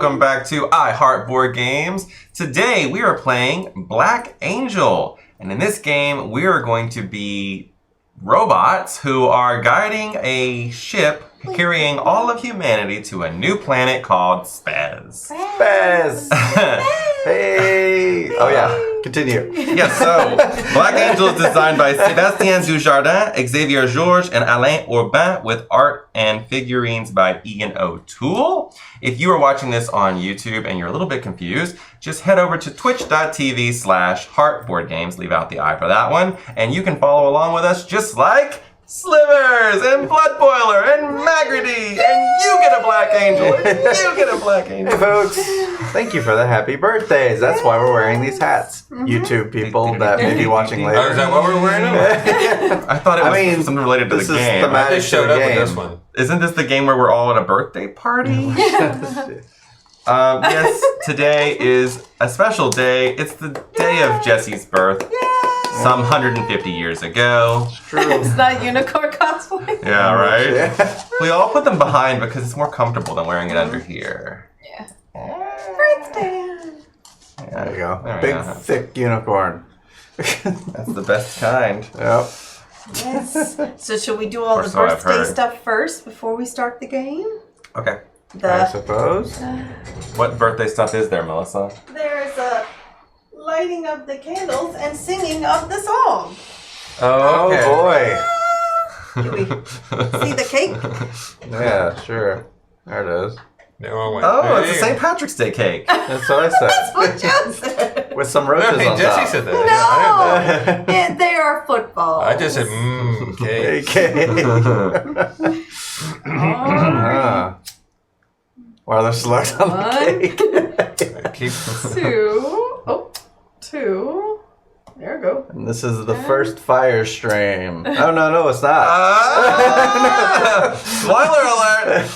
welcome back to I Heart Board Games. Today we are playing Black Angel, and in this game we are going to be robots who are guiding a ship carrying all of humanity to a new planet called Spaz. Spaz! Hey! Oh yeah, continue. Yes, so Black Angel is designed by Sébastien Dujardin, Xavier Georges, and Alain Aubin with art and figurines by Ian O'Toole. If you are watching this on YouTube and you're a little bit confused, just head over to twitch.tv/heartboardgames, leave out the I for that one, and you can follow along with us just like Slivers and Blood Boiler and Magrity, and you get a Black Angel, and you get a Black Angel. Hey folks, thank you for the happy birthdays. That's why we're wearing these hats. YouTube people that may be watching later. Oh, is that why we're wearing them? I thought it was something related to the game. I just showed up with this one. Isn't this the game where we're all at a birthday party? Yes, today is a special day. It's the day of Jesse's birth. Some 150 years ago. True. It's not unicorn cosplay. Yeah, right? Yeah. We all put them behind because it's more comfortable than wearing it under here. Yeah. Birthday. There you go. There we Big, go. thick unicorn. That's the best kind. Yep. Yes. So should we do all Or the so I've birthday heard. stuff first before we start the game? Okay. I suppose. What birthday stuff is there, Melissa? There's a lighting of the candles and singing of the song. Oh boy. Do we see the cake? Yeah, sure. There it is. No, I went, Oh, it's a hey. St. Patrick's Day cake. That's what I said. What Joe said. With some roaches Hey, on Jesse top. said that. No, Yeah, I heard that. and they are footballs. I just said, cake. Okay. Alright. Why are there slugs on the cake? Keep Two. There we go. And this is the first fire stream. Oh, no, it's not. Spoiler alert!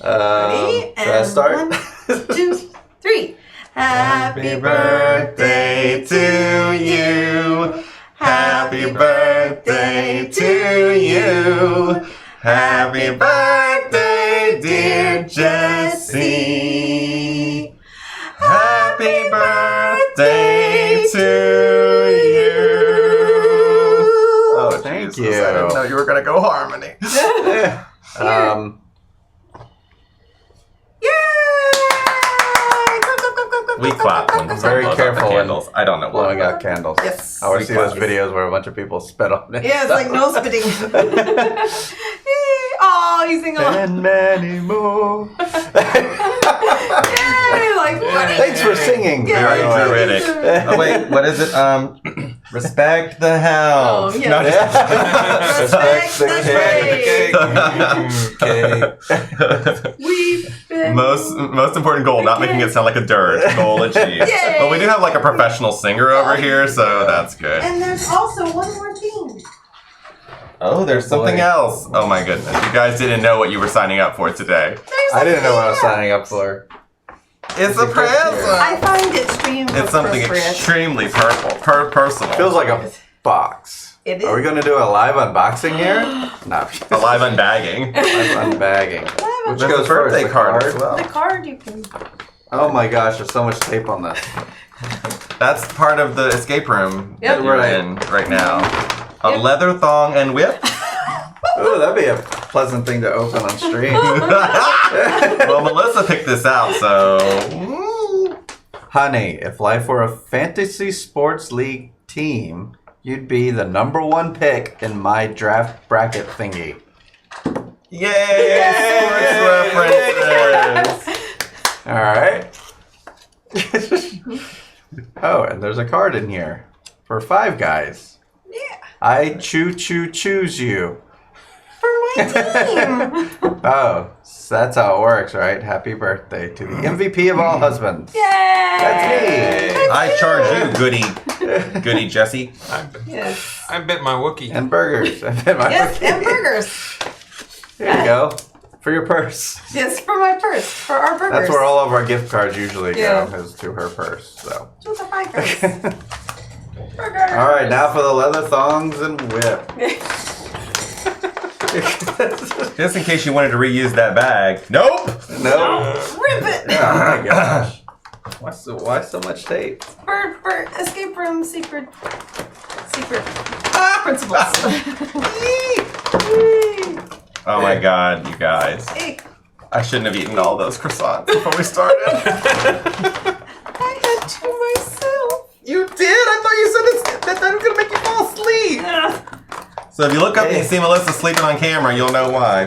Ready? Should I start? 1, 2, 3. Happy birthday to you. Happy birthday to you. Happy birthday, dear Jesse. Happy birthday to you. Oh, thank you. I didn't know you were gonna go harmony. We clap when Very blows out careful the candles. I don't know why. blowing out candles. Yes. I always We see those clap. videos where a bunch of people spit on it. Yeah, it's like no spitting. Oh, he's singing along. And many more. Yay, like, what? Thanks for singing. Very by the way. druidic. Oh wait, what is it? Respect the house. Oh, yeah. No, just- Respect the Cake. We've been... most important goal, not making it sound like a dirt. Goal achieved. Yay. But we do have like a professional singer over here, so that's good. And there's also one more thing. Oh, there's something else. Oh my goodness. You guys didn't know what you were signing up for today. I didn't know what I was signing up for. It's a present. I find it extremely It's something appropriate. extremely personal. Feels like a box. It Are we is. going to do a live unboxing here? No. a live unbagging. Live unbagging. Which There's goes a birthday first, the card as well. The card you can... Oh my gosh, there's so much tape on this. That's part of the escape room Yep. that we're Right. in right now. A Yep. leather thong and whip. Oh, that'd be a pleasant thing to open on stream. Well, Melissa picked this out, so... Honey, if life were a fantasy sports league team, you'd be the #1 pick in my draft bracket thingy. Yay! Sports references! Alright. Oh, and there's a card in here. For 5 guys. Yeah. I choose you. For my team. Oh, so that's how it works, right? Happy birthday to the MVP of all husbands. Yay. That's me. I charge you, goody Jesse. Yes. I bet my Wookiee. And burgers. I bet my Yes, and birthday. burgers. There you go. For your purse. Yes, for my purse. For our burgers. That's where all of our gift cards usually Yeah. go, is to her purse. So. To the burgers. Burgers. All right, now for the leather thongs and whip. Just in case you wanted to reuse that bag. Nope. No. Rip it! Oh my gosh. Why so much tape? For escape room secret principles. Oh my god, you guys. I shouldn't have eaten all those croissants before we started. I had two myself. You did? I thought you said that was going to make you fall asleep. So if you look up and you see Melissa sleeping on camera, you'll know why.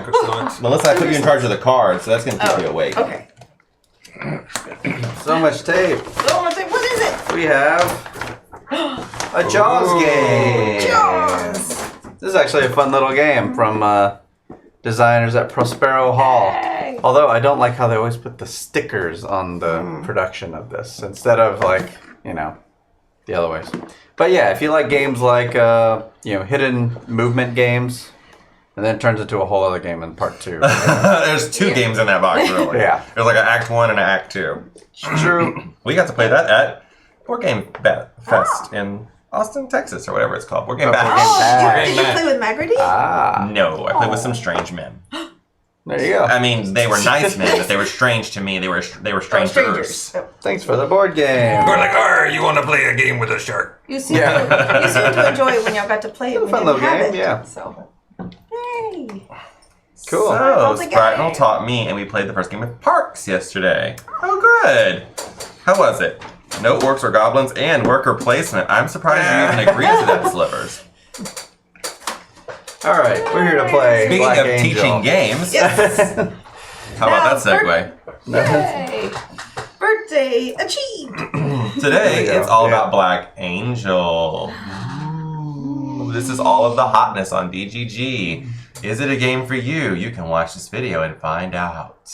Melissa, I put you in charge of the card, so that's going to keep you awake. Okay. So much tape. What is it? We have a Jaws game. Jaws. This is actually a fun little game from designers at Prospero Hall. Yay. Although I don't like how they always put the stickers on the production of this instead of like, the other ways. But yeah, if you like games like, hidden movement games, and then it turns into a whole other game in part 2. There's 2 games in that box, really. Yeah. There's like an Act 1 and an Act 2. True. We got to play that at Board Game Fest in Austin, Texas, or whatever it's called. Board Game Bash. Did you play with Magrity? Ah, No, I played with some strange men. there you go. I mean, they were nice men, but they were strange to me. They were strangers. Thanks for the board game. We're like, you want to play a game with a shark? You seem to enjoy it when y'all got to play it. It's a fun little game, yeah. So, yay. Cool. So, Spratnell taught me, and we played the first game with Parks yesterday. Oh, good. How was it? No orcs or goblins and worker placement. I'm surprised you even agreed to that, Slivers. All right, we're here to play Speaking Black of Angel. teaching games, Yes. how about that segue? Yay. Birthday achieved. Today, There you go. it's all Yeah. about Black Angel. Ooh, this is all of the hotness on BGG. Is it a game for you? You can watch this video and find out.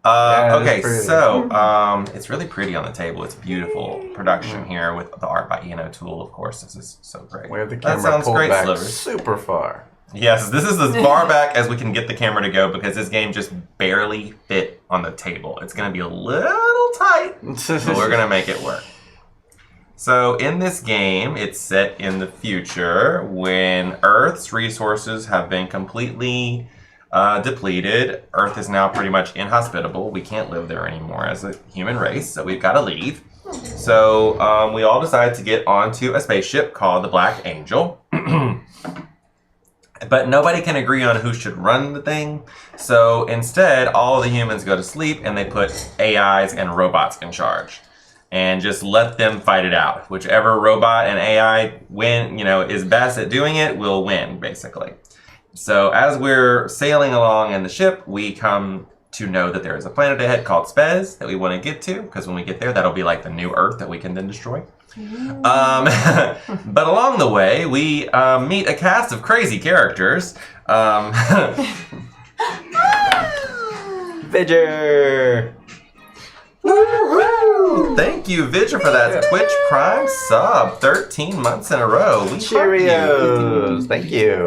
Yeah, it is Okay, pretty. so it's really pretty on the table. It's beautiful production here with the art by Ian O'Toole, of course. This is so great. We have the That camera sounds pulled great, back Slivers. super far. Yes, this is as far back as we can get the camera to go because this game just barely fit on the table. It's going to be a little tight, but we're going to make it work. So in this game, it's set in the future when Earth's resources have been completely depleted. Earth is now pretty much inhospitable. We can't live there anymore as a human race, so we've got to leave. So we all decided to get onto a spaceship called the Black Angel. But nobody can agree on who should run the thing. So instead, all the humans go to sleep and they put AIs and robots in charge. And just let them fight it out. Whichever robot and AI is best at doing it will win, basically. So as we're sailing along in the ship, we come to know that there is a planet ahead called Spez that we want to get to, because when we get there, that'll be like the new Earth that we can then destroy. But along the way, we meet a cast of crazy characters. Vidger! Thank you, Vidger, for that Twitch Prime sub. 13 months in a row. We Cheerios! Thank you.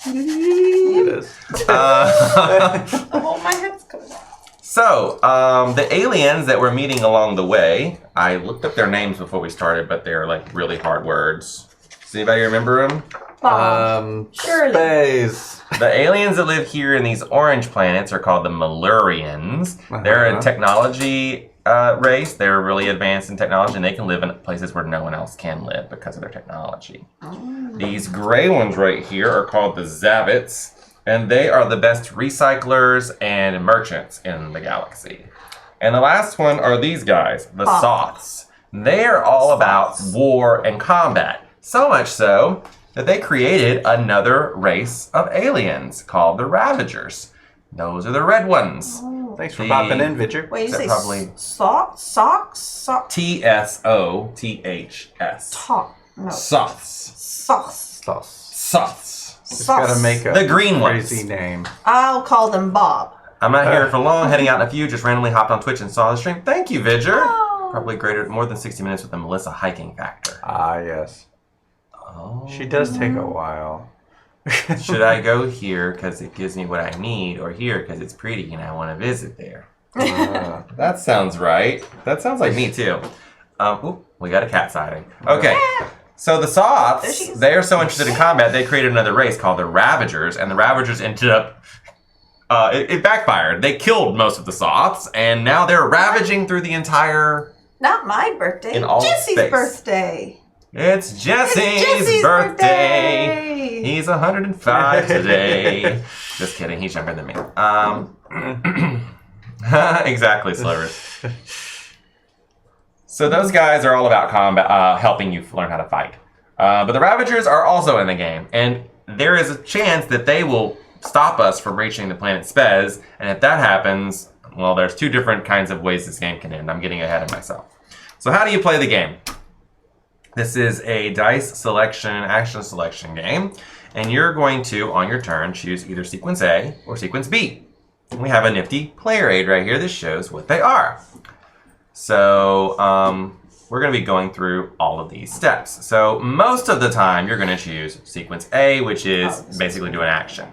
It is. Oh, my head's coming off. So, the aliens that we're meeting along the way, I looked up their names before we started, but they're like really hard words. Does anybody remember them? Shirley. Space. The aliens that live here in these orange planets are called the Malurians. They're a technology race. They're really advanced in technology, and they can live in places where no one else can live because of their technology. These gray ones right here are called the Zavits, and they are the best recyclers and merchants in the galaxy. And the last one are these guys, the Soths. They're all about war and combat. So much so that they created another race of aliens called the Ravagers. Those are the red ones. Thanks for popping in, Vidger. Wait, you That say probably- socks? T-S-O-T-H-S. No. Soths. Sauce. Sauce. Soths. Just gotta Sauce. make a The green ones. crazy name. I'll call them Bob. I'm not here for long, heading out in a few. Just randomly hopped on Twitch and saw the stream. Thank you, Vidger. Oh. Probably more than 60 minutes with the Melissa hiking factor. Ah, yes. Oh. She does take a while. Should I go here because it gives me what I need, or here because it's pretty and I want to visit there? That sounds right. That sounds like me too. Oop, we got a cat sighting. Okay. So the Soths, Fishies. they are so interested in combat, they created another race called the Ravagers, and the Ravagers ended up, it backfired. They killed most of the Soths, and now they're ravaging through the entire... Not my birthday. In all Jesse's space. birthday. It's Jesse's, Jesse's birthday. He's 105 today. Just kidding, he's younger than me. Exactly, Slivers. So those guys are all about combat, helping you learn how to fight. But the Ravagers are also in the game, and there is a chance that they will stop us from reaching the planet Spez, and if that happens, well, there's two different kinds of ways this game can end. I'm getting ahead of myself. So how do you play the game? This is a dice selection, action selection game, and you're going to, on your turn, choose either sequence A or sequence B. And we have a nifty player aid right here that shows what they are. So we're going to be going through all of these steps. So most of the time, you're going to choose sequence A, which is basically do an action.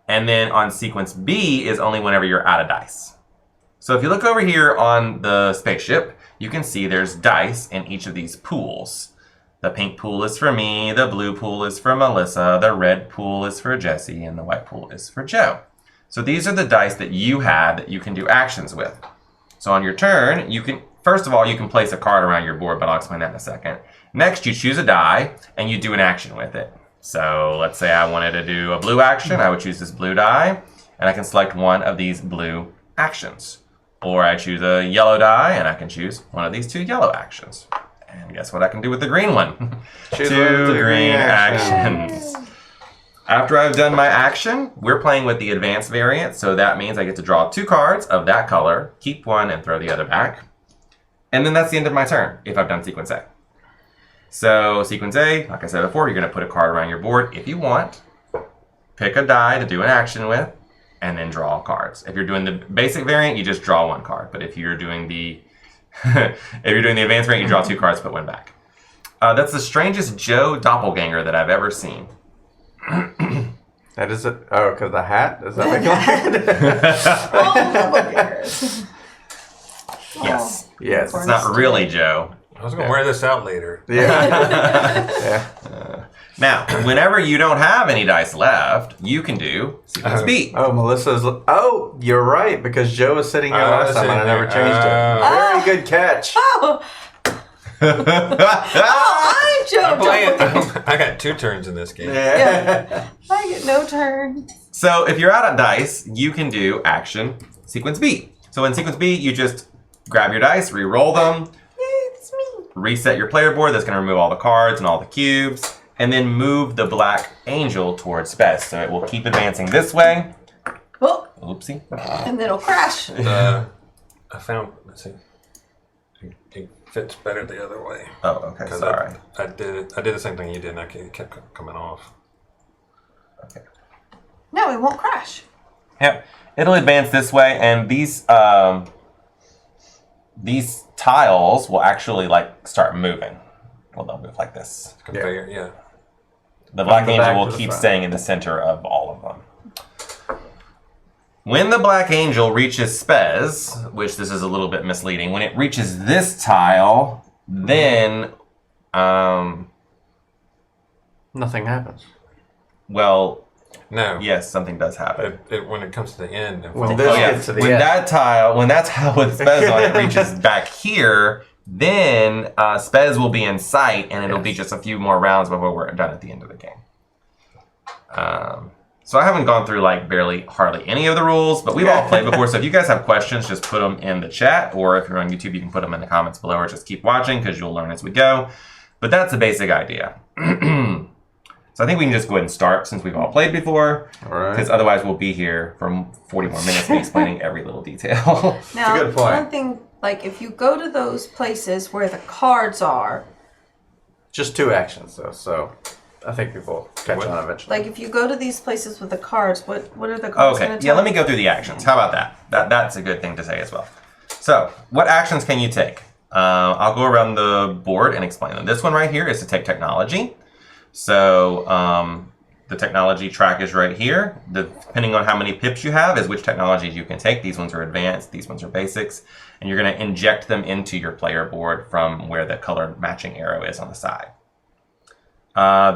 And then on sequence B is only whenever you're out of dice. So if you look over here on the spaceship, you can see there's dice in each of these pools. The pink pool is for me, the blue pool is for Melissa, the red pool is for Jesse, and the white pool is for Joe. So these are the dice that you have that you can do actions with. So on your turn, you can, first of all, you can place a card around your board, but I'll explain that in a second. Next, you choose a die, and you do an action with it. So let's say I wanted to do a blue action, I would choose this blue die, and I can select one of these blue actions. Or I choose a yellow die, and I can choose one of these two yellow actions. And guess what I can do with the green one? Choose Two one of the green actions. After I've done my action, we're playing with the advanced variant, so that means I get to draw 2 cards of that color, keep one, and throw the other back. And then that's the end of my turn, if I've done sequence A. So sequence A, like I said before, you're going to put a card around your board if you want, pick a die to do an action with, and then draw cards. If you're doing the basic variant, you just draw 1 card. But if you're doing the advanced variant, you draw 2 cards, put 1 back. That's the strangest Joe doppelganger that I've ever seen. That is it. Oh, because the hat? Is that what Yes. Yes. It's not really Joe. I was going to wear this out later. Yeah. Now, whenever you don't have any dice left, you can do sequence B. Oh, Melissa's. Oh, you're right, because Joe was sitting here last time and I never changed it. Very good catch. Oh, I'm Joe. I got 2 turns in this game. Yeah. I get no turn. So if you're out of dice, you can do action sequence B. So in sequence B, you just grab your dice, re-roll them, It's me. reset your player board. That's going to remove all the cards and all the cubes. And then move the black angel towards Spez. So it will keep advancing this way. Oh, Oopsie. and then it'll crash. I found, let's see, it fits better the other way. Oh, okay, 'Cause sorry. I did the same thing you did, and it kept coming off. Okay. No, it won't crash. Yep. It'll advance this way, and these tiles will actually like start moving. Well, they'll move like this. Conveyor, yeah. The black the angel back will to the keep front. staying in the center of all of them. When the black angel reaches Spez, which this is a little bit misleading, when it reaches this tile, then, Nothing happens. well, No. yes, something does happen. When it comes to the end. And When falls this off. gets to the when end. that tile with Spez on it reaches back here, then Spez will be in sight, and it'll be just a few more rounds before we're done at the end of the game. So I haven't gone through like hardly any of the rules, but we've all played before. So if you guys have questions, just put them in the chat, or if you're on YouTube, you can put them in the comments below, or just keep watching because you'll learn as we go. But that's the basic idea. So I think we can just go ahead and start since we've all played before, All right. because otherwise we'll be here for 40 more minutes me explaining every little detail. Now, good point. one thing, like if you go to those places where the cards are, Just 2 actions, though, so I think people catch on eventually. like if you go to these places with the cards, what are the cards Okay, going to yeah, tell let me go through the actions. How about that? That's a good thing to say as well. So, what actions can you take? I'll go around the board and explain them. This one right here is to take technology. So, the technology track is right here. Depending on how many pips you have is which technologies you can take. These ones are advanced, these ones are basics. And you're going to inject them into your player board from where the color matching arrow is on the side.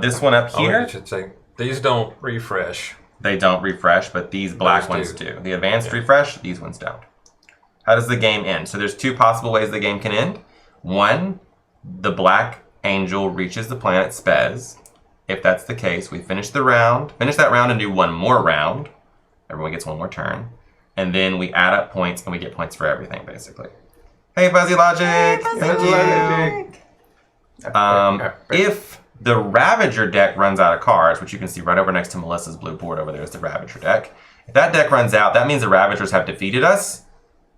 This one up Oh, here, you should say these don't refresh. they don't refresh, but these black Those ones do. do. The advanced refresh, these ones don't. How does the game end? So there's 2 possible ways the game can end. 1, the black angel reaches the planet Spez. If that's the case, we finish that round and do 1 more round. Everyone gets 1 more turn. And then we add up points and we get points for everything, basically. Hey, Fuzzy Logic! Thank you! If the Ravager deck runs out of cards, which you can see right over next to Melissa's blue board over there is the Ravager deck. If that deck runs out, that means the Ravagers have defeated us.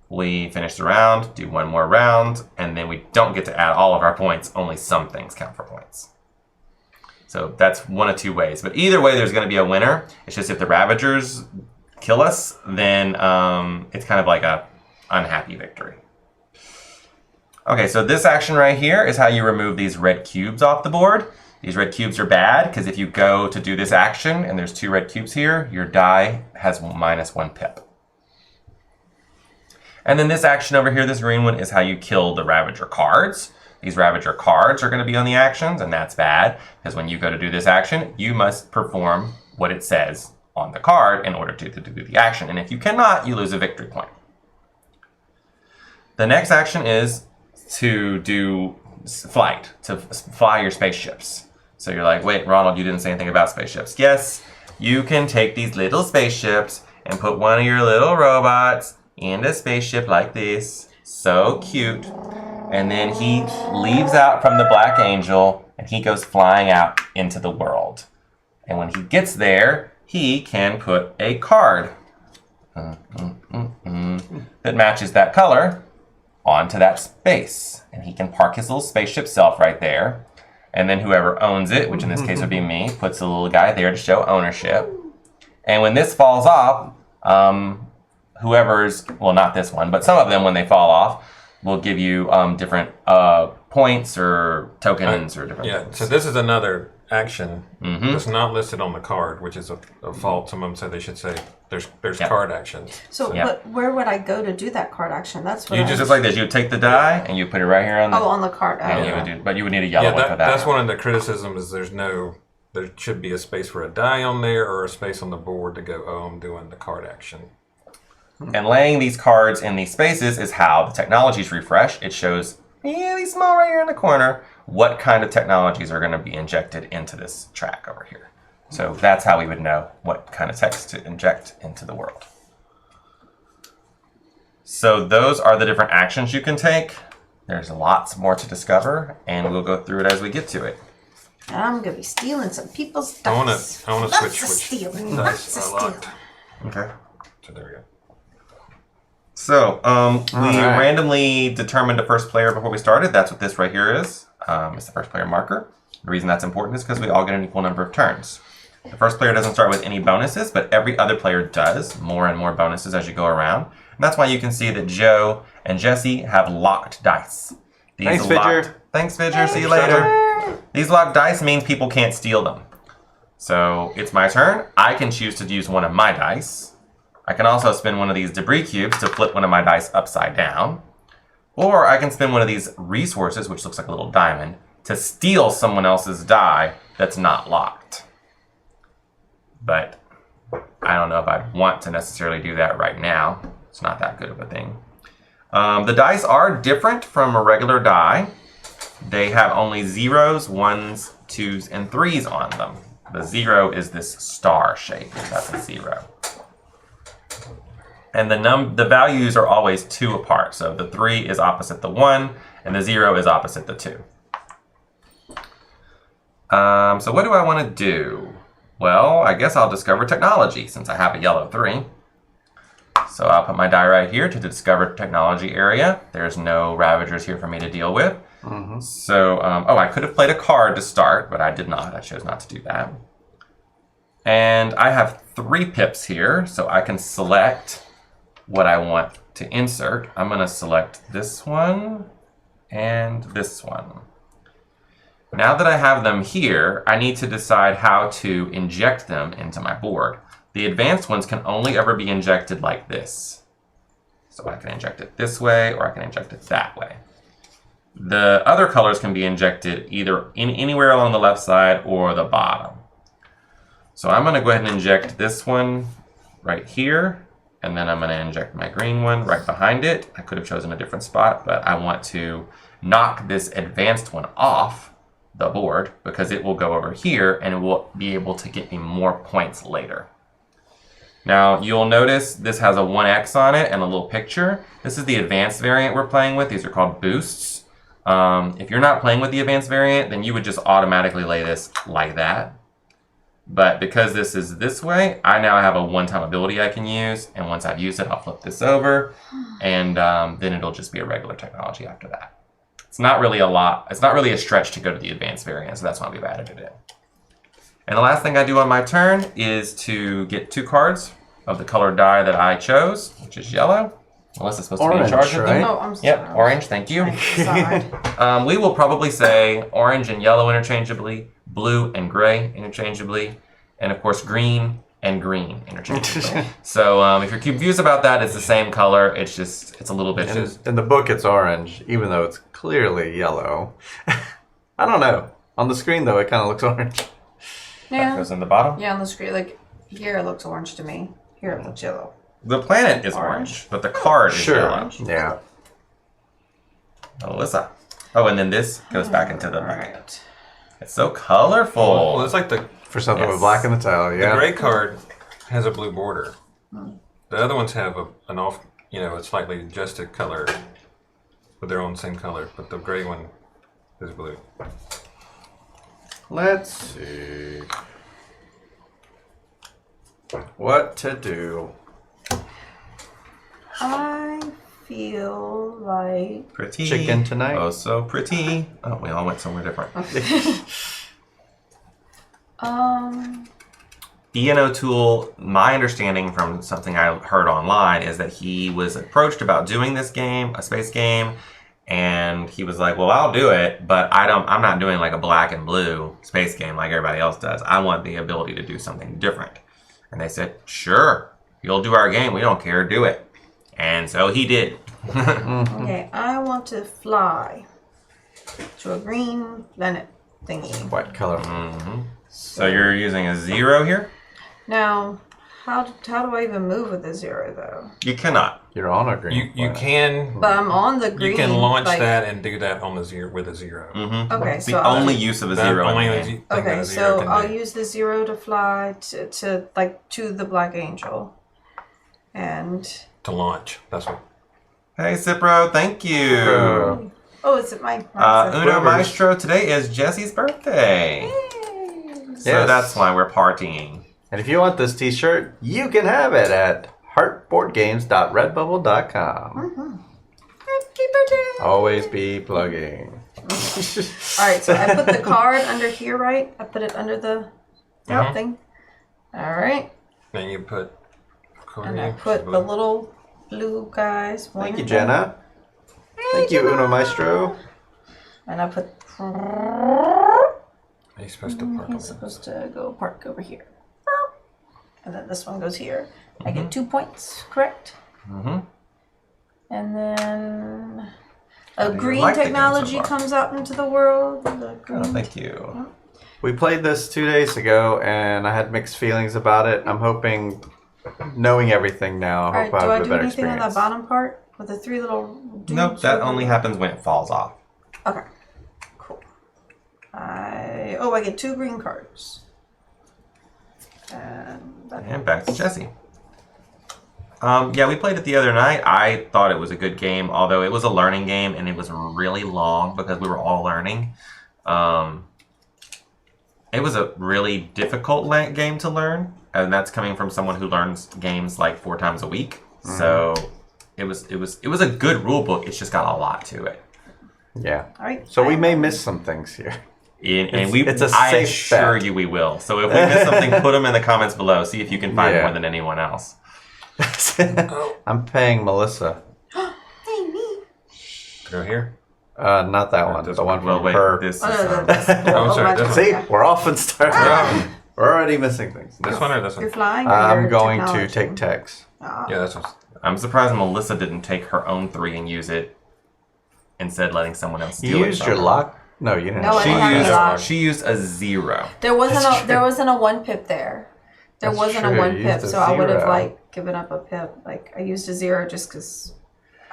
We finish the round, do 1 more round, and then we don't get to add all of our points. Only some things count for points. So that's 1 of 2 ways. But either way, there's going to be a winner. It's just if the Ravagers kill us, then it's kind of like a unhappy victory. Okay, so this action right here is how you remove these red cubes off the board. These red cubes are bad because if you go to do this action and there's 2 red cubes here, your die has -1 pip. And then this action over here, this green one, is how you kill the Ravager cards. These Ravager cards are going to be on the actions, and that's bad because when you go to do this action, you must perform what it says on the card in order to do the action. And if you cannot, you lose a victory point. The next action is to do flight, to fly your spaceships. So you're like, wait, Ronald, you didn't say anything about spaceships. Yes, you can take these little spaceships and put one of your little robots in a spaceship like this. So cute. And then he leaves out from the Black Angel and he goes flying out into the world. And when he gets there, he can put a card that matches that color onto that space. And he can park his little spaceship self right there. And then whoever owns it, which in this case would be me, puts a little guy there to show ownership. And when this falls off, whoever's, well, not this one, but some of them, when they fall off, will give you different points or tokens or different things. So this is another action that's not listed on the card, which is a fault. Some of them said they should say there's card actions. So, but where would I go to do that card action? That's what you just like this. You would take the die and you put it right here on the. on the card. You would do, but you would need a yellow one for that. That's one of the criticisms. Is there should be a space for a die on there or a space on the board to go. Oh, I'm doing the card action. And laying these cards in these spaces is how the technologies refresh. It shows really small right here in the corner what kind of technologies are going to be injected into this track over here. So that's how we would know what kind of text to inject into the world. So those are the different actions you can take. There's lots more to discover, and we'll go through it as we get to it. I'm going to be stealing some people's I want dice. to switch Stealing. dice Lots of I locked. stealing. Okay. So there we go. So, we randomly determined a first player before we started. That's what this right here is. It's the first player marker. The reason that's important is because we all get an equal number of turns. The first player doesn't start with any bonuses, but every other player does. More and more bonuses as you go around. And that's why you can see that Joe and Jesse have locked dice. Thanks, Fidger. Thanks, Fidger. See you later. These locked dice means people can't steal them. So, it's my turn. I can choose to use one of my dice. I can also spin one of these debris cubes to flip one of my dice upside down. Or I can spin one of these resources, which looks like a little diamond, to steal someone else's die that's not locked. But I don't know if I'd want to necessarily do that right now. It's not that good of a thing. The dice are different from a regular die. They have only 0s, 1s, 2s, and 3s on them. The 0 is this star shape. That's a 0. And the values are always 2 apart. So the 3 is opposite the 1, and the 0 is opposite the 2. So what do I want to do? Well, I guess I'll discover technology since I have a yellow 3. So I'll put my die right here to the discover technology area. There's no Ravagers here for me to deal with. So, I could have played a card to start, but I did not. I chose not to do that. And I have 3 pips here, so I can select what I want to insert. I'm going to select this one and this one. Now that I have them here, I need to decide how to inject them into my board. The advanced ones can only ever be injected like this. So I can inject it this way or I can inject it that way. The other colors can be injected either anywhere along the left side or the bottom. So I'm going to go ahead and inject this one right here, and then I'm going to inject my green one right behind it. I could have chosen a different spot, but I want to knock this advanced one off the board because it will go over here and it will be able to get me more points later. Now you'll notice this has a 1X on it and a little picture. This is the advanced variant we're playing with. These are called boosts. If you're not playing with the advanced variant, then you would just automatically lay this like that. But because this is this way, I now have a one-time ability I can use, and once I've used it, I'll flip this over, and then it'll just be a regular technology after that. It's not really a stretch to go to the advanced variant, so that's why we've added it in. And the last thing I do on my turn is to get 2 cards of the colored die that I chose, which is yellow. Melissa's supposed to be in charge of them. Oh, I'm sorry. Yep, orange, thank you. Sorry. We will probably say orange and yellow interchangeably, blue and gray interchangeably, and of course green and green interchangeably. So if you're confused about that, it's the same color. It's a little bit just... In the book, it's orange, even though it's clearly yellow. I don't know. On the screen, though, it kind of looks orange. That Yeah. goes in the bottom. Yeah, on the screen, like here it looks orange to me. Here it looks yellow. The planet is orange, but the card is yellow. Yeah. Alyssa. Oh, and then this goes back into the bucket. Alright. It's so colorful. Well, it's like the For something with black in the title, yeah. gray card has a blue border. The other ones have an off, a slightly adjusted color with their own same color, but the gray one is blue. Let's see. What to do? I feel like Pretty. Chicken tonight? Oh, so pretty. Oh, we all went somewhere different. Ian O'Toole, my understanding from something I heard online is that he was approached about doing this game, a space game, and he was like, well, I'll do it, but I'm not doing like a black and blue space game like everybody else does. I want the ability to do something different. And they said, sure, you'll do our game. We don't care. Do it. And so he did. okay, I want to fly to a green planet thingy. White color. So you're using a 0 here? Now, how do I even move with a 0 though? You cannot. You're on a green. You planet. can But I'm on the green. you can launch like, that and do that on the 0 with a 0. Okay, It's so the only use of a 0 in the game. Okay, so I'll use the 0 to fly to the Black Angel, and to launch. That's what. Hey, Cipro, thank you. oh, is it my? Uno Maestro, today is Jesse's birthday. So Yes. that's why we're partying. And if you want this t-shirt, you can have it at heartboardgames.redbubble.com. Happy birthday! Always be plugging. All right, so I put the card under here, right? I put it under the top thing. All right, Then you put. and I put the little blue guys. one Thank you, in Jenna. Thank you, Uno Maestro. And I put. He's supposed to park He's supposed to go park over here. And then this one goes here. I get 2 points, correct? And then a you green like the game so technology far? comes out into the world. The Oh, green. thank you. We played this 2 days ago, and I had mixed feelings about it. I'm hoping, knowing everything now, All I right, hope do I I have a do better anything on experience. that bottom part with the 3 little dudes? Nope, that over only there? happens when it falls off. Okay, cool. I get 2 green cards. And back to Jesse. Yeah, we played it the other night. I thought it was a good game, although it was a learning game and it was really long because we were all learning. It was a really difficult game to learn, and that's coming from someone who learns games like 4 times a week. So it was a good rule book. It's just got a lot to it. Yeah. All right. So we may miss some things here. It's a I safe assure bet. you we will. So if we miss something, put them in the comments below. See if you can find Yeah. more than anyone else. I'm paying Melissa. Hey, me. Go here. Not that one. The one Well, from wait. her. This is. Oh, no, that's I'm sorry, my this See, turn. we're off and starting. We're already missing things. This one or this You're one? flying. Or I'm you're going to technology? take text. Ah. Yeah, that's what. I'm surprised Melissa didn't take her own 3 and use it. instead letting someone else You steal it used from your her. lock? No, you didn't. No, I didn't have a lock. She used a 0. There wasn't a 1 pip there. There That's wasn't true, a 1 you pip, used a so I would have 0. like given up a pip. Like I used a 0 just because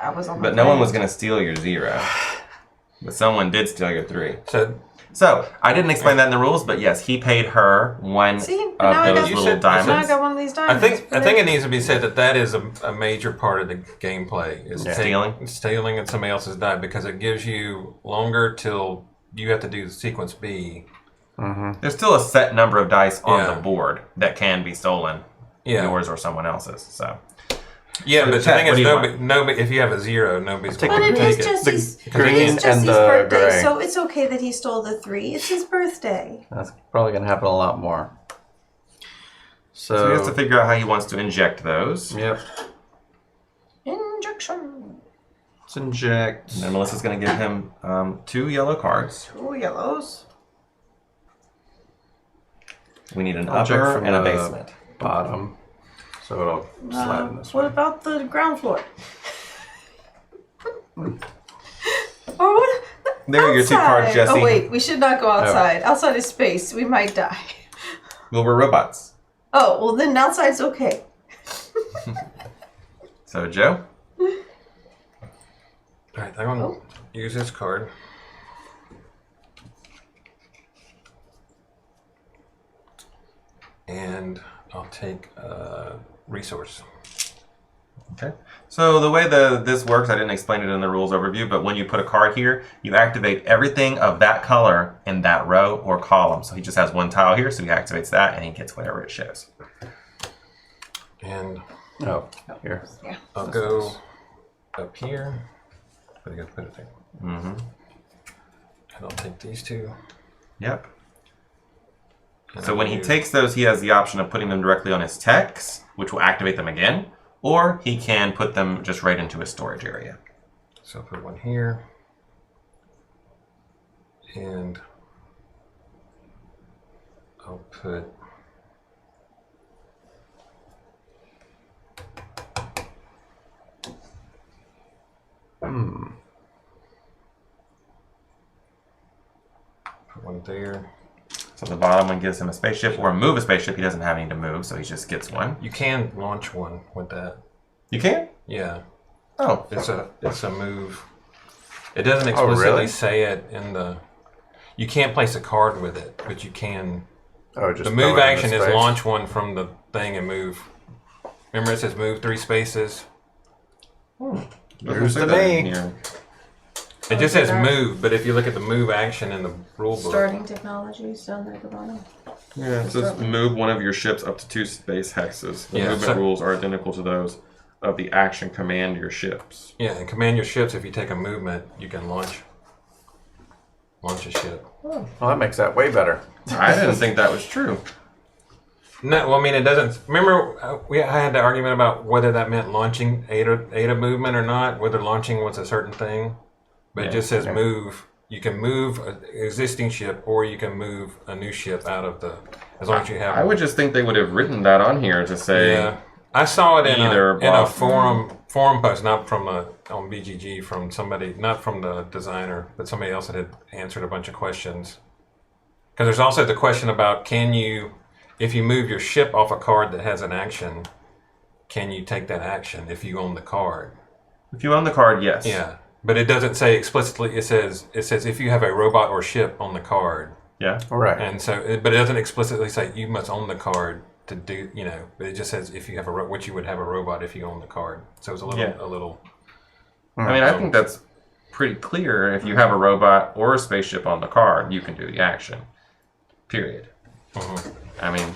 I was on. But no one was going to steal your 0. But someone did steal your 3. So I didn't explain that in the rules, but yes, he paid her one See, of now I those got- little you said- Now I diamonds. got one of these I diamonds. think it needs to be said that is a major part of the gameplay is stealing and somebody else's die, because it gives you longer till you have to do sequence B. There's still a set number of dice on Yeah. the board that can be stolen, Yeah. yours or someone else's. So Yeah, So but the Chad, thing what is, do you want? nobody. If you have a 0, nobody's Take going But to it is take it. Jesse's, The it green is and Jesse's the birthday, gray. so it's okay that he stole the 3. It's his birthday. That's probably going to happen a lot more. so he has to figure out how he wants to inject those. Yep. Injection. Let's inject. And then Melissa's going to give him 2 yellow cards. 2 yellows. We need an I'll check upper from and a the basement. bottom. So it'll slide in this What way. about the ground floor? Or what? There are your 2 cards, Outside. Jesse. Oh wait, we should not go outside. Outside is space. We might die. Well, we're robots. Oh, well then outside's okay. So, Joe? All right, I'm going to use this card. And I'll take resource. Okay. So the way this works, I didn't explain it in the rules overview, but when you put a card here, you activate everything of that color in that row or column. So he just has 1 tile here, so he activates that and he gets whatever it shows. And Oh, here. Yeah. I'll go up here. But I got to put it there. Mm-hmm. And I'll take these 2. Yep. And So I'll when he use- takes those, he has the option of putting them directly on his techs, which will activate them again, or he can put them just right into his storage area. So I'll put 1 here. And I'll put put 1 there. So the bottom one gives him a spaceship, or move a spaceship. He doesn't have any to move, so he just gets 1. You can launch 1 with that. You can? Yeah. Oh. It's a move. It doesn't explicitly really? say it in the. You can't place a card with it, but you can. Oh, just The throw move it in action is space. launch 1 from the thing and move. Remember, it says move 3 spaces. Doesn't News say to that in me. here. It just says that. move, but if you look at the move action in the rule book, Starting technologies down there at the bottom. Yeah, it says move one of your ships up to 2 space hexes. The Yeah, movement so- rules are identical to those of the action command your ships. yeah, and command your ships. If you take a movement, you can launch a ship. Well, that makes that way better. I didn't think that was true. No, well, I mean, it doesn't. Remember, I had the argument about whether that meant launching a movement or not, whether launching was a certain thing. But it just says move. You can move an existing ship, or you can move a new ship out of the. As long as you have. I would just think they would have written that on here to say. Yeah, I saw it in Either a box. forum post, not from on BGG, from somebody, not from the designer, but somebody else that had answered a bunch of questions. Because there's also the question about if you move your ship off a card that has an action, can you take that action if you own the card? If you own the card, yes. Yeah, but it doesn't say explicitly. It says if you have a robot or ship on the card, Yeah. All right. and so, but it doesn't explicitly say you must own the card to do. But it just says if you have which you would have a robot if you own the card. So it's a little. I mean, I think that's pretty clear. If you have a robot or a spaceship on the card, you can do the action. Period. I mean,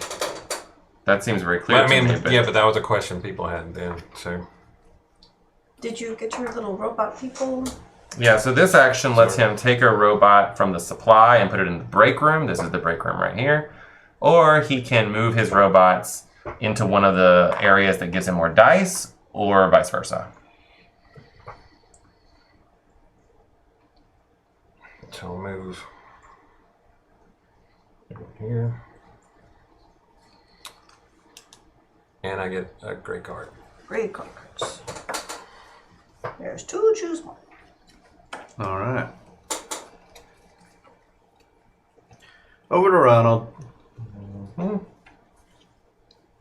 that seems very clear. But I mean, to me, but that was a question people had then. So Did you get your little robot people? Yeah, so this action lets him take a robot from the supply and put it in the break room. This is the break room right here. Or he can move his robots into one of the areas that gives him more dice, or vice versa. So I'll move here, and I get a gray card. Gray cards. There's 2, choose 1. All right. Over to Ronald. Mhm.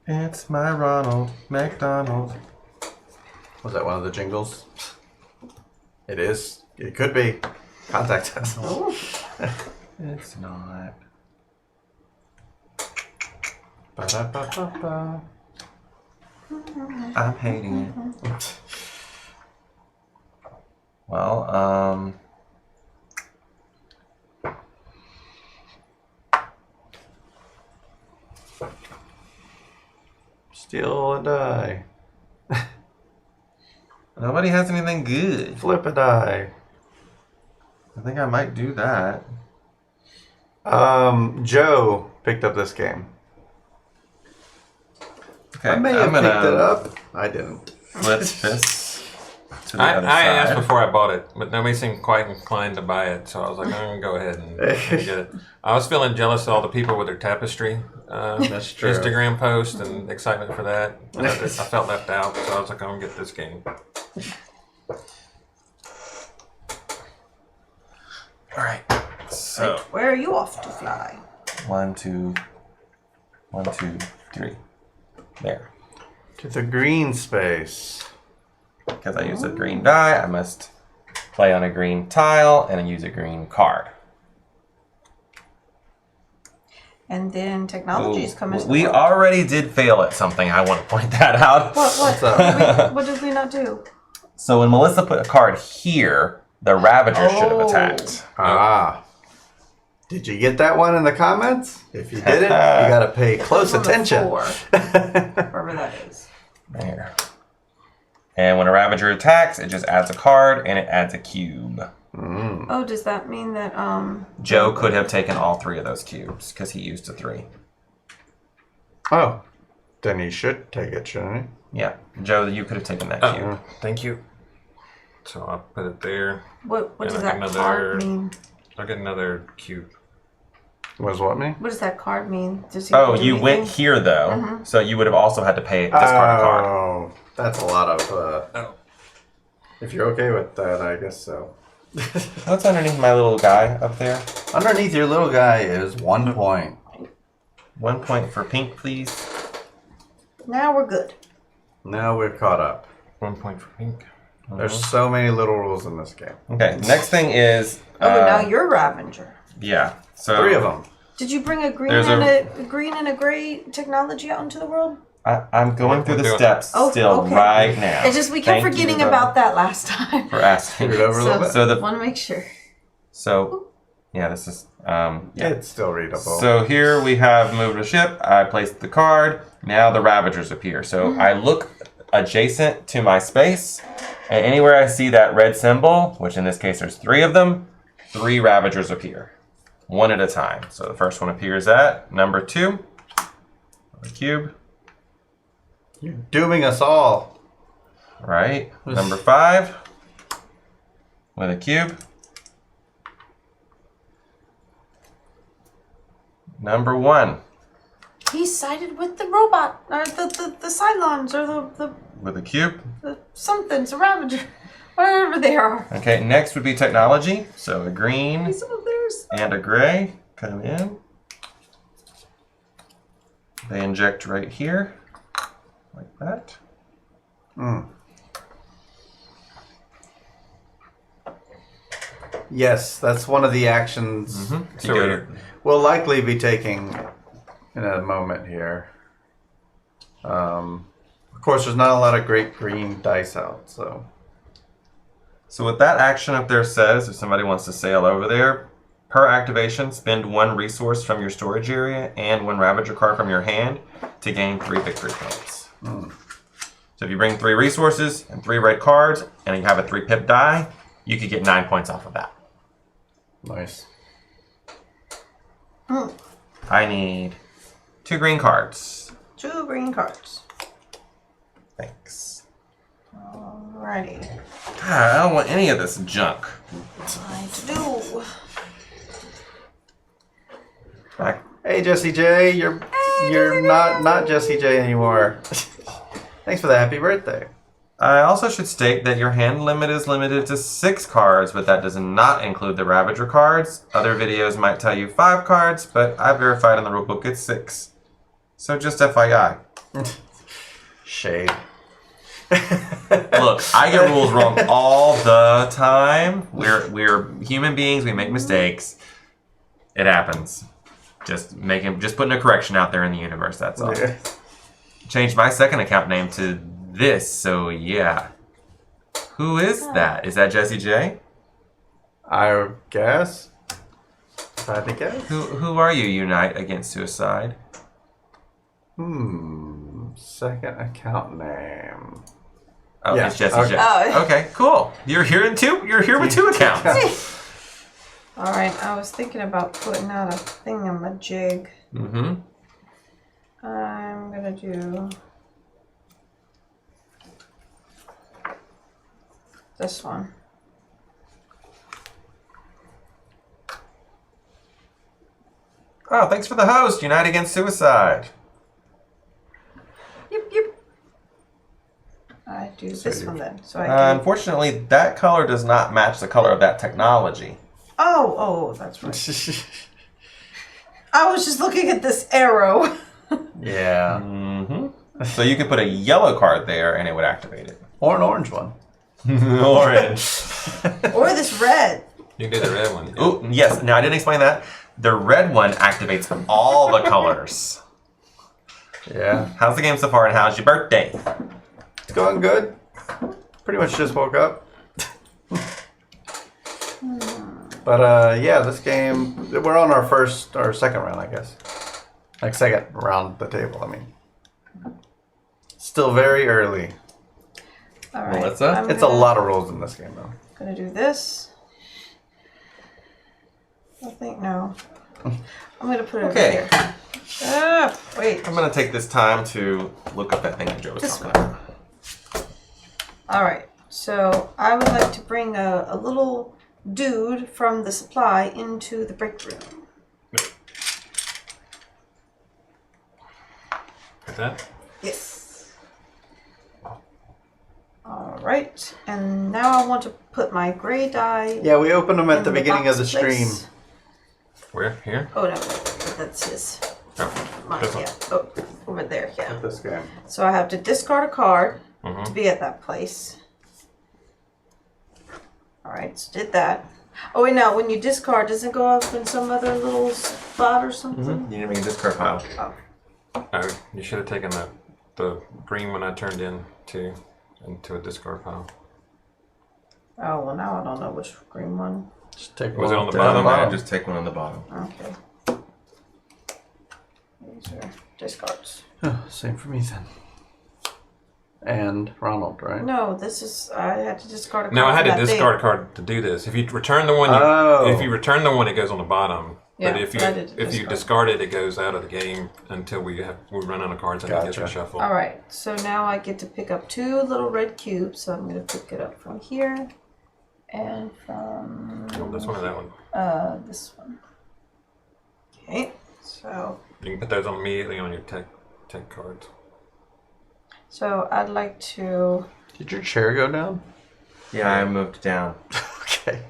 It's my Ronald McDonald. Was that one of the jingles? It is. It could be. Contact us. It's not. Ba-da-ba-ba-ba. I'm hating it. Well, Steal a die. nobody has anything good. Flip a die. I think I might do that. Joe picked up this game. Okay, I may have picked it up. I didn't. flip this to the I other asked side. before I bought it, but nobody seemed quite inclined to buy it, so I was like, I'm going to go ahead and get it. I was feeling jealous of all the people with their tapestry That's true. Instagram post and excitement for that. And I felt left out, so I was like, I'm going to get this game. All right. So Where are you off to fly? 1, 2, 1, 2, 3. There. To the green space. Because I use a green die, I must play on a green tile and use a green card. And then technologies come into the We world. already did fail at something. I want to point that out. What up? what did we not do? So when Melissa put a card here, the Ravager should have attacked. Ah. Did you get that one in the comments? If you didn't, you got to pay close On the attention. floor, wherever that is. There. And when a Ravager attacks, it just adds a card and it adds a cube. Oh, does that mean that Joe could have taken all 3 of those cubes because he used a 3. Oh. Then he should take it, shouldn't he? Yeah, Joe, you could have taken that cube. Oh, thank you. So I'll put it there. what And does I that got card mean? I'll get another cube. Was what me? What does that card mean? Does he Oh, do you anything? went here though, so you would have also had to pay discard a card. Oh, that's a lot of. If you're okay with that, I guess so. What's underneath my little guy up there? Underneath your little guy is 1 point. 1 point for pink, please. Now we're good. Now we're caught up. 1 point for pink. There's so many little rules in this game. Okay, next thing is. Oh, but now you're Ravager. Yeah, so 3 of them. Did you bring a green There's and a green and a gray technology out into the world? I'm going through the We're doing steps Oh, still okay. right now. It's just we kept Thank you, forgetting though, about that last time. for asking. Read it over a little bit. So the want to make sure. so yeah, this is yeah. It's still readable. So here we have moved a ship. I placed the card. Now the Ravagers appear. So I look adjacent to my space, and anywhere I see that red symbol, which in this case there's 3 of them, 3 Ravagers appear, 1 at a time. So the first one appears at number 2, the cube, You're dooming us all. right? Number 5, with a cube. Number 1, He sided with the robot, or the Cylons, or the with a cube. something's a Ravager, whatever they are. Okay, next would be technology. So a green Some of theirs. and a gray come in. They inject right here, like that. Yes, that's one of the actions So go to- we'll likely be taking in a moment here. Of course, there's not a lot of great green dice out, so. So what that action up there says, if somebody wants to sail over there, per activation, spend 1 resource from your storage area and 1 Ravager card from your hand to gain 3 victory points. So if you bring 3 resources and 3 red cards, and you have a 3 pip die, you could get 9 points off of that. Nice. I need 2 green cards. 2 green cards. Thanks. Alrighty. God, I don't want any of this junk. I do. Back. Hey, Jesse J, you're not Jesse J anymore. Thanks for the happy birthday. I also should state that your hand limit is limited to 6 cards, but that does not include the Ravager cards. Other videos might tell you 5 cards, but I verified in the rulebook it's 6. So just FYI. Shade. Look, I get rules wrong all the time. We're human beings. We make mistakes. It happens. Just putting a correction out there in the universe. That's all. Yeah. Changed my second account name to this. So yeah. Who is that? Is that Jesse J? I guess. If I had to guess. Who are you? Unite Against Suicide. Second account name. Oh, Yeah, it's Jesse okay. J. Oh. Okay, cool. You're here with 2 accounts. All right, I was thinking about putting out a thingamajig. Mm-hmm. I'm gonna do this one. Oh, thanks for the host. Unite Against Suicide. Yep, yep. I do this one then. So I can. Unfortunately, that color does not match the color of that technology. Oh, that's right. I was just looking at this arrow. Yeah. Mm-hmm. So you could put a yellow card there and it would activate it. Or an orange one. Orange. Or this red. You can do the red one. Oh, yes. Now, I didn't explain that. The red one activates all the colors. Yeah. How's the game so far, and how's your birthday? It's going good. Pretty much just woke up. But yeah, this game, we're on our second round, I guess. Like second round the table, I mean. Still very early. All right. Melissa? It's a lot of rules in this game, though. Gonna do this. I think no. I'm gonna put it Okay. over here. Wait. I'm going to take this time to look up that thing that Joe was This talking about. All right. So I would like to bring a little dude from the supply into the break room. Like that? Yes. All right. And now I want to put my gray die. Yeah, we opened them at in the beginning of the box stream. place. Where? Here? Oh no, that's his. Oh, Mine, this one. yeah. Oh, over there. Yeah. This game. So I have to discard a card to Mhm. be at that place. All right, so did that. Oh wait, now when you discard, does it go up in some other little spot or something? You need to make a discard pile. Oh, you should have taken the green one I turned into a discard pile. Oh well, now I don't know which green one. Just take Was one it on the down bottom? Just take one on the bottom. Okay. These are discards. Oh, same for me then. And Ronald, right? No, this is I had to discard a card. No, I had for to that discard a thing. card to do this. If you return the one, if you return the one, it goes on the bottom. Yeah, but if but I did you discard it, it goes out of the game until we run out of cards and it gets reshuffled. All right, so now I get to pick up 2 little red cubes. So I'm going to pick it up from here and from Oh, this one or that one. this one. Okay, so You can put those on immediately on your tech cards. I'd like to. Did your chair go down? Yeah, I moved down. Okay.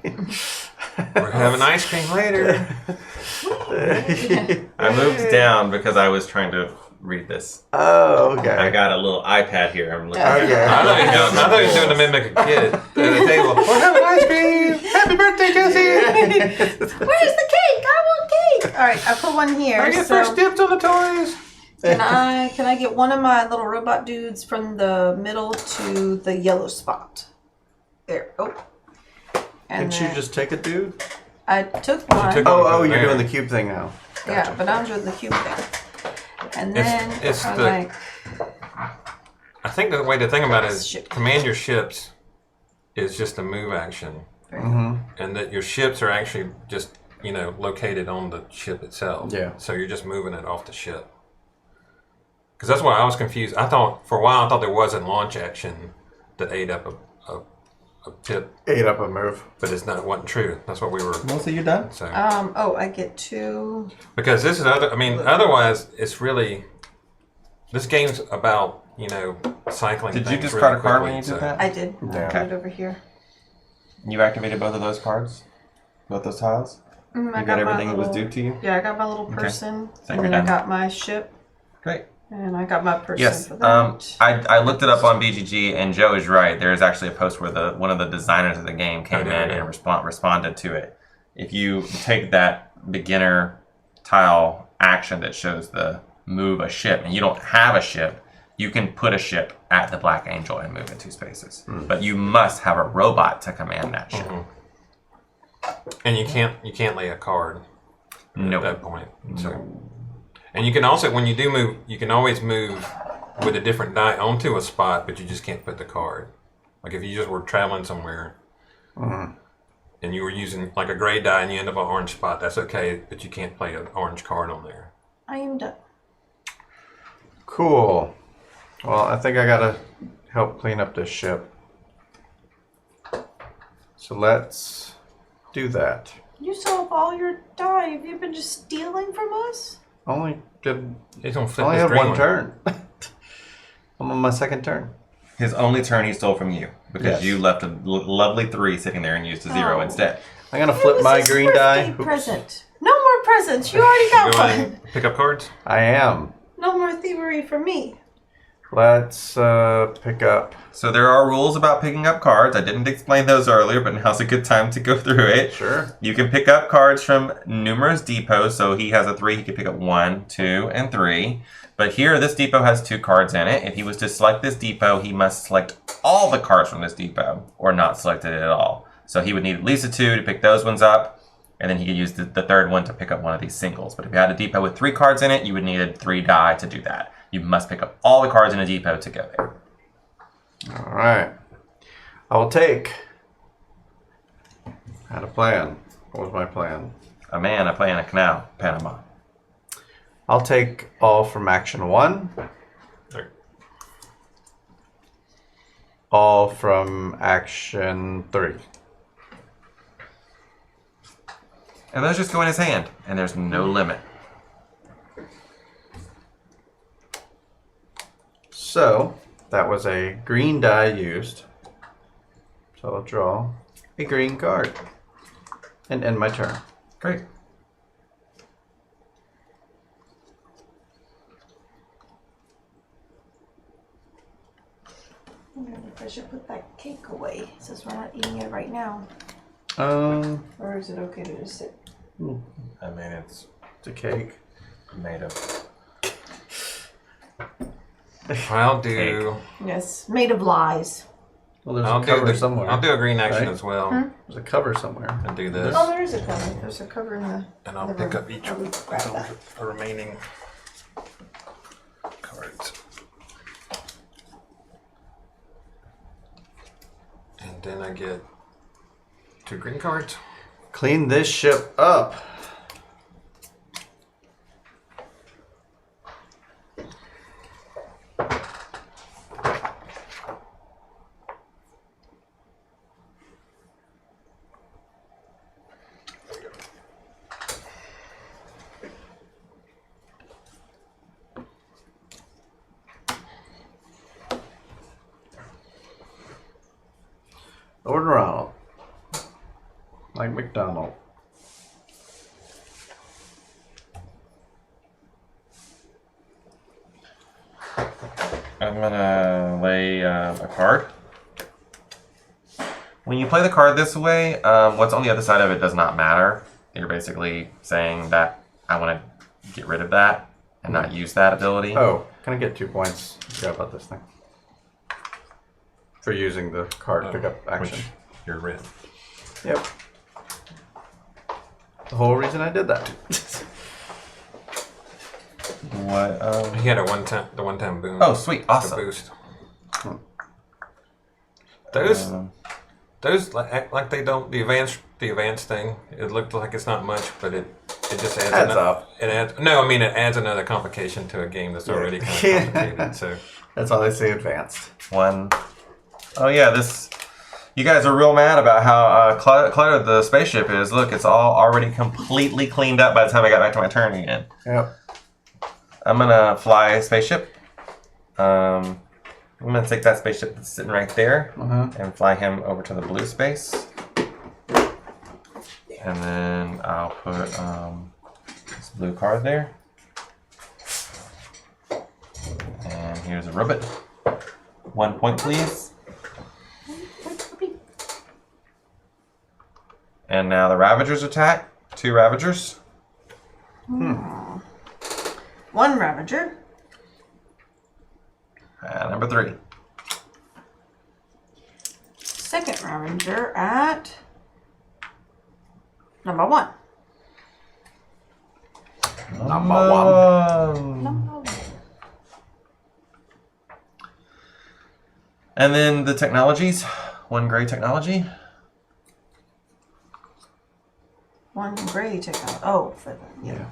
We're having ice cream later. I moved down because I was trying to read this. Oh, okay. I got a little iPad here. I'm looking. Okay. I thought he was doing to mimic a kid at the table. We're having ice cream. Happy birthday, Jesse. Where's the cake? I want cake. All right, I put one here. I get so first dibs on the toys. can I get one of my little robot dudes from the middle to the yellow spot? There. Oh. And Didn't you then just take a dude? I took one. took- Oh, you're There. doing the cube thing now. Yeah, but I'm doing the cube thing. And then It's I'm the- like, I think the way to think about it is Ship. command your ships is just a move action, and that your ships are actually just located on the ship itself. Yeah. So you're just moving it off the ship. Because that's why I was confused. I thought for a while there was a launch action that ate up a pip, Ate up a move. but wasn't true. That's what we were. Melissa, you done? So I get 2. because this is otherwise it's really this game's about cycling. Did you things discard really a card quickly, when you did so- that? I did. Yeah. I put it over here. You activated both of those cards? Both those tiles? I You got my everything that was little- due to you? Yeah, I got my little person, So and you're then I done. got my ship, Great. and I got my person Yes. for that. I looked it up on BGG, and Joe is right. There is actually a post where one of the designers of the game came in and responded to it. If you take that beginner tile action that shows the move a ship, and you don't have a ship, you can put a ship at the Black Angel and move it 2 spaces. But you must have a robot to command that ship. And you can't lay a card Nope. at that point. So, and you can also, when you do move, you can always move with a different die onto a spot, but you just can't put the card. Like if you just were traveling somewhere and you were using like a gray die and you end up on an orange spot, that's okay, but you can't play an orange card on there. I am done. Cool. Well, I think I gotta help clean up this ship. So let's do that. You still have all your die. Have you been just stealing from us? Only did He's gonna flip only this have green one turn. I'm on my second turn. His only turn he stole from you because Yes. you left a lovely 3 sitting there and used a 0 Oh. instead. I'm gonna It flip was my his green die. birthday Oops. present. No more presents. You already got Go ahead one. and pick up cards. I am. No more thievery for me. Let's pick up. So there are rules about picking up cards. I didn't explain those earlier, but now's a good time to go through it. Sure. You can pick up cards from numerous depots. So he has a 3, he can pick up 1, 2, and 3. But here, this depot has 2 cards in it. If he was to select this depot, he must select all the cards from this depot or not select it at all. So he would need at least a 2 to pick those ones up. And then he could use the 3rd one to pick up one of these singles. But if you had a depot with 3 cards in it, you would need 3 die to do that. You must pick up all the cards in a depot to go there. All right. I will take. I had a plan. What was my plan? A man, a play in a canal, Panama. I'll take all from action 1. There. All from action 3. And those just go in his hand, and there's no limit. So that was a green die used. So I'll draw a green card and end my turn. Great. I wonder if I should put that cake away since we're not eating it right now. It's Or is it okay to just sit? I mean, it's a cake. made of. I'll do. Yes, made of lies. Well, there's I'll a do cover the. somewhere. I'll do a green action right? as well, There's a cover somewhere. and do this, Oh, there is a cover. There's a cover in the. and I'll the pick room. up each I of would grab that. the remaining cards, and then I get 2 green cards. Clean this ship up. Lord Ronald. Like McDonald. I'm gonna lay a card. When you play the card this way, what's on the other side of it does not matter. You're basically saying that I want to get rid of that and not use that ability. Oh, can I get 2 points? I forgot about this thing. For using the card pickup action. Which you're red. Yep. The whole reason I did that. What? He had a one-time boom. Oh, sweet, to awesome. boost. Hmm. Those like they don't the advanced thing. It looked like it's not much, but it just adds up. It adds no, I mean it adds another complication to a game that's already kind of complicated. So That's all they say advanced. One. Oh yeah, this. You guys are real mad about how cluttered the spaceship is. Look, it's all already completely cleaned up by the time I got back to my turn again. Yep. I'm gonna fly a spaceship. I'm gonna take that spaceship that's sitting right there Uh-huh. and fly him over to the blue space. And then I'll put this blue card there. And here's a robot. 1 point, please. And now the Ravagers attack. 2 Ravagers. One Ravager. Number 3. Second Ravager at number 1. Number 1. Number 1. And then the technologies. 1 gray technology. 1 gray technology. Oh, for the Yeah.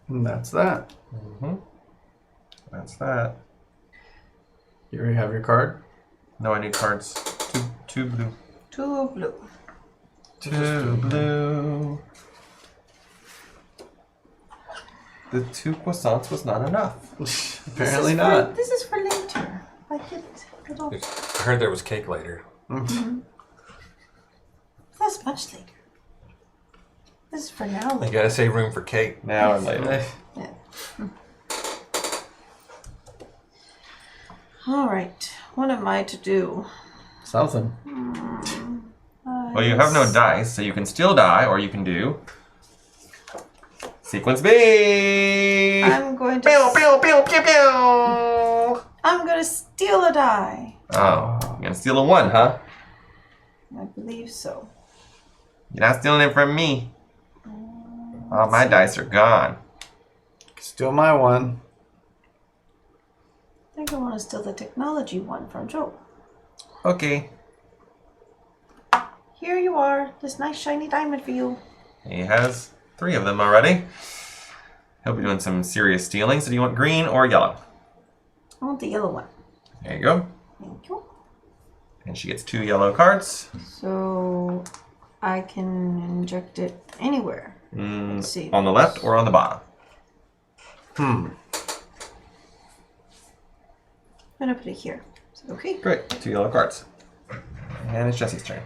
And that's that. That's that. You already have your card? No, I need cards. Two blue. 2 blue. 2 blue. The 2 croissants was not enough. Apparently not. This is for later. Like it'll. I heard there was cake later. That's much later. This is for now. You Later. gotta save room for cake. Now or later. Yeah. All right. What am I to do? Something. Well, you have no dice, so you can still die, or you can do sequence B. I'm going to. Pew, pew, pew, pew, pew. I'm going to steal a die. Oh, you're gonna steal a 1, huh? I believe so. You're not stealing it from me. All my dice are gone. Still my 1. I think I want to steal the technology one from Joe. Okay. Here you are. This nice shiny diamond for you. He has 3 of them already. He'll be doing some serious stealing. So do you want green or yellow? I want the yellow one. There you go. Thank you. And she gets 2 yellow cards. So I can inject it anywhere. Let's see. On the left or on the bottom? I'm gonna put it here. Is that okay? Great. 2 yellow cards. And it's Jesse's turn.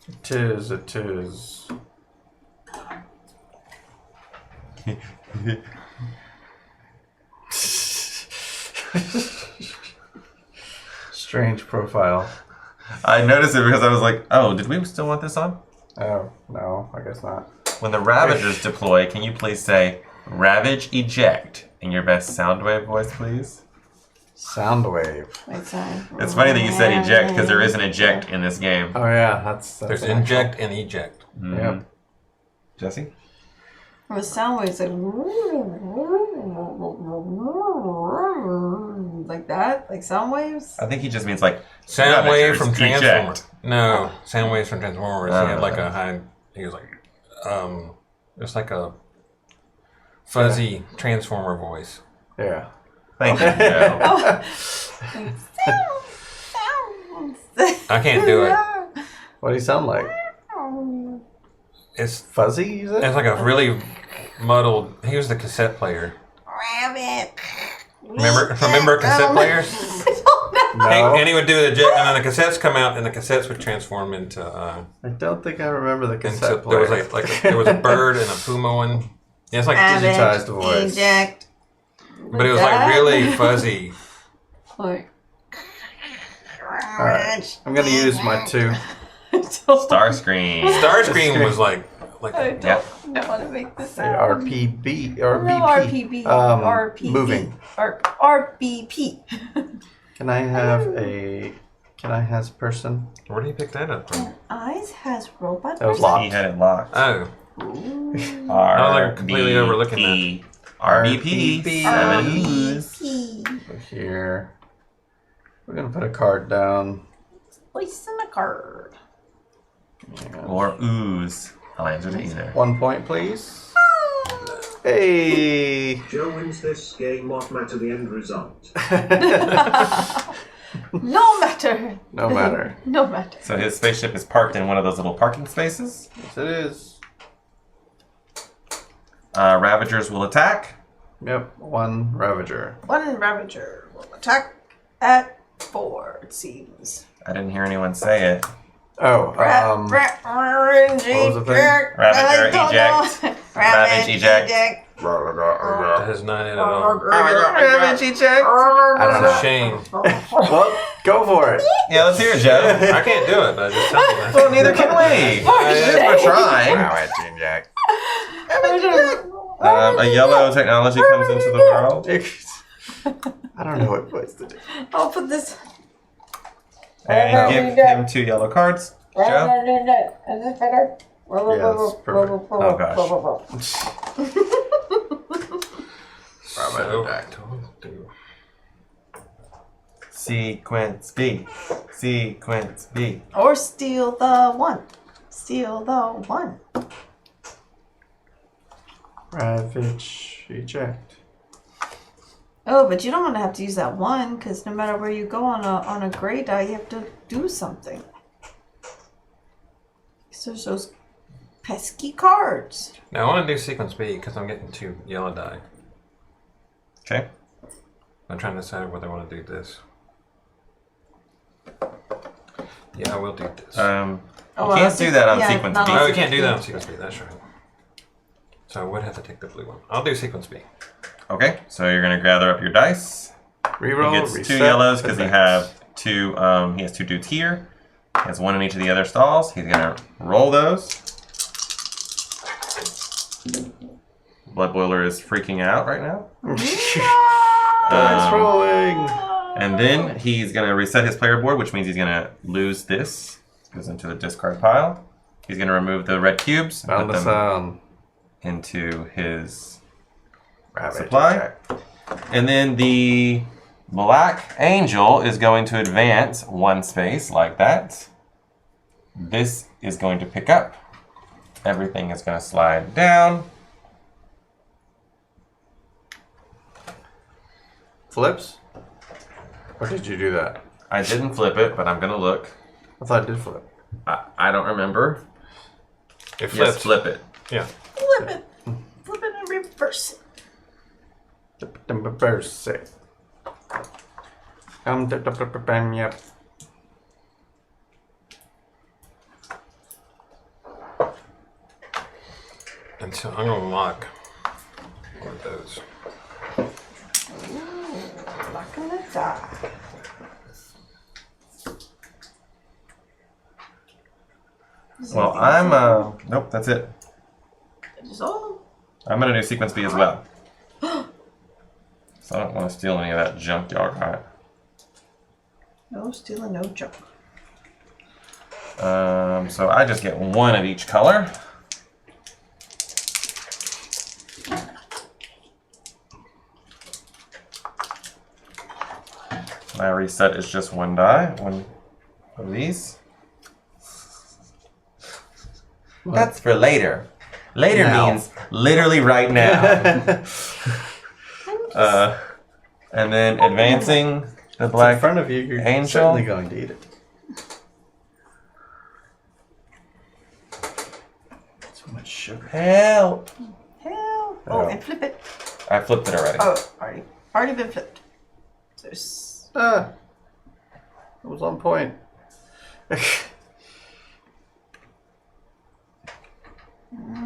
It is. Strange profile. I noticed it because I was like, oh, did we still want this on? Oh, no, I guess not. When the Ravagers deploy, can you please say, Ravage eject in your best Soundwave voice, please? Soundwave. Wait, sorry. It's funny that you said eject because there is an eject in this game. Oh, yeah, that's There's an inject and eject. Mhm. Yep. Jesse? Well, the sound waves like that, like sound waves. I think he just means like Sound wave from Ravagers Transformers. eject. No, sound waves from Transformers. He had like Okay. a high. He was like, it's like a fuzzy Transformer voice. Yeah. Thank you, Joe. Like, sounds. I can't do it. What do you sound like? It's Fuzzy, you said? it's like a really muddled. He was the cassette player. Rabbit. Remember cassette players? No. And he would do the eject, and then the cassettes come out, and the cassettes would transform into. I don't think I remember the Into cassette there player. was there was a bird and a puma one. Yeah, it's like digitized voice. Eject. but it was like really fuzzy. Like. Alright, I'm going to use my 2. Starscream. Starscream was like I a, don't Yeah. know how to make this Say sound. RPB or No, BP. RPB. RPB. Moving. RBP. Can I have person? where did he pick that up from? Eyes has robot. That was person? locked. He had it locked. Oh, Ooh. I'm completely overlooking RBP. RBP. 7 ooze. Over here. We're going to put a card down. Place in a card. Or ooze. I'll answer to either. 1 point, please. Hey! Joe wins this game, what matter the end result? No matter. No matter. No matter. So his spaceship is parked in one of those little parking spaces. Yes, it is. Ravagers will attack. Yep, 1 Ravager. One Ravager will attack at 4, it seems. I didn't hear anyone say it. Oh, RNG. what was the thing? Ravager eject. Ravage eject. That has not in at all. Ravage eject. I don't It's a know. shame. Well, go for it. Yeah, let's hear it, Joe. I can't do it, but I just tell you that. Well, neither can we. We're trying. Jack. A yellow technology comes into the world. I don't know what voice to do. I'll put this. And give him 2 yellow cards. Joe? Is this better? Yes, perfect. Oh, gosh. So, don't do. Sequence B. Sequence B. Or steal the 1. Steal the 1. Ravage eject. Oh, but you don't want to have to use that 1 because no matter where you go on a gray die, you have to do something. So there's those pesky cards. Now I want to do sequence B because I'm getting 2 yellow die. Okay. I'm trying to decide whether I want to do this. Yeah, I will do this. Oh, You well, can't do that on yeah, sequence not B. on Oh, we can't do that on sequence B. That's right. So I would have to take the blue one. I'll do sequence B. Okay, so you're gonna gather up your dice. Reroll, He gets reset, 2 yellows because he advance. have 2. He has 2 dudes here. He has 1 in each of the other stalls. He's gonna roll those. Blood Boiler is freaking out right now. Dice rolling. And then he's gonna reset his player board, which means he's gonna lose this. Goes into the discard pile. He's gonna remove the red cubes, Found put the them sound. into his Ravage supply. eject. And then the Black Angel is going to advance 1 space like that. This is going to pick up. Everything is going to slide down. Flips? Or did you do that? I didn't flip it, but I'm going to look. I thought I did flip. I don't remember. It flips. Yes, flip it. Yeah. Flip it. Flip it and reverse it. Reverse it. Yep. And so I'm gonna lock one of those. Lock in the die. Well, I'm, nope, that's it. That is all. I'm going to do sequence B as well. So I don't want to steal any of that junk y'all got. No stealing, no junk. So I just get 1 of each color. My reset is just 1 die, 1 of these. That's for later. Later Now. means literally right now. And then advancing the In Black front of you, you're Angel. certainly going to eat it. So much sugar. Help! Hell. Oh. Oh, and flip it. I flipped it already. Oh, already been flipped. So Ah, it was on point.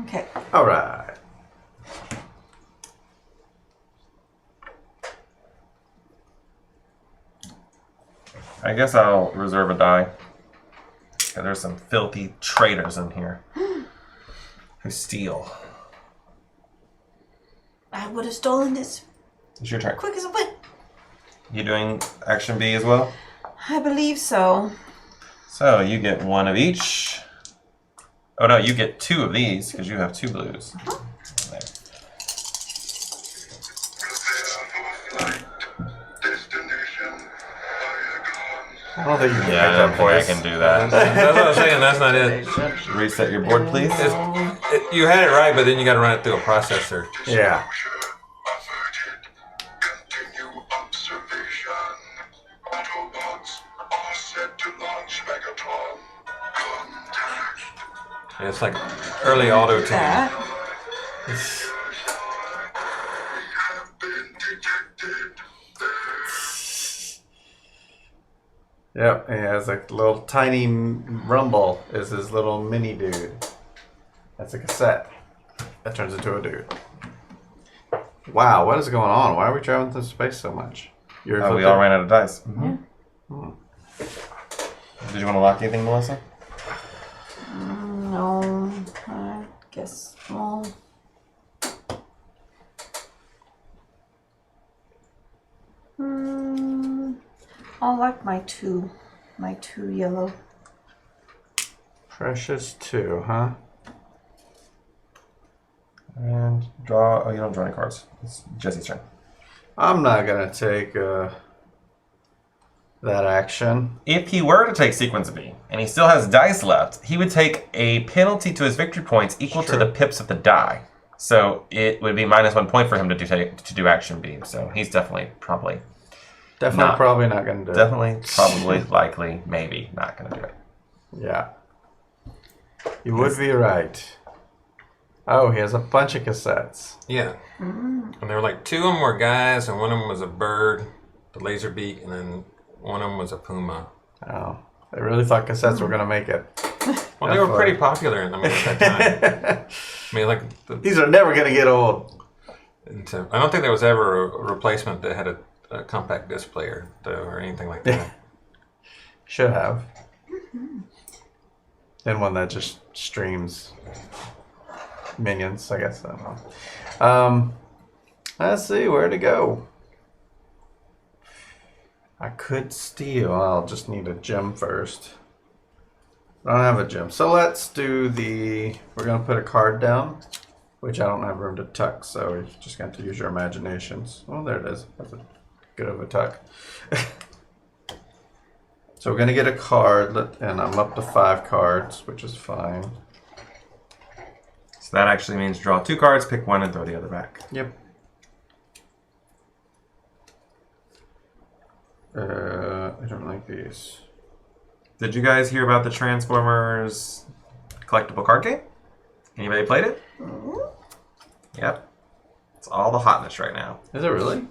okay. All right. I guess I'll reserve a die. Yeah, there's some filthy traitors in here who steal. I would have stolen this It's your turn. quick as a whip. You doing action B as well? I believe so. So you get 1 of each. Oh no, you get 2 of these because you have 2 blues. There. I don't think you can Yeah, I pick don't that think I voice. can do that. That's what I was saying. That's not it. Reset your board, please. You had it right, but then you got to run it through a processor. Yeah. Continue observation. Autobots are set to launch Megatron. Contact. Yeah, it's like early auto tune. That. Yep, he has a little tiny rumble is his little mini dude. That's a cassette. That turns into a dude. Wow, what is going on? Why are we traveling through space so much? We all ran out of dice. Did you want to lock anything, Melissa? No, I guess. Well, I'll like my two yellow. Precious 2, huh? And draw. Oh, you don't draw any cards. It's Jesse's turn. I'm not gonna take that action. If he were to take sequence B and he still has dice left, he would take a penalty to his victory points equal to the pips of the die. So it would be -1 point for him to do action B. So he's definitely probably Probably not gonna do it. Probably, likely, maybe not gonna do it. Yeah. You would be right. Oh, he has a bunch of cassettes. Yeah. And there were like 2 of them were guys, and one of them was a bird, the laser beak, and then one of them was a puma. Oh, they really thought cassettes were gonna make it. Well, they were pretty popular at that time. I mean, like these are never gonna get old. I don't think there was ever a replacement that had a compact disc player or anything like that. Should have. And one that just streams minions, I guess. I don't know. Let's see where to go. I could steal. I'll just need a gem first. I don't have a gem. So let's do we're going to put a card down, which I don't have room to tuck, so you're just going to use your imaginations. Oh, there it is. That's a good of a tuck. So we're going to get a card, and I'm up to 5 cards, which is fine. So that actually means draw 2 cards, pick one, and throw the other back. Yep. I don't like these. Did you guys hear about the Transformers collectible card game? Anybody played it? Yep. It's all the hotness right now. Is it really?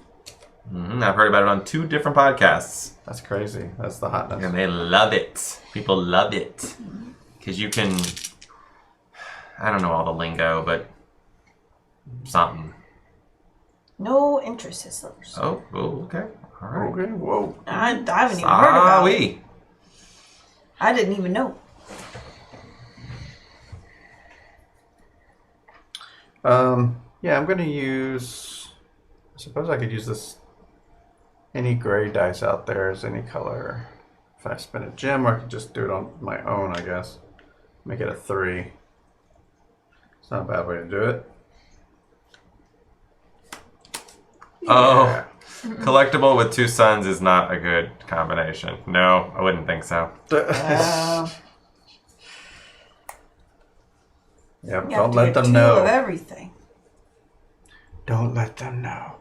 I've heard about it on 2 different podcasts. That's crazy. That's the hotness. And they love it. People love it. Because you can... I don't know all the lingo, but... something. No interest, Sizzlers. Oh, okay. All right. Okay, whoa. I haven't even heard about it. Sorry. I didn't even know. Yeah, I'm going to use... I suppose I could use this... any gray dice out there as any color. If I spin a gem, or I could just do it on my own, I guess. Make it a 3. It's not a bad way to do it. Oh, collectible with 2 suns is not a good combination. No, I wouldn't think so. Yep, You don't have to let get them 2 know. of everything. Don't let them know.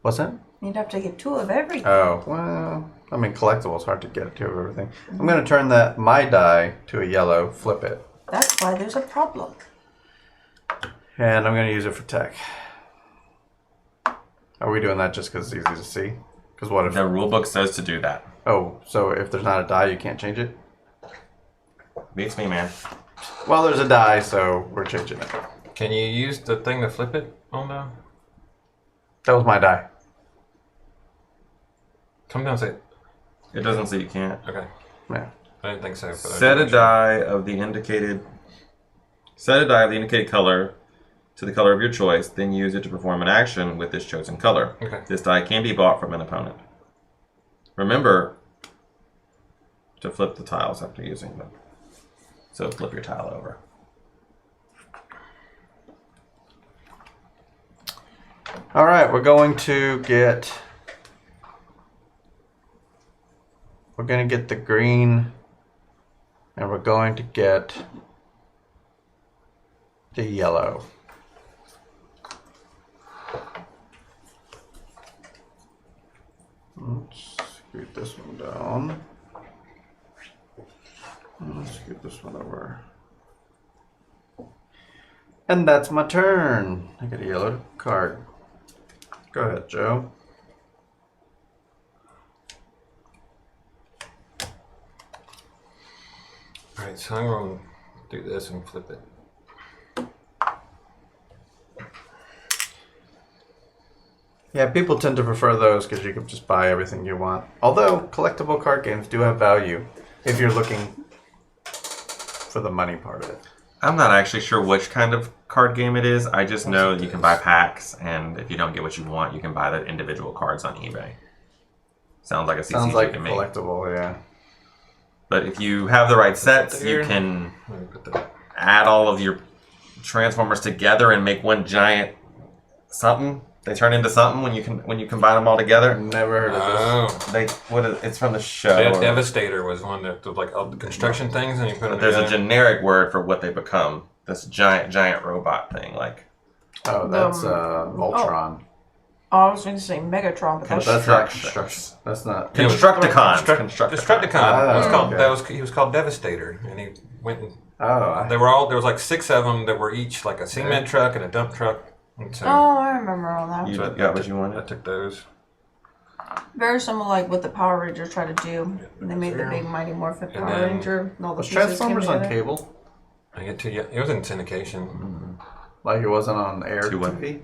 What's that? You'd have to get 2 of everything. Oh, well, I mean, collectibles hard to get 2 of everything. I'm going to turn my die to a yellow, flip it. That's why there's a problem. And I'm going to use it for tech. Are we doing that just because it's easy to see? Because what if... The rule book says to do that. Oh, so if there's not a die, you can't change it? Beats me, man. Well, there's a die, so we're changing it. Can you use the thing to flip it on the... That was my die. Come down and say... It doesn't say you can't. Okay. Yeah. I didn't think so. But Set a die of the indicated color to the color of your choice, then use it to perform an action with this chosen color. Okay. This die can be bought from an opponent. Remember to flip the tiles after using them. So flip your tile over. All right, we're going to get the green, and we're going to get the yellow. Let's scoot this one down. Let's scoot this one over. And that's my turn. I get a yellow card. Go ahead, Joe. All right, so I'm going to do this and flip it. Yeah, people tend to prefer those because you can just buy everything you want. Although collectible card games do have value if you're looking for the money part of it. I'm not actually sure which kind of card game it is. I just know that you can buy packs, and if you don't get what you want, you can buy the individual cards on eBay. Sounds like a CCG Sounds like to me. collectible, yeah. But if you have the right sets, you can Let me put that. add all of your Transformers together and make one giant something. They turn into something when you combine them all together. Never heard of this. Oh. It's from the show. Devastator was one that was like all the construction things, and you put them But there's a together. generic word for what they become. This giant robot thing, like Oh, that's Voltron. Oh, I was going to say Megatron, but But that's that's not Construction. construction. That's not. Constructicons. Destructicon. Ah, He was called Devastator, and he went. And, Oh, there was like 6 of them that were each like a cement truck and a dump truck. And so, Oh, I remember all that. you so got what you I wanted. took those. Very similar, like what the Power Rangers tried to do. They made the big Mighty Morphin Power then- Ranger. And all the was pieces came Transformers on together. cable? I get to it was in syndication. Like it wasn't on air Two what? TV?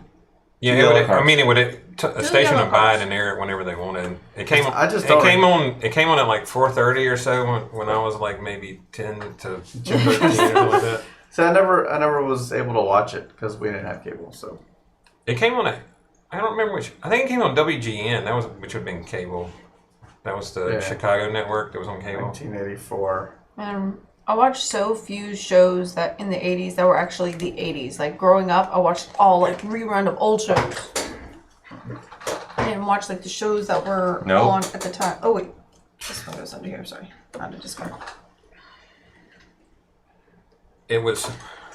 Yeah, Yellow I cards. mean, a station yellow would buy it cards. and air it whenever they wanted. It came. I just it don't- came on. It came on at like 4:30 or so when I was like maybe 10 to 13 or something like that. So I never was able to watch it because we didn't have cable. So It came on I don't remember which. I think it came on WGN. Which would have been cable. That was the Yeah. Chicago network that was on cable. 1984. And I watched so few shows that in the 80s that were actually the 80s. Like growing up, I watched all like rerun of old shows. I didn't watch like the shows that were Nope. on at the time. Oh wait, this one goes under here. Sorry, not to discard. It was.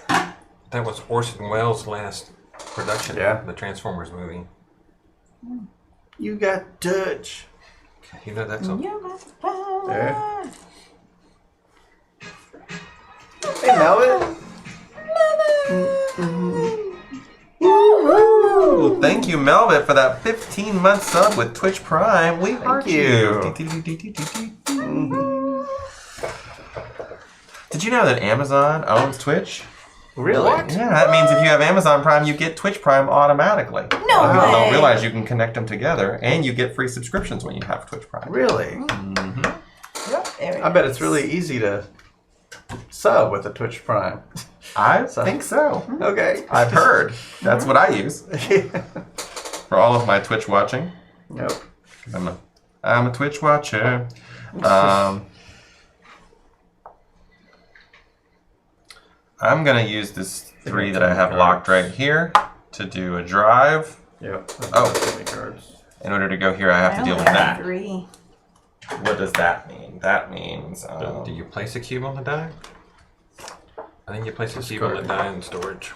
That was Orson Welles' last production. Yeah. The Transformers movie. You got Dutch. You know that's a. You got the power. Yeah. Hey, Melvin. Ooh, thank you, Melvin, for that 15-month sub with Twitch Prime. We heart you. Did you know that Amazon owns Twitch? Really? Yeah, that means if you have Amazon Prime, you get Twitch Prime automatically. No People don't way. realize you can connect them together, and you get free subscriptions when you have Twitch Prime. Really? Yep, there it I bet is. it's really easy to sub with a Twitch Prime. I think so. Okay. I've heard. That's what I use for all of my Twitch watching. Nope. I'm a Twitch watcher. I'm gonna use this 3 that I have locked right here to do a drive. Yep. Oh. Too many cards. In order to go here, I have to I deal only with have that. 3. What does that mean? That means Do you place a cube on the die? I think you place a cube on the die in storage.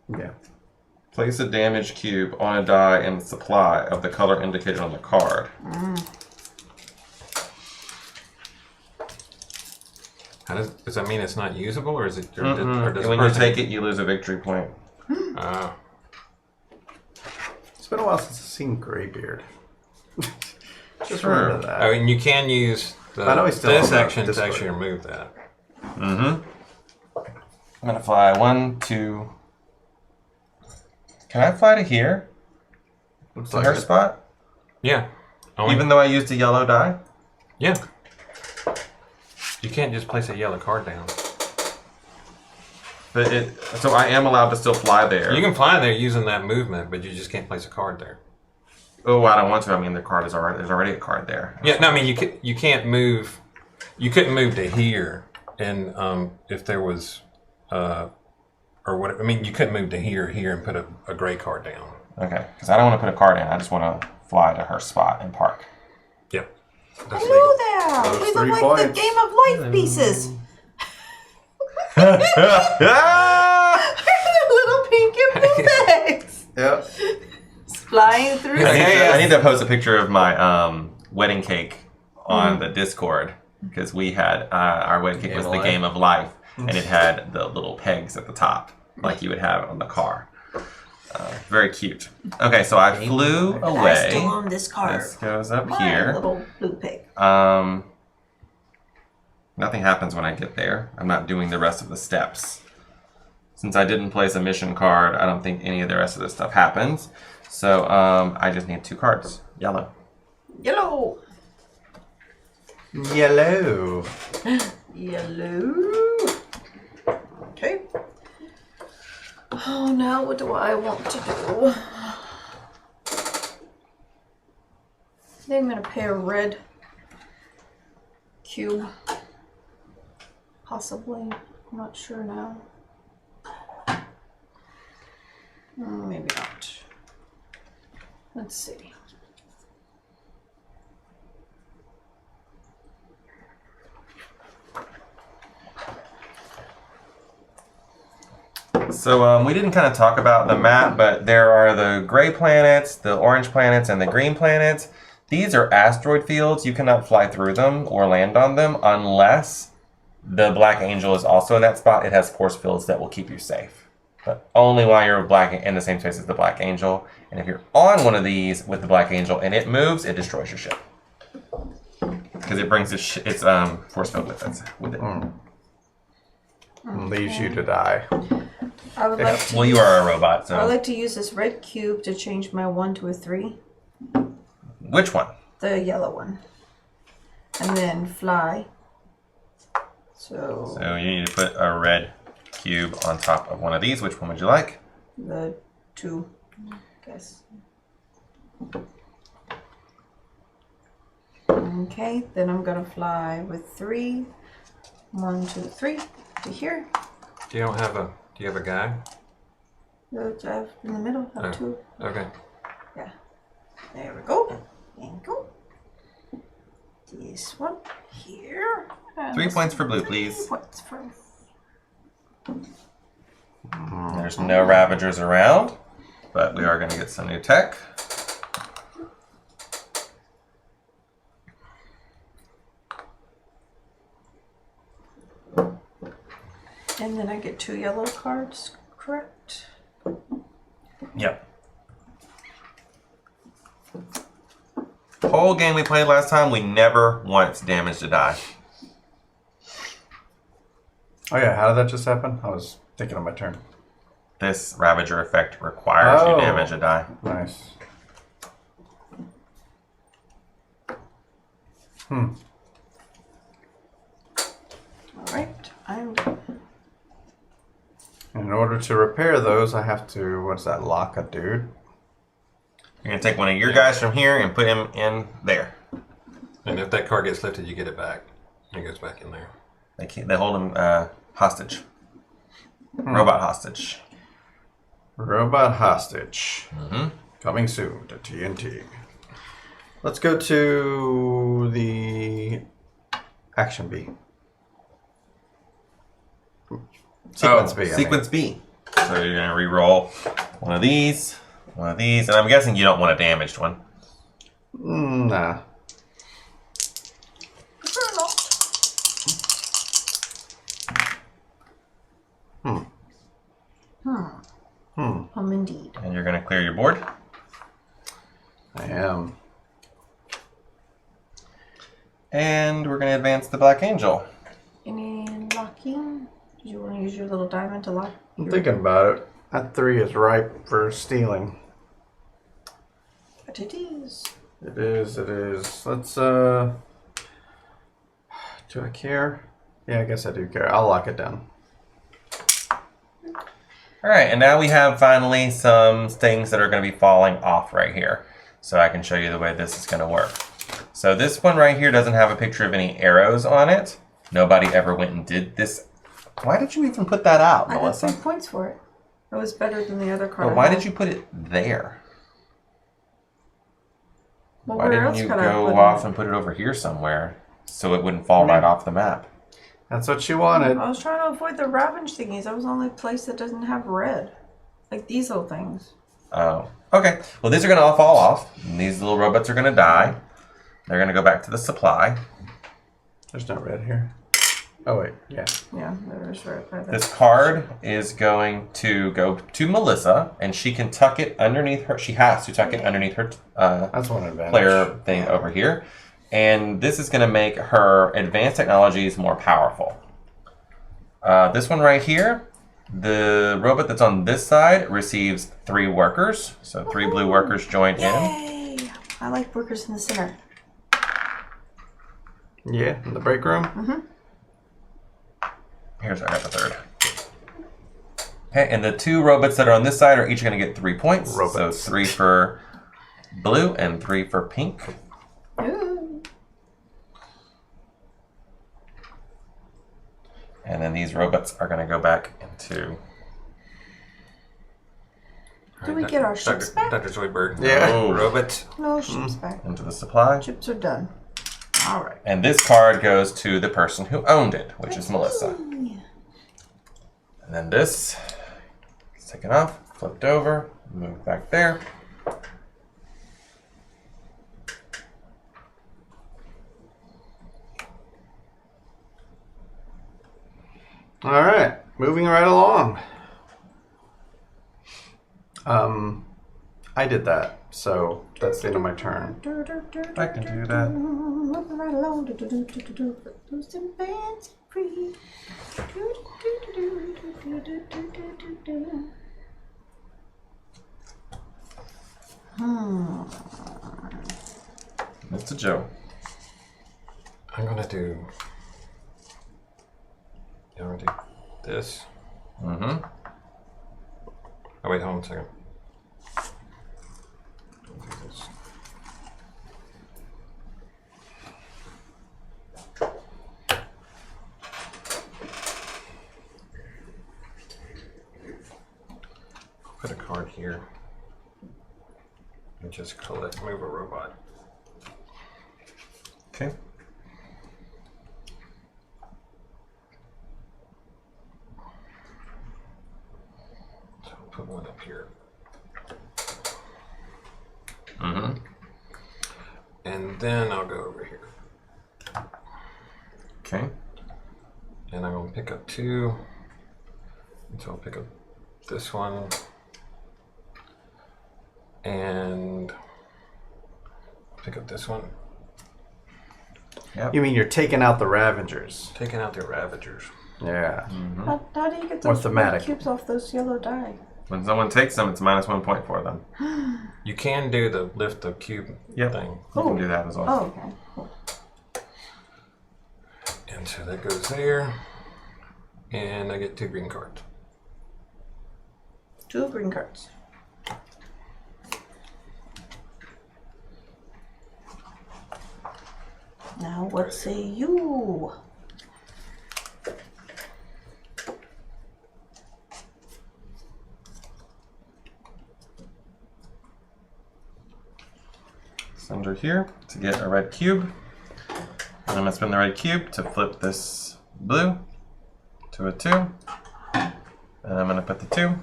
Yeah. place a damaged cube on a die in the supply of the color indicated on the card. Does that mean it's not usable, or is it? Or does When you take it, you lose a victory point. Oh. It's been a while since I've seen Greybeard. Just Sure. remember that. I mean, you can use I know he's still on this the action to Discord. actually remove that. I'm gonna fly 1, 2. Can I fly to here? Looks To like her it. spot? Yeah. Only, Even though I used a yellow die? yeah. You can't just place a yellow card down. But so I am allowed to still fly there. You can fly there using that movement, but you just can't place a card there. Oh, I don't want to. I mean, the card is already there's already a card there. Yeah, no, I mean you can't move. You couldn't move to here, and if there was, or what? I mean, you couldn't move to here, and put a gray card down. Okay, because I don't want to put a card in. I just want to fly to her spot and park. Yep. That's legal. Hello there! Those We 3 look like the points. Game of Life pieces. Little pink and blue bags Yep. flying through. I need to post a picture of my wedding cake on the Discord because we had our wedding cake Game was of the Life. Game of Life, and it had the little pegs at the top like you would have on the car. Very cute. Okay, so I flew I away. still own this card. This goes up My here. little blue pig. Nothing happens when I get there. I'm not doing the rest of the steps. Since I didn't place a mission card, I don't think any of the rest of this stuff happens. So I just need 2 cards. Yellow. Yellow. Yellow. Yellow. Okay. Oh, now what do I want to do? I think I'm gonna pay a red cube. Possibly. I'm not sure now. Maybe not. Let's see. So we didn't kind of talk about the map, but there are the gray planets, the orange planets, and the green planets. These are asteroid fields. You cannot fly through them or land on them unless the Black Angel is also in that spot. It has force fields that will keep you safe. But only while you're in the same space as the Black Angel. And if you're on one of these with the Black Angel and it moves, it destroys your ship. Because it brings its force field with it. Leaves you to die. I would like to. Well, you are a robot, so. I would like to use this red cube to change my 1 to a 3. Which one? The yellow one. And then fly. So So you need to put a red cube on top of one of these. Which one would you like? the 2, I guess. Okay, then I'm gonna fly with 3. 1, 2, 3 to here. Do you have a guy? I have in the middle. I have Oh. 2. Okay. Yeah. There we go. And go. This one here. And 3 this points for blue, 3 please. points for. There's no Ravagers around, but we are going to get some new tech. And then I get 2 yellow cards, correct? Yep. The whole game we played last time, we never once damaged a die. Oh yeah, how did that just happen? I was thinking of my turn. This Ravager effect requires you Oh. damage a die. Nice. Alright, I'm done. In order to repair those, I have to, what's that, lock a dude? You're going to take one of your guys from here and put him in there. And if that card gets lifted, you get it back. It goes back in there. They hold him hostage. Robot hostage. Robot hostage. Mm-hmm. Coming soon to TNT. Let's go to the action B. Sequence B. I mean. Sequence B. So you're going to re-roll one of these, and I'm guessing you don't want a damaged one. Nah. Prefer not. Indeed. And you're going to clear your board. I am. And we're going to advance the Black Angel. Any locking? Did you want to use your little diamond to lock? I'm thinking about it. That 3 is ripe for stealing. But it is. It is, it is. Let's, do I care? Yeah, I guess I do care. I'll lock it down. All right, and now we have finally some things that are going to be falling off right here. So I can show you the way this is going to work. So this one right here doesn't have a picture of any arrows on it. Nobody ever went and did this. Why did you even put that out, I got Melissa? 3 points for it. It was better than the other card. But why did you put it there? Well, Why where didn't else you could I go put off it? and put it over here somewhere so it wouldn't fall right off the map? That's what she wanted. I was trying to avoid the ravage thingies. That was the only place that doesn't have red. Like these little things. Oh, okay. Well, these are going to all fall off. And these little robots are going to die. They're going to go back to the supply. There's no red here. Oh wait, yeah. Yeah, there's right by there. This card is going to go to Melissa, and she can tuck it underneath her. She has to tuck it underneath her That's one advantage. player thing over here. And this is going to make her advanced technologies more powerful. This one right here, the robot that's on this side receives 3 workers. So 3 blue workers join in. Yay! I like workers in the center. Yeah, in the break room. Mm-hmm. Here's I got the 3rd. Okay, and the 2 robots that are on this side are each going to get 3 points. Robots. So 3 for blue and 3 for pink. Ooh. And then these robots are going to go back into... Do we get our ships back? Dr. Zoidberg. Yeah. Oh. Robot. No ships back. into the supply. Ships are done. All right. And this card goes to the person who owned it, which is Melissa. Yay. And then this is taken off, flipped over, moved back there. All right, moving right along. I did that, so that's the end of my turn. I can do that. Moving right along. Loose and fancy free. Mr. Joe. I'm gonna do. I'm gonna do this. Mm-hmm. Oh wait, hold on a second. I'll do this. Put a card here. And just collect, move a robot. Okay. So I'll put one up here. Mm-hmm. And then I'll go over here. Okay. And I'm going to pick up 2. And so I'll pick up this one. And pick up this one. Yep. You mean you're taking out the Ravagers? Taking out the Ravagers. Yeah. How do you get Or those thematic. cubes off those yellow die? When someone takes them, it's -1 point for them. You can do the lift the cube Yep. thing. You can do that as well. Oh, okay. Cool. And so that goes there. And I get 2 green cards. 2 green cards. Now, what say you? It's under here to get a red cube. And I'm going to spin the red cube to flip this blue to a 2. And I'm going to put the 2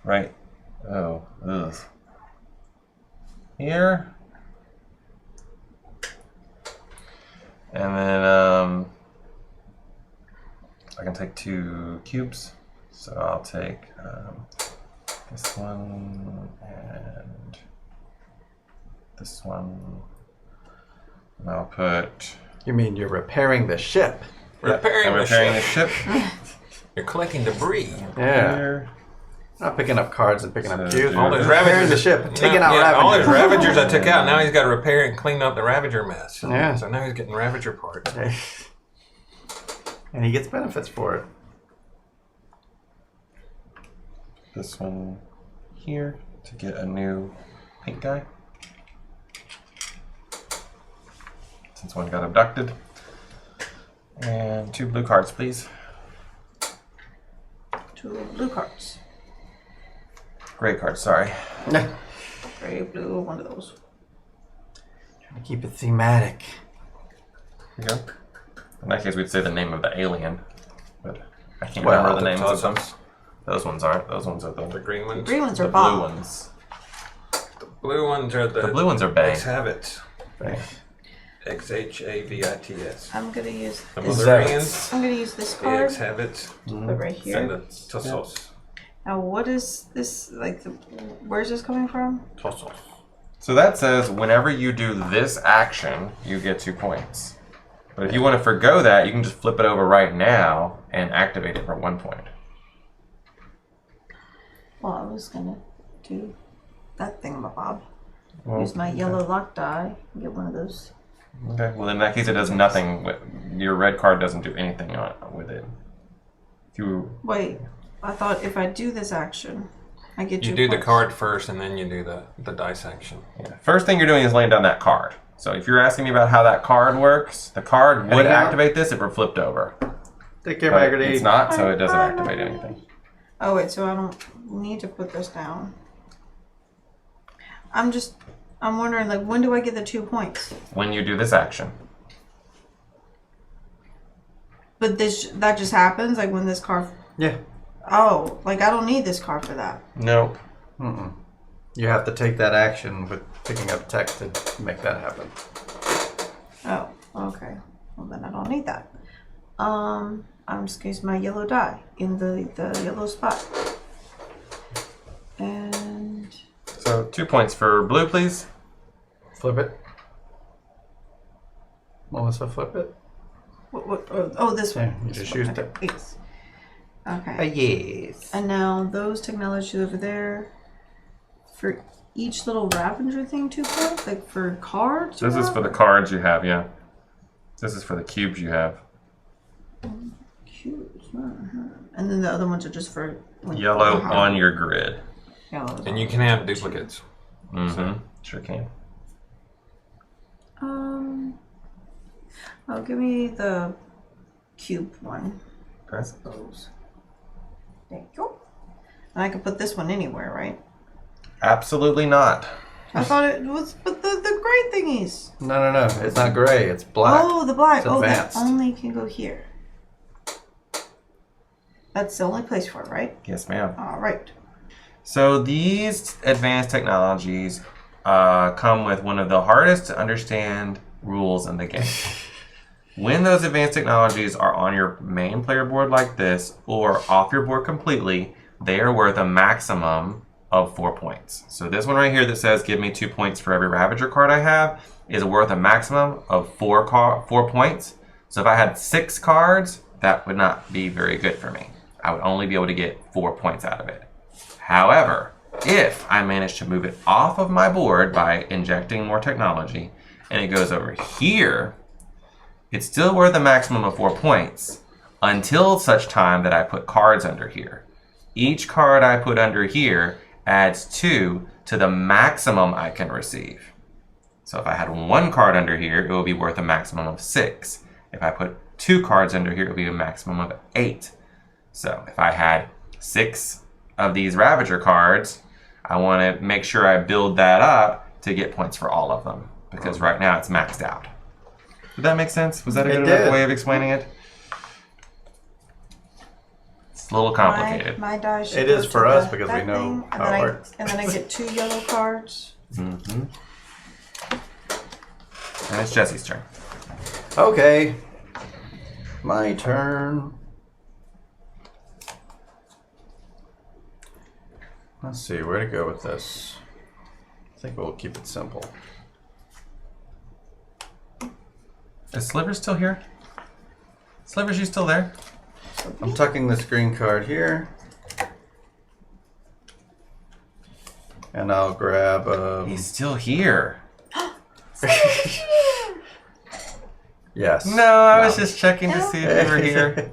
right, here. And then I can take 2 cubes. So I'll take this one and this one. And I'll put... You mean you're repairing the ship? Repairing I'm the repairing the ship. ship. You're collecting debris. Yeah. Here. Not picking up cards and picking up So cubes. All those Repairing Ravagers. the ship, taking out yeah, all those Ravagers. Ravagers I took out. Now he's got to repair and clean up the Ravager mess. Yeah. So now he's getting Ravager parts. And he gets benefits for it. This one here to get a new pink guy. Since one got abducted. And 2 blue cards, please. 2 blue cards. Gray cards, sorry. Gray, blue, one of those. Trying to keep it thematic. Here you go. In that case, we'd say the name of the alien. But I can't Well, remember the the names of them. Totems. Those ones aren't. Those ones are The the green ones. Green ones blue are bomb. ones. Blue ones are the. The blue ones are Bay. Let's have it. XHAVITS. I'm gonna use The this. Malurians, I'm gonna use this the card. Exhabits, Put right and here. the Tossos. Now, what is this? Like, where's this coming from? Tossos. So that says whenever you do this action, you get 2 points. But if you want to forgo that, you can just flip it over right now and activate it for 1 point. Well, I was gonna do that thingamabob. Well, Use my yellow lock die and get one of those. Okay, well in that case it does nothing. Your red card doesn't do anything with it. If you Wait, I thought if I do this action, I get You 2 do the points. card first, and then you do the dice action. First thing you're doing is laying down that card. So if you're asking me about how that card works, the card would activate this if it flipped over. Take care, But Maggard. it's not, so it doesn't activate anything. Oh wait, so I don't need to put this down. I'm wondering, like, when do I get the 2 points? When you do this action. But that just happens, like, when this card... Yeah. Oh, like, I don't need this card for that. Nope. Mm-mm. You have to take that action with picking up text to make that happen. Oh, okay. Well, then I don't need that. I'm just gonna use my yellow die in the yellow spot. And... So 2 points for blue, please. Flip it. Melissa, flip it. What, oh, this one. Yeah, you just used okay. it. Yes. Okay. Yes. And now those technologies over there, for each little Ravager thing, 2 points? Like for cards? This is for the cards you have, yeah. This is for the cubes you have. Cubes. And then the other ones are just for... Like, Yellow on your grid. Yellow. And you can have duplicates. Mm-hmm. Sure can. Oh, give me the cube one. Okay. Those. Thank you. And I can put this one anywhere, right? Absolutely not. I thought it was, but the gray thingies. No. It's not gray. It's black. Oh, the black. It's Oh, that advanced. only can go here. That's the only place for it, right? Yes, ma'am. All right. So these advanced technologies come with one of the hardest to understand rules in the game. When those advanced technologies are on your main player board like this, or off your board completely, they are worth a maximum of 4 points. So this one right here that says give me 2 points for every Ravager card I have is worth a maximum of 4 points. So if I had 6 cards, that would not be very good for me. I would only be able to get 4 points out of it. However, if I manage to move it off of my board by injecting more technology, and it goes over here, it's still worth a maximum of 4 points until such time that I put cards under here. Each card I put under here adds 2 to the maximum I can receive. So if I had 1 card under here, it would be worth a maximum of 6. If I put 2 cards under here, it would be a maximum of 8. So if I had 6 of these Ravager cards, I want to make sure I build that up to get points for all of them, because right now it's maxed out. Did that make sense? Was that a good enough way of explaining it? It's a little complicated. My die should It go is to for us the- because that we know thing, and how then it I- works. And then I get 2 yellow cards. Mm-hmm. And it's Jesse's turn. Okay. My turn. Let's see, where to go with this. I think we'll keep it simple. Is Slivers still here? Slivers, you still there? I'm tucking this green card here. And I'll grab He's still here. yes. No, I was just checking to see if you were here.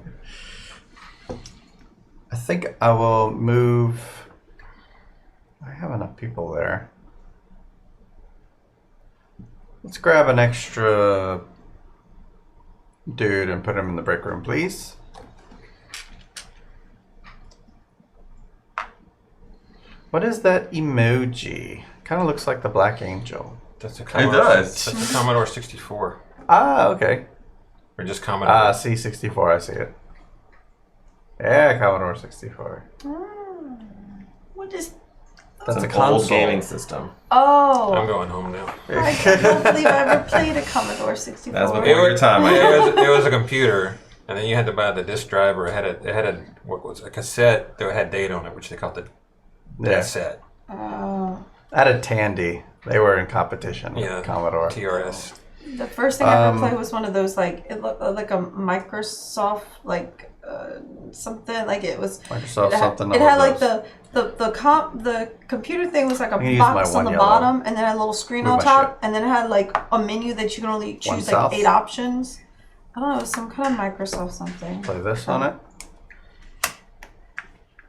I think I will move. I have enough people there. Let's grab an extra dude and put him in the break room, please. What is that emoji? Kind of looks like the Black Angel. That's a It Commodore, does. That's a Commodore 64. Ah, okay. Or just Commodore. C64, I see it. Yeah, Commodore 64. What is... That's It's a an console. old gaming system. Oh, I'm going home now. I don't believe I ever played a Commodore 64. That's before your time, I it, guess. it was a computer, and then you had to buy the disc driver. It had a what was it, a cassette that had data on it, which they called the Yeah. cassette. Oh. I had a Tandy. They were in competition with Yeah, Commodore. TRS. The first thing I ever played was one of those, like, it looked like a Microsoft, like, something, like it was... Microsoft it had, something. It all had, of like, those. the computer thing was like a can use box my on the one yellow. bottom, and then it had a little screen Move on my top, ship. and then it had, like, a menu that you can only One choose, south. like, 8 options. I don't know, it was some kind of Microsoft something. Play this on it.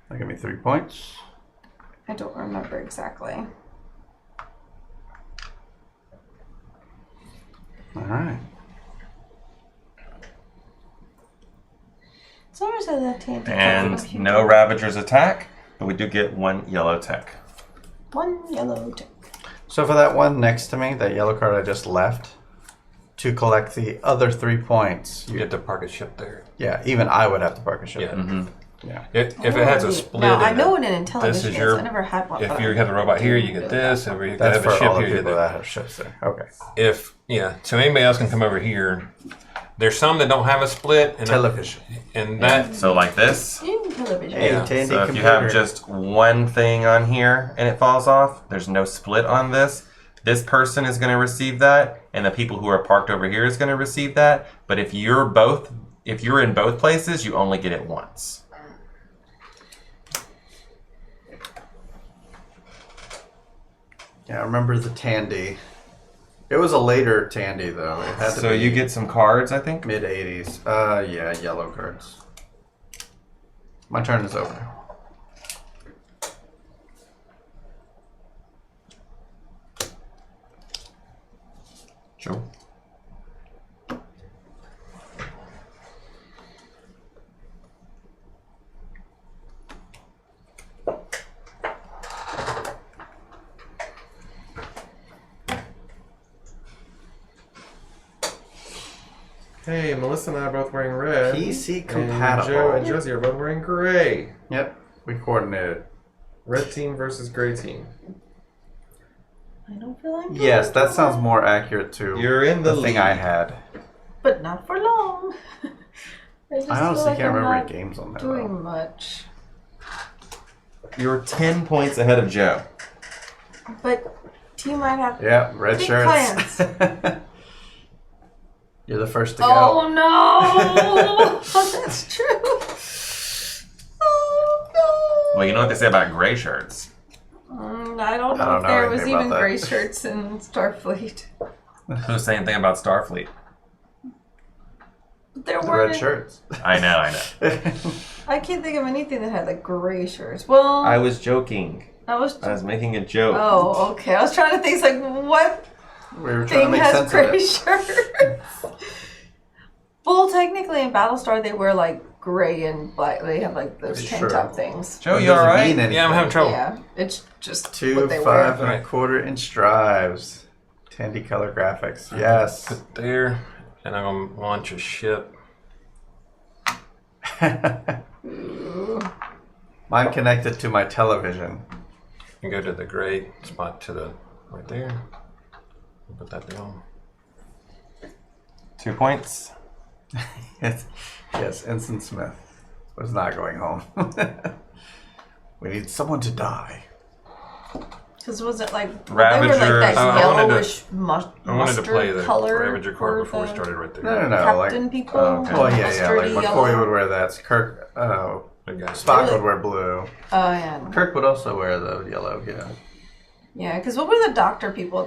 That'll give me 3 points. I don't remember exactly. All right. So there's that tandy And computer. no Ravagers attack, but we do get 1 yellow tech. 1 yellow tick. So for that one next to me, that yellow card I just left, to collect the other 3 points, You get to park a ship there. yeah, even I would have to park a ship. Yeah. Yeah. If it has a split. Now, in I know it, what an Intellivision this is is. your. I never had one. If but you I have the robot here, you do get know this. that. If you That's have a for ship all the here, you people get that that. have ships there. Okay. So anybody else can come over here. There's some that don't have a split, and Television. and that So like this. Intellivision. Hey, Yeah. Tandy So if computer. you have just one thing on here and it falls off, there's no split on this. This person is going to receive that, and the people who are parked over here is going to receive that. But if you're in both places, you only get it once. Yeah, I remember the Tandy. It was a later Tandy though. It had to So be you get some cards, I think. mid 80s. Yeah, yellow cards. My turn is over. Sure. Hey, Melissa and I are both wearing red. PC And compatible. Joe and Jesse are both wearing gray. Yep, we coordinated. Red team versus gray team. I don't feel like Yes, doing that sounds more accurate to You're in the thing lead. I had. but not for long. just I feel honestly like can't I'm remember not any games on there. doing Though. much. You're 10 points ahead of Joe. But you might have. Yeah, red Big shirts. You're the first to Oh go. no! That's true. Oh no! Well, you know what they say about gray shirts. I don't know I don't if know there was anything about even that. gray shirts in Starfleet. Who's saying anything about Starfleet? There The were. red shirts. I know. I can't think of anything that had like gray shirts. Well, I was joking. I was. I was making a joke. Oh, okay. I was trying to think, like, what We were trying to thing make has sense of gray it. shirts? Well, technically in Battlestar they wear like gray and black. They have like those It's tank true. top things. Joe, It you doesn't alright? mean anything. Yeah, I'm having trouble. Yeah, it's just 2, what they 5 wear. and a Right. quarter inch drives. Tandy color graphics. Yes. Put there, and I'm gonna launch a ship. Mine connected to my television. And go to the gray spot to the right there. Put that down. 2 points. Yes, Ensign Smith was not going home. We need someone to die. Because was it like Ravager. they were like that I wanted to- yellowish I wanted to play the color Ravager card for before we the started right there. No, captain like, people. oh, okay. well, yeah, like Mustardy McCoy yellow. would wear that. Kirk, Big guy. Spock Really? would wear blue. Oh yeah, Kirk would also wear the yellow. Yeah. yeah. Because what were the Doctor people?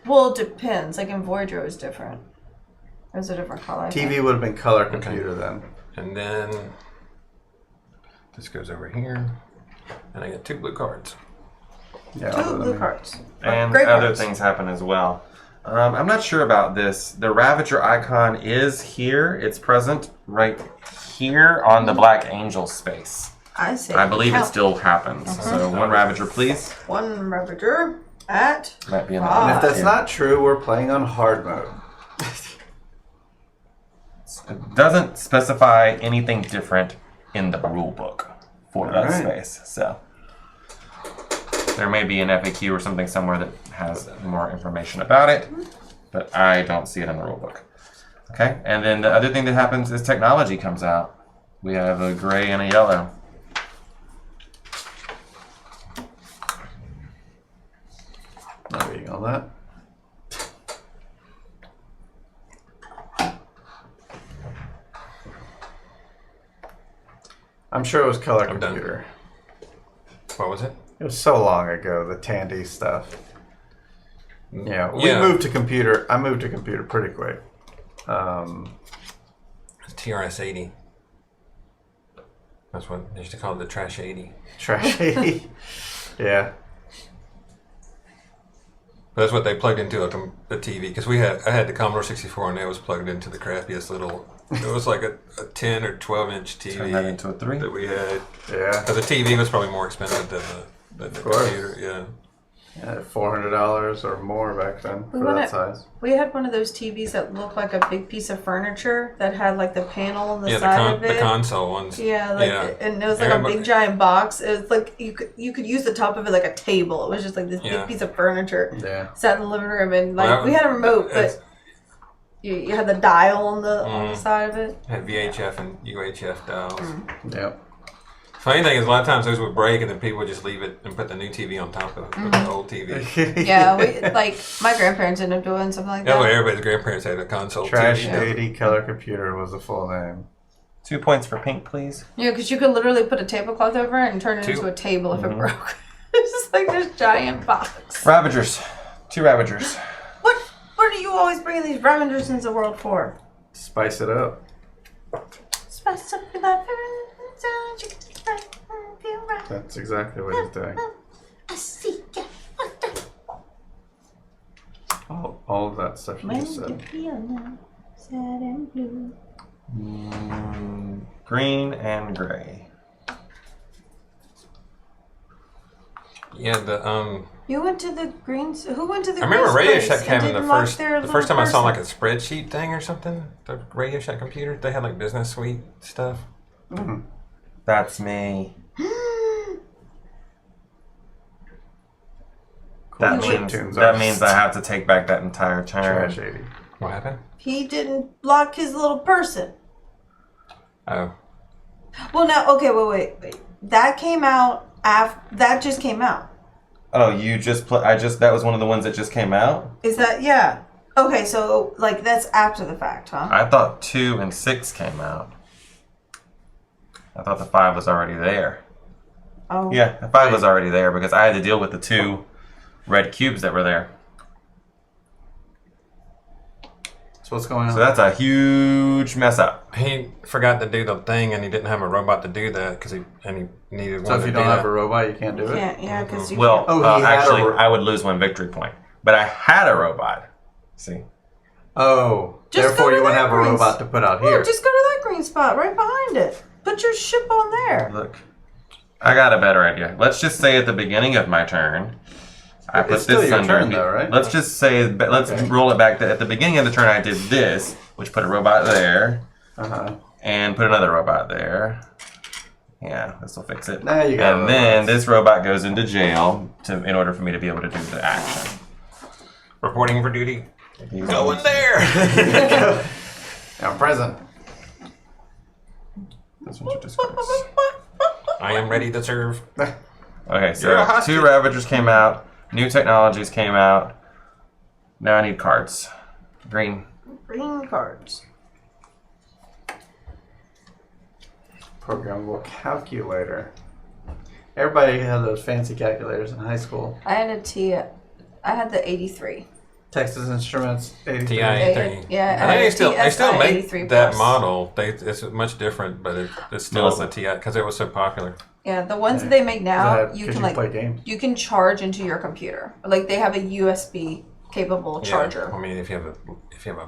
Well, it depends. Like in Voyager, it was different. It was a different color. I think. TV would have been color computer then. And then this goes over here, and I get 2 blue cards. Yeah. Two other blue than- cards. And Gray other cards. things happen as well. I'm not sure about this. The Ravager icon is here. It's present right here on the Black Angel space. I see. I believe it Count. still happens. So 1 Ravager, please. One Ravager at. Might be in the Ah. And if that's yeah. not true, we're playing on hard mode. It doesn't specify anything different in the rule book for that Alright. space. So There may be an FAQ or something somewhere that has more information about it, but I don't see it in the rulebook. Okay, and then the other thing that happens is technology comes out. We have a gray and a yellow. Not reading all that. I'm sure it was color I'm done. computer. What was it? It was so long ago, the Tandy stuff. Yeah, we Yeah. moved to computer. I moved to computer pretty quick. It's TRS-80. That's what they used to call it, the Trash 80. Trash 80. Yeah. But that's what they plugged into a TV, because I had the Commodore 64 and it was plugged into the crappiest little. It was like a 10 or 12-inch TV. Turn that into a 3. that we had. Yeah. Because the TV was probably more expensive than the course. computer. Yeah. Yeah, $400 or more back then for went that at- size. We had one of those TVs that looked like a big piece of furniture that had like the panel on the Yeah, side of it. the console ones. Yeah, like Yeah. and it was like a big giant box. It was like you could use the top of it like a table. It was just like this Yeah. big piece of furniture. Yeah. Sat in the living room and like Well, we had a remote, it's- but you had the dial on the side of it. Had VHF and UHF dials. Yep. Funny thing is, a lot of times those would break, and then people would just leave it and put the new TV on top of the old TV. Yeah, like my grandparents ended up doing something like That's why that. everybody's grandparents had a console Trash TV. 80 color computer was the full name. 2 points for pink, please. Yeah, because you could literally put a tablecloth over it and turn it into a table if it broke. It's just like this giant box. Ravagers. 2 Ravagers. What are you always bringing these Ravengers into the world for? Spice it up. Spice up your life. That's exactly what he's doing. I see ya. All of that stuff you When just you said. feel now, sad and blue. Green and gray. Yeah, You went to the greens. Who went to the? I remember Greens Radio place Shack and having didn't the lock first their the first little time I saw like a person? spreadsheet thing or something. The Radio Shack computer, they had like business suite stuff. That's me. That Cool means chiptunes that are means I have to take back that entire turn. Trash 80. What happened? He didn't lock his little person. Oh, Well, now, okay, wait. That came out after. That just came out. Oh, you just that was one of the ones that just came out? Is that yeah? Okay, so like that's after the fact, huh? I thought 2 and 6 came out. I thought the 5 was already there. Oh. Yeah, the 5 was already there because I had to deal with the 2 red cubes that were there. So what's going on? So that's a huge mess up. he forgot to do the thing, and he didn't have a robot to do that because he needed So one if to you do don't have that. a robot, you can't do it? Can't, yeah, because you Well, can't. Oh, he had actually, a- I would lose 1 victory point. But I had a robot. See? Oh, Just therefore go to you wouldn't that have a green robot to put out Oh, here. just go to that green spot right behind it. Put your ship on there. Look. I got a better idea. Let's just say at the beginning of my turn, I put It's still this your under. turn, though, right? Let's just say, let's Okay. roll it back. At the beginning of the turn, I did this, which put a robot there, Uh-huh. and put another robot there. Yeah, this will fix it. Now you got And then robots. this robot goes into jail in order for me to be able to do the action. Reporting for duty. These Go ones- in there. Now present. This one's your discards. I am ready to serve. Okay, You're a so hostage. 2 Ravagers came out. New technologies came out. Now I need cards. Green. Green cards. Programmable calculator. Everybody had those fancy calculators in high school. I had a T. I had the 83. Texas Instruments 83. TI Yeah, 83. yeah, I think I they still TSI make 83 that plus. model. It's much different, but it's still Melissa. a TI because it was so popular. Yeah, the ones that they make now, you Because can you like play games. you can charge into your computer. Like they have a USB capable charger. Yeah. I mean, if you have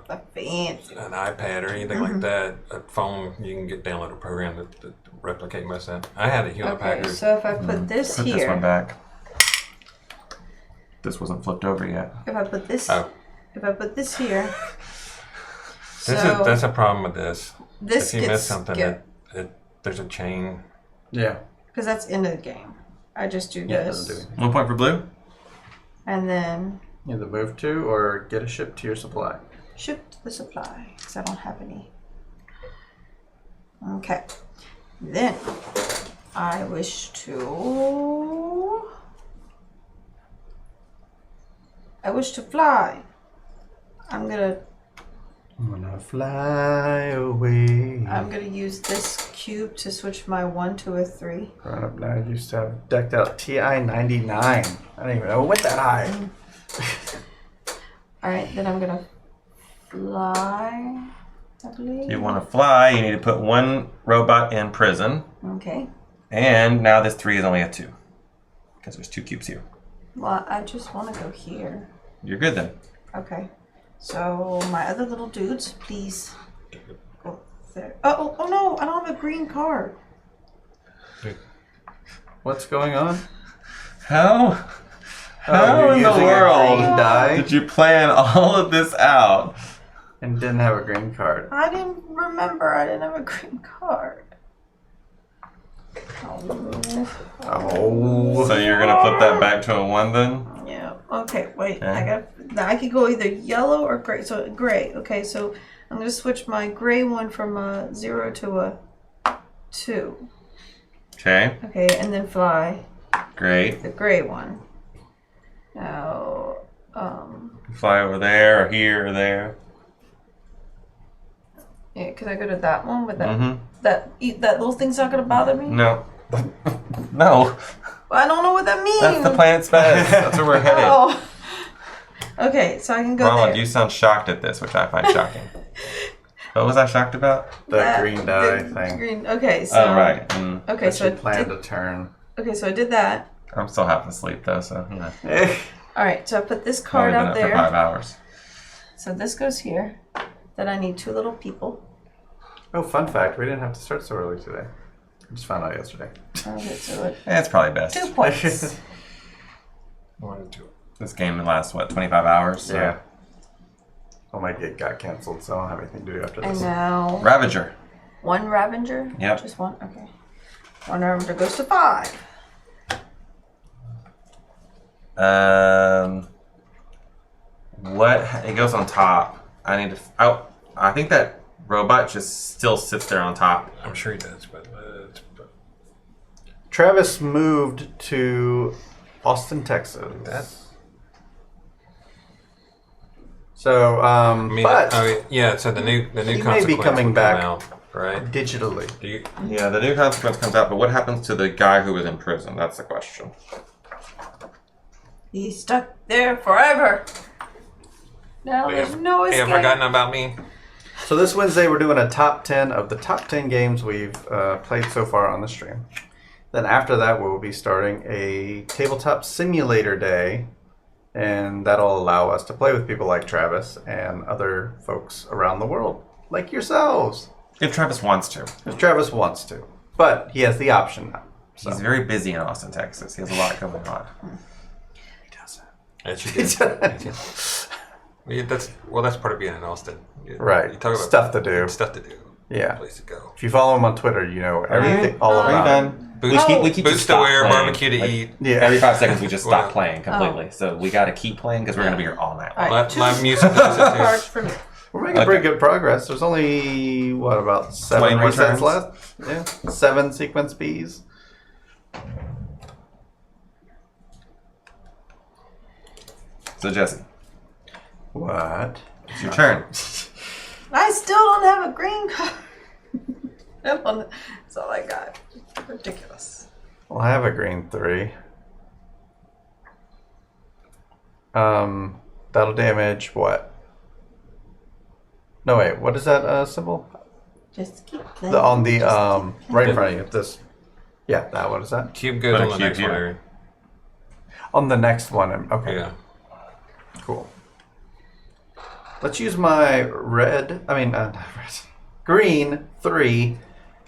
A fancy. an iPad or anything like that, a phone, you can download a program to replicate most of that. I had a Hewlett Okay, Packard. so if I put this Put here, this one back. This wasn't flipped over yet. if I put this, Oh. if I put this here, That's a problem with this. this If you miss gets something, skipped there's a chain. Yeah. because that's into the game. I just do Yeah, it this. doesn't do anything. 1 point for blue. And then Either move to or get a ship to your supply. ship the supply, because I don't have any. Okay. Then I wish to fly. I'm gonna fly away. I'm gonna use this cube to switch my 1 to a 3. Growing up now, I used to have decked out TI-99. I don't even know it went that high. Alright, then I'm gonna fly, I believe. If you want to fly, you need to put 1 robot in prison. Okay. And now this 3 is only a 2. Because there's 2 cubes here. Well, I just want to go here. You're good then. Okay. So my other little dudes, please go there. Oh no! I don't have a green card. What's going on? How you're in the using a world green die did you plan all of this out? and didn't have a green card. I didn't remember. I didn't have a green card. Oh. So you're gonna flip that back to a 1 then? Yeah. Okay. Wait. Okay. I could go either yellow or gray. So gray. Okay. So I'm gonna switch my gray one from a 0 to a 2. Okay, Okay, and then fly great. the gray one. Now, Fly over there or here or there. yeah, can I go to that one with that? Mm-hmm. That little thing's not gonna bother me. No. No. I don't know what that means. That's the planet's best. That's where we're headed. Oh. Okay, so I can go Ronald, there. you sound shocked at this, which I find shocking. What was I shocked about? The green die the thing. Green. Okay, so. Oh, right. Okay, That so you I planned did, to turn. okay, so I did that. I'm still half asleep though, so you know. All right, so I put this Only card been out up for there. 5 hours. So this goes here. Then I need 2 little people. Oh, fun fact, we didn't have to start so early today. I just found out yesterday. Okay, so it, It's probably best. 2 points. 1 and 2. This game lasts, what, 25 hours? So. Yeah. Oh, my gig got canceled, so I don't have anything to do after And this. now Ravager. 1 Ravager. Yep. Just 1. Okay. 1 Ravager goes to 5. What? It goes on top. I need to. Oh, I think that robot just still sits there on top. I'm sure he does, but Travis moved to Austin, Texas. That- So, I mean, but yeah. So the new may be consequence coming will back. come out, right? digitally. Do you? Yeah, the new consequence comes out, but what happens to the guy who was in prison? That's the question. He's stuck there forever. Now there's no They escape. have forgotten about me. So this Wednesday we're doing a top 10 of the top 10 games we've played so far on the stream. Then after that we'll be starting a tabletop simulator day, and that'll allow us to play with people like Travis and other folks around the world, like yourselves. If Travis wants to. If Travis wants to. But he has the option now. So. He's very busy in Austin, Texas. He has a lot going on. He doesn't. That you did. Yeah, that's part of being in Austin. Right. You talk about Stuff to do. Stuff to do. Yeah. Place to go. If you follow him on Twitter, you know everything all Are you about him. done? Boots, We keep boots just to stop wear, playing. barbecue to Like, eat. Yeah. Every 5 seconds we just stop Wow. playing completely. So we got to keep playing because we're going to be here all night. All right, My 2 music does it too. cards for me. We're making pretty good progress. There's only, what, about 7 20 more resets turns? left? Yeah. 7 sequence Bs. So, Jesse, What? it's your turn. I still don't have a green card. That's all I got. Ridiculous. Well, I have a green 3. That'll damage what? No, wait, what is that symbol? Just keep playing. On the, Just keep right in playing. front of you. This. Yeah, that, what is that? Cube goes Put a on the cube next one. here. Aaron. On the next one. Okay, Yeah. cool. Let's use my green 3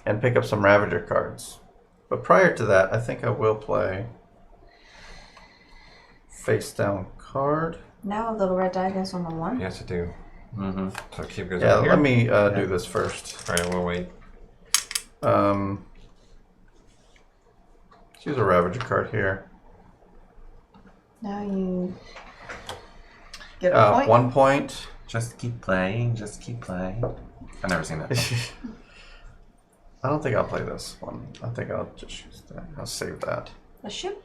and pick up some Ravager cards. But prior to that, I think I will play face down card. Now a little red die goes on the 1. He has to do. Mm-hmm. So cube goes Yeah, on here. let me do this first. All right, we'll wait. Um, use a Ravager card here. Now you get a point. 1 point. Just keep playing. Just keep playing. I've never seen that. I don't think I'll play this one. I think I'll just use that. I'll save that. A ship.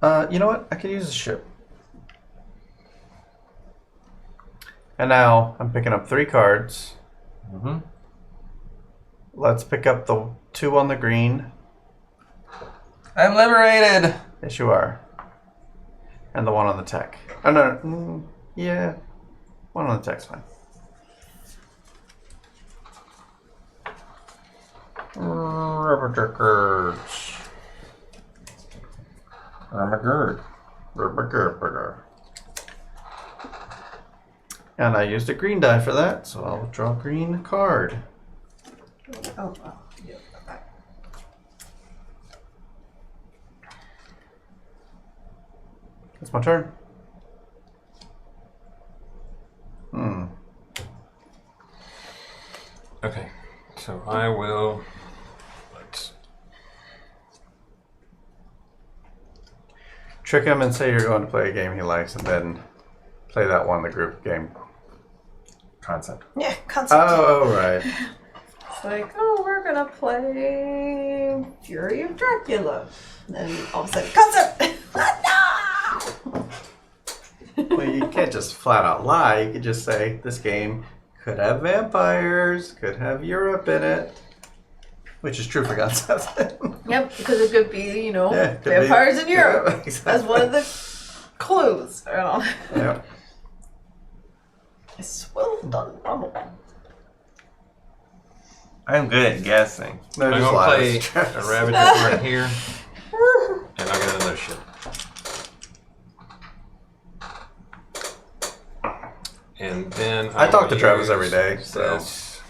You know what? I could use a ship. And now I'm picking up 3 cards. Mm-hmm. Let's pick up the 2 on the green. I'm liberated. Yes, you are. And the 1 on the tech. Oh, no. Yeah. 1 on the tech's fine. Ravager cards. Ravager. And I used a green die for that, so I'll draw a green card. Oh, well. Yeah, okay. It's my turn. Okay, so I will. Let's. Trick him and say you're going to play a game he likes, and then play that one, the group game. Concept. Yeah, concept. Oh, right. It's like, oh, we're gonna play Fury of Dracula. And then all of a sudden, concept! No! Well, you can't just flat out lie. You could just say this game could have vampires, could have Europe in it, which is true for concept. Yep, because it could be, you know, Yeah, it could vampires be. in Europe. Yeah, exactly. That's one of the clues. I don't know. Yeah. It's well done, Ronald. I'm good at guessing. No, I'm just gonna lies. play a Ravager card here, and I'll get another ship. And then I talk will to Travis use every day, so this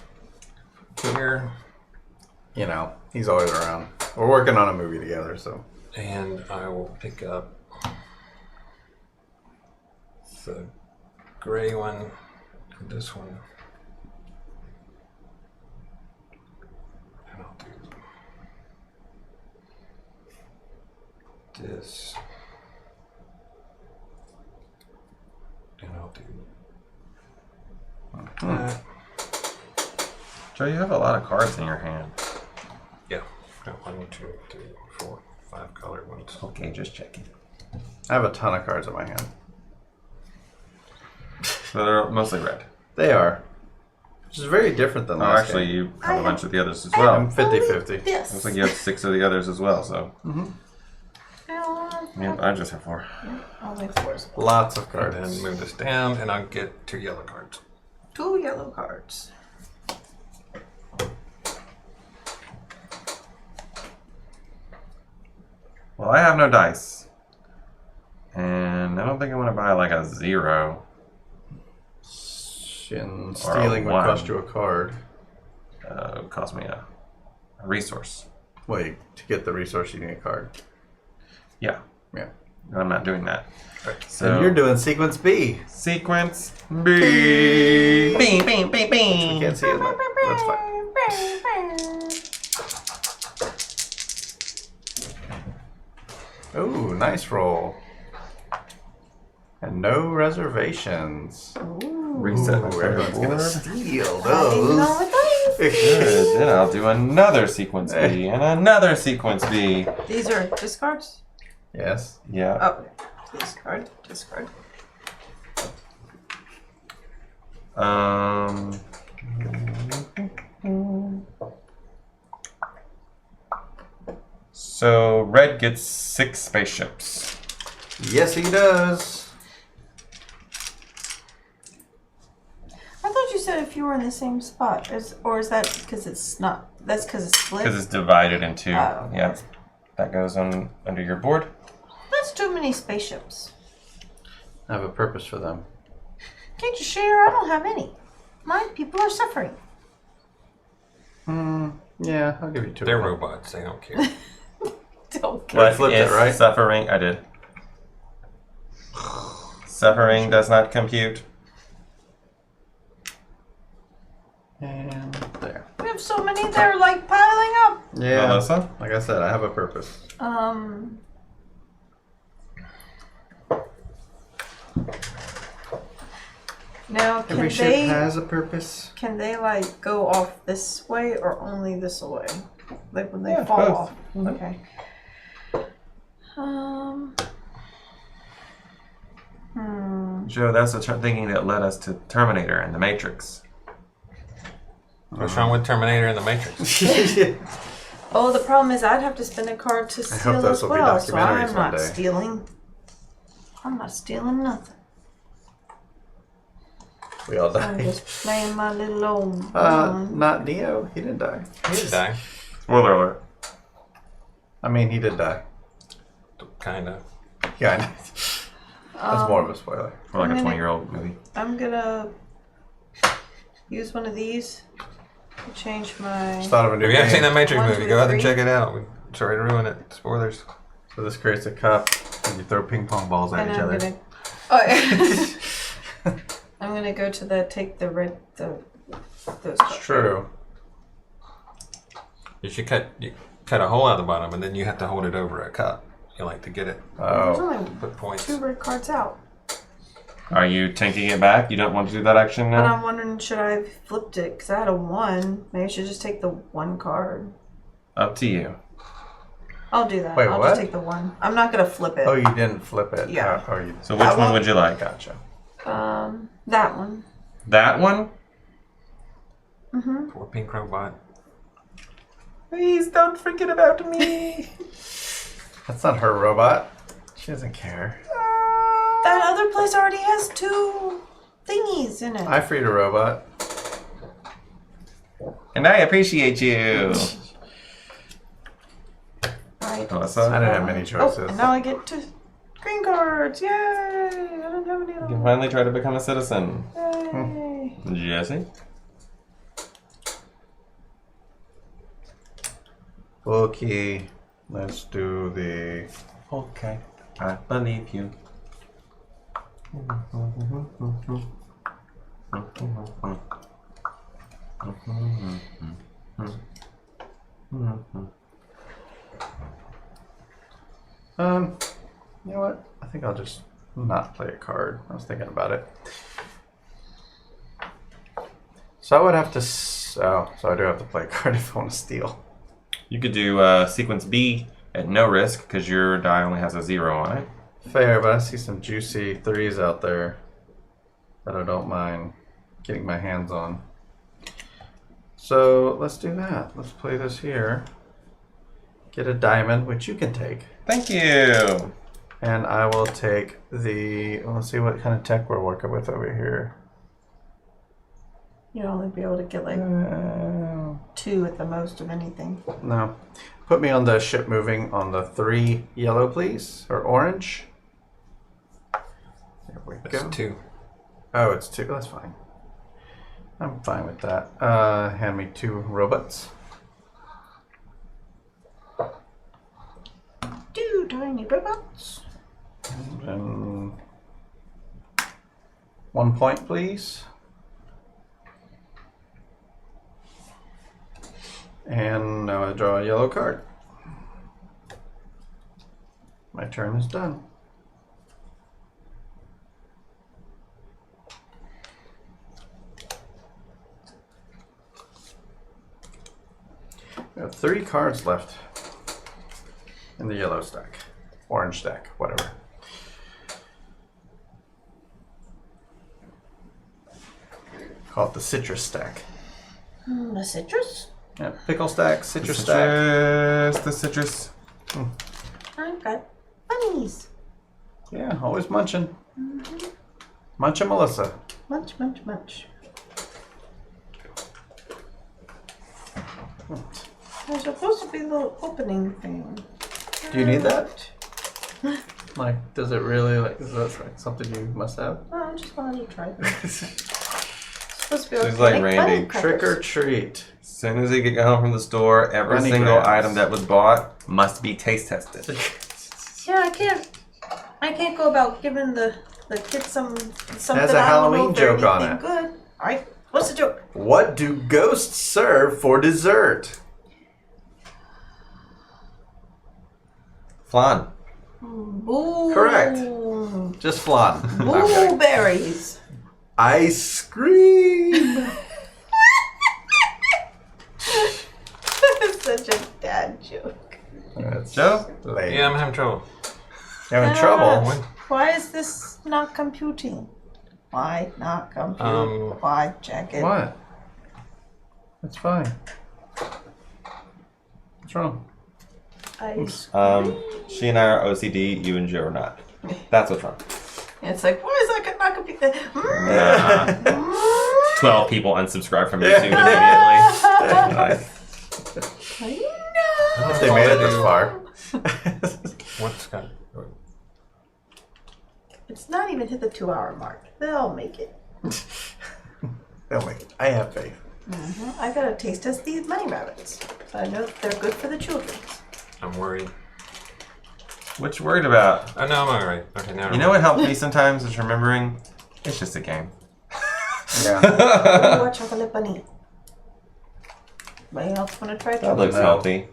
here, you know he's always around. We're working on a movie together, so and I will pick up the gray one, and this one, and I'll do this, and I'll do that. Joe, you have a lot of cards in your hand. Yeah, got 1, 2, 3, 4, 5 colored ones. Okay, just checking. I have a ton of cards in my hand. So they're mostly red. They are, which is very different than Oh, last actually, game. you have a bunch of the others as I'm well. 50-50. Yes. Looks like you have 6 of the others as well, so. I'll Yep, I just have 4. make 4 as well. Lots of And cards. then move this down, and I'll get 2 yellow cards. 2 yellow cards. Well, I have no dice. And I don't think I want to buy like a 0. And stealing would 1. cost you a card. It would cost me a resource. Wait, to get the resource, you need a card. Yeah, Yeah. I'm not doing that. So So you're doing sequence B. sequence B. Bing, bing, bing, We bing. can't see it, but that's fine. Ooh, nice roll. And no reservations. Reset my Ooh, player everyone's gonna board. steal I didn't know those. what that Good. Then I'll do another sequence B and another sequence B. is. These are discards? Yes. Yeah. Oh, discard, discard. So red gets 6 spaceships. Yes, he does. I thought you said if you were in the same spot, or is that because it's not? That's because it's split. Because it's divided in 2. Oh, okay. Yeah. That goes on under your board. That's too many spaceships. I have a purpose for them. Can't you share? I don't have any. My people are suffering. Yeah, I'll give you 2. They're of them. robots, they don't care. Don't care. But I flipped it, is right? Suffering. I did. Suffering does not compute. And there. We have have so many. They're like piling up. Yeah. Melissa? Like I said, I have a purpose. Now, can Every ship they has a purpose. can they like go off this way or only this way? Like when they Yeah, fall both. off. Okay. Joe, that's the thinking that led us to Terminator and the Matrix. What's wrong with Terminator and the Matrix? Oh, the problem is I'd have to spend a card to hope steal those as will be well, so documentaries I'm one not day. stealing. I'm not stealing nothing. We all I'm died. just playing my little old one. Not Neo. He didn't die. He did die. Spoiler alert. I mean, he did die. Kind of. Yeah, I know. That's more of a spoiler. For like a I'm gonna- 20-year-old movie. I'm gonna use one of these to change my. Just thought of a new If you haven't seen game. that Matrix 1, movie, 2, go out and 3. check it out. We're sorry to ruin it. Spoilers. So this creates a cup, and you throw ping pong balls at And each I'm other. gonna. Oh, yeah. I'm gonna go to the take the red those. It's true. You should cut a hole out the bottom, and then you have to hold it over a cup. You like to get it. There's Oh, only Put points. 2 red cards out, Are you taking it back? You don't want to do that action but now? I'm wondering should I have flipped it because I had a 1. Maybe I should just take the 1 card. Up to you. I'll do that. Wait, I'll what? just take the 1. I'm not gonna flip it. oh, you didn't flip it. Yeah. Oh, you. So which I one won't- would you like? Gotcha. That one. That one? Poor pink robot. Please don't forget about me. That's not her robot. She doesn't care. That other place already has 2 thingies in it. I freed a robot. And I appreciate you. Right. Melissa? I didn't have many Oh, choices. and now I get 2 green cards. Yay! I don't have any You other can ones. finally try to become a citizen. Yay. Jesse? Okay, let's do the. Okay, I believe you. You know what? I think I'll just not play a card. I was thinking about it. So I would have to. Oh, so I do have to play a card if I want to steal. You could do sequence B at no risk because your die only has a 0 on it. Fair, but I see some juicy 3s out there that I don't mind getting my hands on. So let's do that. Let's play this here. Get a diamond, which you can take. Thank you. And I will take the. Let's see what kind of tech we're working with over here. You'd only be able to get like 2 at the most of anything. No. Put me on the ship moving on the 3 yellow, please. Or orange. There we It's go. 2. Oh, it's 2. That's fine. I'm fine with that. Hand me 2 robots. 2 tiny robots. And 1 point, please. And now I draw a yellow card. My turn is done. We have 3 cards left in the yellow stack. Orange stack, whatever. Call it the citrus stack. The citrus? Yeah, pickle stack, citrus The stack. citrus, the citrus. I've got bunnies. Yeah, always munching. Munchin' Melissa. Munch, munch, munch. There's supposed to be a little opening thing. Do you need that? Like, does it really, like, is that like something you must have? Oh, I just wanted to try this. It's supposed to be She's like make Randy. bunny crackers. Trick or treat. As soon as you get home from the store, every Bunny single grabs. item that was bought must be taste tested. Yeah, I can't go about giving the kids something Has a I don't know Halloween if they're joke on anything it. Good. I What's the joke? What do ghosts serve for dessert? Flan. Boo. Correct. Just flan. No, I'm kidding. Blueberries. Ice cream. That's such a dad joke. That's Joe? lame. Yeah, I'm having trouble. You having trouble? When? Why is this not computing? Why not compute? Why check it? What? It's fine. What's wrong? Ice. She and I are OCD. You and Joe are not. That's what's wrong. It's like, why is that not computing? 12 people unsubscribe from YouTube immediately. If they made it this far. What's got? It's not even hit the 2-hour mark. They'll make it. They'll make it. I have faith. I gotta taste test these bunny rabbits. So I know that they're good for the children. I'm worried. What you worried about? Oh no, I'm all right. Okay, now You know what helps me sometimes is remembering it's just a game. Yeah. Oh, a chocolate bunny. Anybody else want to try That chocolate? looks No. healthy.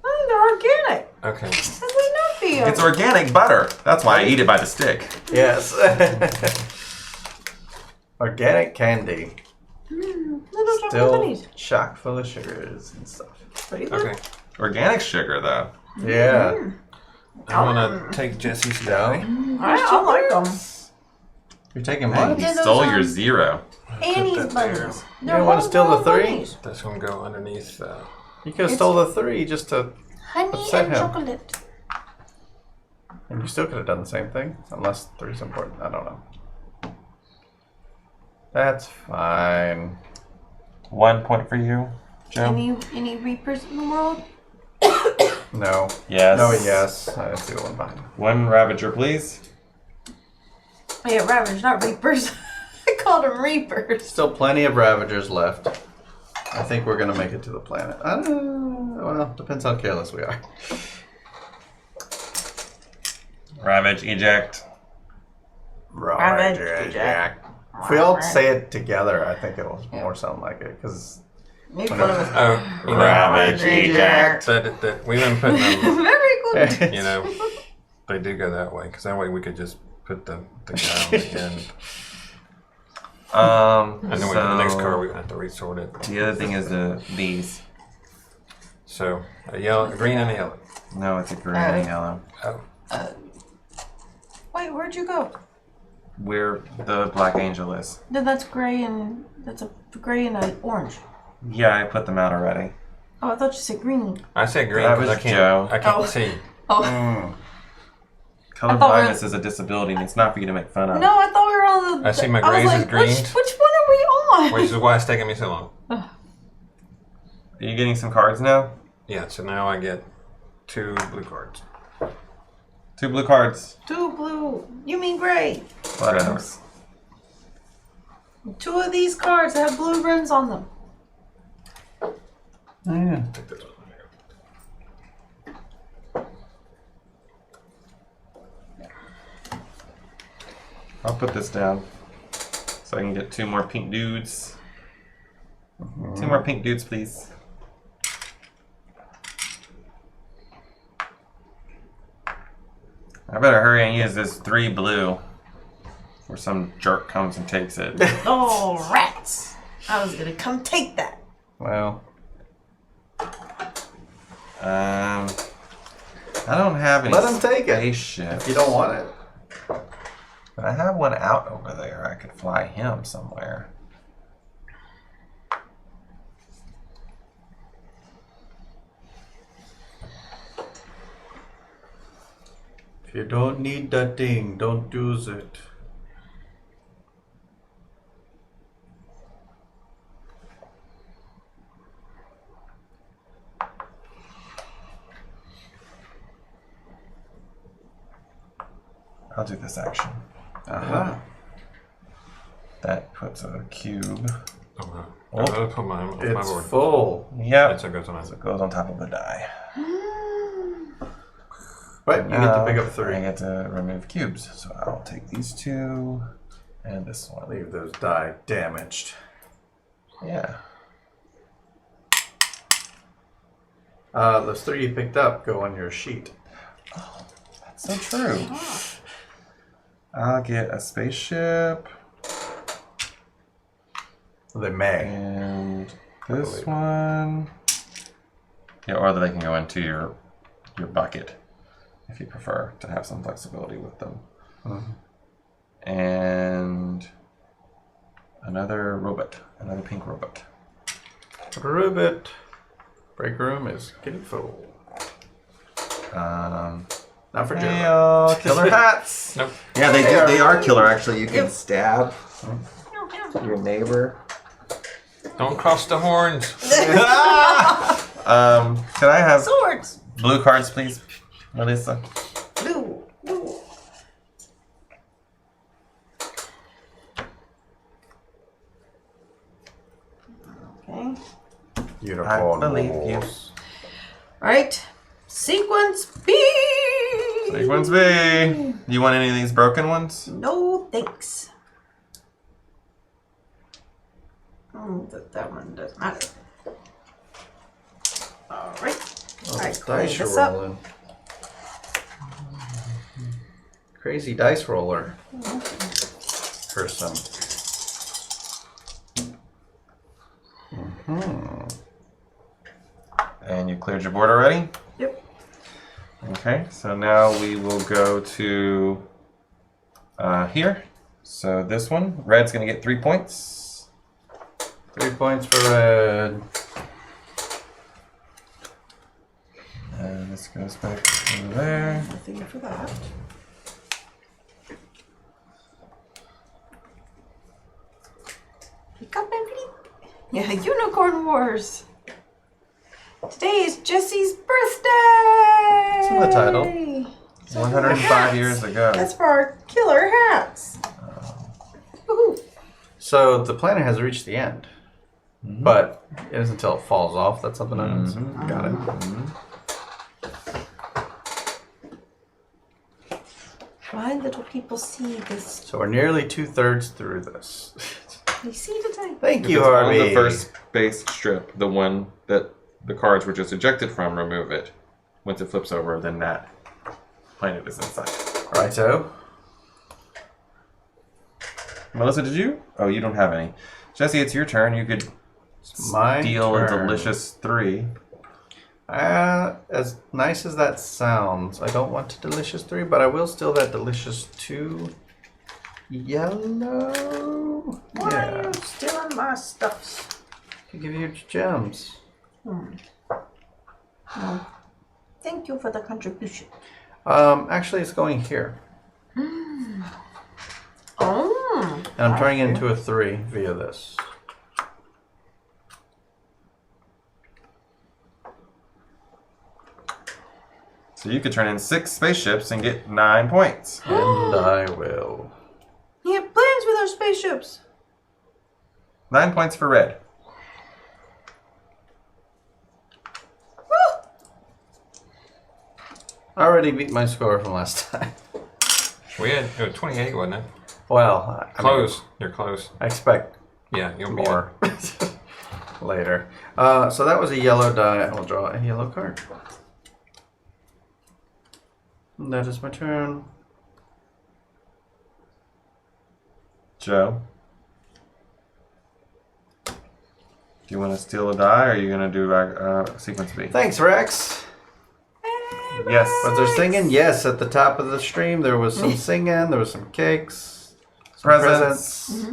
Oh, they're organic. Okay. How would they not be? It's organic butter. That's why I eat it by the stick. Yes. Organic candy. Little chocolate Still bunnies. chock full of sugars and stuff. Pretty good. Okay. Organic sugar, though. Yeah. I'm gonna take Jesse Seidule. I like them. You're taking Hey, mine? you stole your 0. Annie's that there. bunnies. You don't want to steal the 3? This one go underneath. You could have stole the 3 just to... Honey Upset and him. chocolate. And you still could have done the same thing. Unless 3's important. I don't know. That's fine. 1 point for you, Joe. Any reapers in the world? No. Yes. No, yes. I see the one behind. 1 Ravager, please. Yeah, ravagers, not reapers. I called them reapers. Still plenty of Ravagers left. I think we're going to make it to the planet. I don't know. Well, depends how careless we are. Ravage, eject. Ravage, eject. If we all say it together, I think it'll more sound like it. Because Make fun of us. Oh, you know, Ravage, eject. that we've been putting them. Very good. You know, they do go that way because that way we could just put the guy on the end. And then the next card we have to resort it. The other thing is these. So a yellow, a green, and a yellow. No, it's a green and yellow. Oh, Wait, where'd you go? Where the Black Angel is. No, that's gray and that's a gray and an orange. Yeah, I put them out already. Oh, I thought you said green. I said green That because was I Joe. can't Oh. see. Oh, Color I thought we were- blindness is a disability and it's not for you to make fun of. no, I thought we were on the. I see my was grays like, as greens. Which one are we on? Which is why it's taking me so long. Are you getting some cards now? Yeah, so now I get 2 blue cards. 2 blue cards. 2 blue. You mean gray? Whatever. 2 of these cards have blue rims on them. Oh, yeah. Take this one. I'll put this down so I can get 2 more pink dudes. 2 more pink dudes, please. I better hurry and use this 3 blue before some jerk comes and takes it. Oh, rats. I was gonna come take that. Well, I don't have any Let him take it. spaceships. if you don't want it. But I have one out over there. I could fly him somewhere. If you don't need that thing, don't use it. I'll do this action. Aha. That puts a cube. Oh, wow. I'll put my It's board. full. Yep. That's what goes on. So it goes on top of the die. But you get to pick up I 3. get to remove cubes. So I'll take these 2. And this one. Leave those die damaged. Yeah. Those 3 you picked up go on your sheet. Oh, that's so true. I'll get a spaceship. They may. And this one. Yeah, or they can go into your bucket if you prefer to have some flexibility with them. And another robot, another pink robot. Ribbit. Break room is getting full. Not for Joe. Killer hats. Nope. Yeah, they are killer. Actually, you can stab your neighbor. Don't cross the horns. Can I have Swords. blue cards, please, Melissa? Blue. Blue. Okay. Unicorn. I believe you. Wars. All right. Sequence B. Sequence B. You want any of these broken ones? No thanks. That one doesn't matter. All right. Oh, I those clean dice this are up. rolling. Crazy dice roller. Person. And you cleared your board already? Yep. Okay, so now we will go to here. So this one, red's going to get 3 points. 3 points for red. And this goes back over there. Nothing for that. Pick up and flip. Yeah, Unicorn Wars. Today is Jesse's birthday. It's in the title. 105 years ago. That's for our killer hats. Woohoo. So the planet has reached the end. But it isn't until it falls off that something happens. Got it. Why little people see this? So we're nearly 2/3 through this. They see today. Thank you, If it's on Harvey. the first base strip, the one that the cards were just ejected from, remove it. Once it flips over, then that planet is inside. Righto. Melissa, did you? Oh, you don't have any. Jesse, it's your turn. You could My deal a turn. delicious 3. As nice as that sounds, I don't want a delicious 3, but I will steal that delicious 2. Yellow. Why Yeah. are you stealing my stuffs? I'll give you your gems. No. Thank you for the contribution. Actually, it's going here, Oh. and I'm turning it into a 3 via this. So you could turn in 6 spaceships and get 9 points. And I will. He had plans with our spaceships. 9 points for red. I already beat my score from last time. We had 28, wasn't it? Well, I mean, Close. You're close. I expect Yeah, you'll be more later. So that was a yellow die. I'll draw a yellow card. And that is my turn. Joe? Do you want to steal a die, or are you going to do sequence B? Thanks, Rex. Yes. Was there singing? Yes, at the top of the stream there was some singing, there was some cakes, some Presents.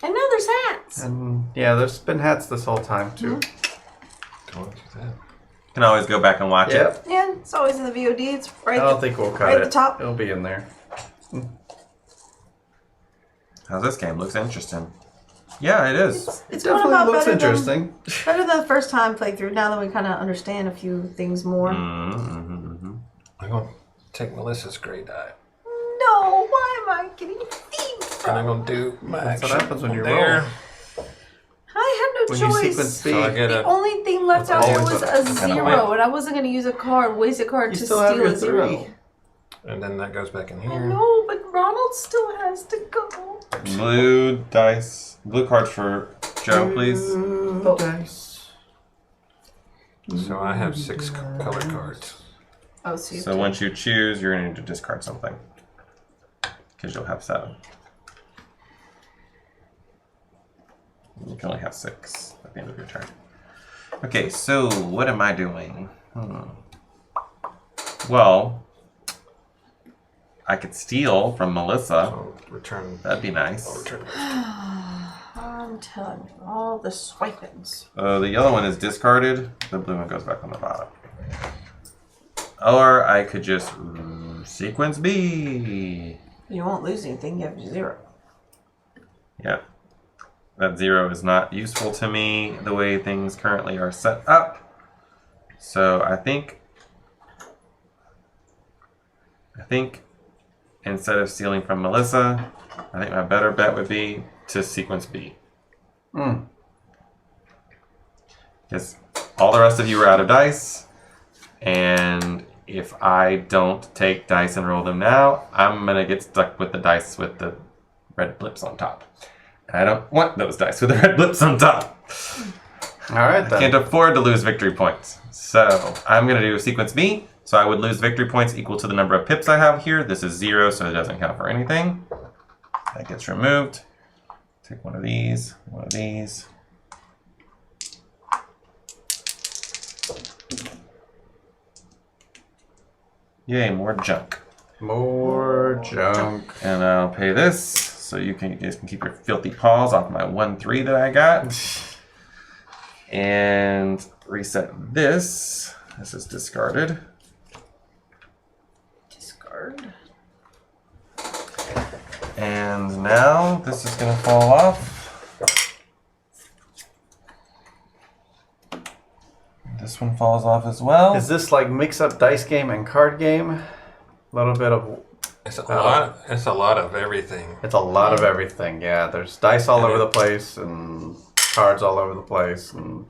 And now there's hats. and yeah, there's been hats this whole time too. Don't do that. You can always go back and watch it. Yep. Yeah, it's always in the VOD. It's I right don't think we'll cut right it. at the top. It'll be in there. How's this game? Looks interesting. Yeah, it is. It's It going definitely about looks better interesting. better than the first time playthrough. Now that we kind of understand a few things more. I'm going to take Melissa's gray die. No, why am I getting thieved? And I'm going to do my That's what action happens when you there. roll. I had When no you choice. sequence speed. So I get The a... only thing left out there always was what a happens. zero, and I wasn't going to use a card, waste a card You to still have steal your a zero. 3. And then that goes back in I here. know, but Ronald still has to go. Blue dice. Blue cards for Joe, please. Blue dice. So I have 6 color cards. Oh, so you So once you choose, you're going to need to discard something. Because you'll have 7. You can only have 6 at the end of your turn. Okay, so what am I doing? Well, I could steal from Melissa. So return. That'd be nice. I'll return those. I'm telling you, all the swipings. The yellow one is discarded. The blue one goes back on the bottom. Or I could just sequence B. You won't lose anything. You have 0. Yeah. That 0 is not useful to me the way things currently are set up. So I think instead of stealing from Melissa, I think my better bet would be to sequence B. Because all the rest of you are out of dice, and if I don't take dice and roll them now, I'm gonna get stuck with the dice with the red blips on top. And I don't want those dice with the red blips on top. All right, then. Can't afford to lose victory points. So I'm gonna do sequence B. So I would lose victory points equal to the number of pips I have here. This is 0, so it doesn't count for anything. That gets removed. Take one of these, one of these. Yay, more junk. More junk. And I'll pay this, so you guys can keep your filthy paws off my 1-3 that I got. And reset this. This is discarded. Discard. And now this is going to fall off. This one falls off as well. Is this like mix up dice game and card game? A little bit of. It's a lot. It's a lot of everything. It's a lot of everything. Yeah, there's dice all over the place and cards all over the place, and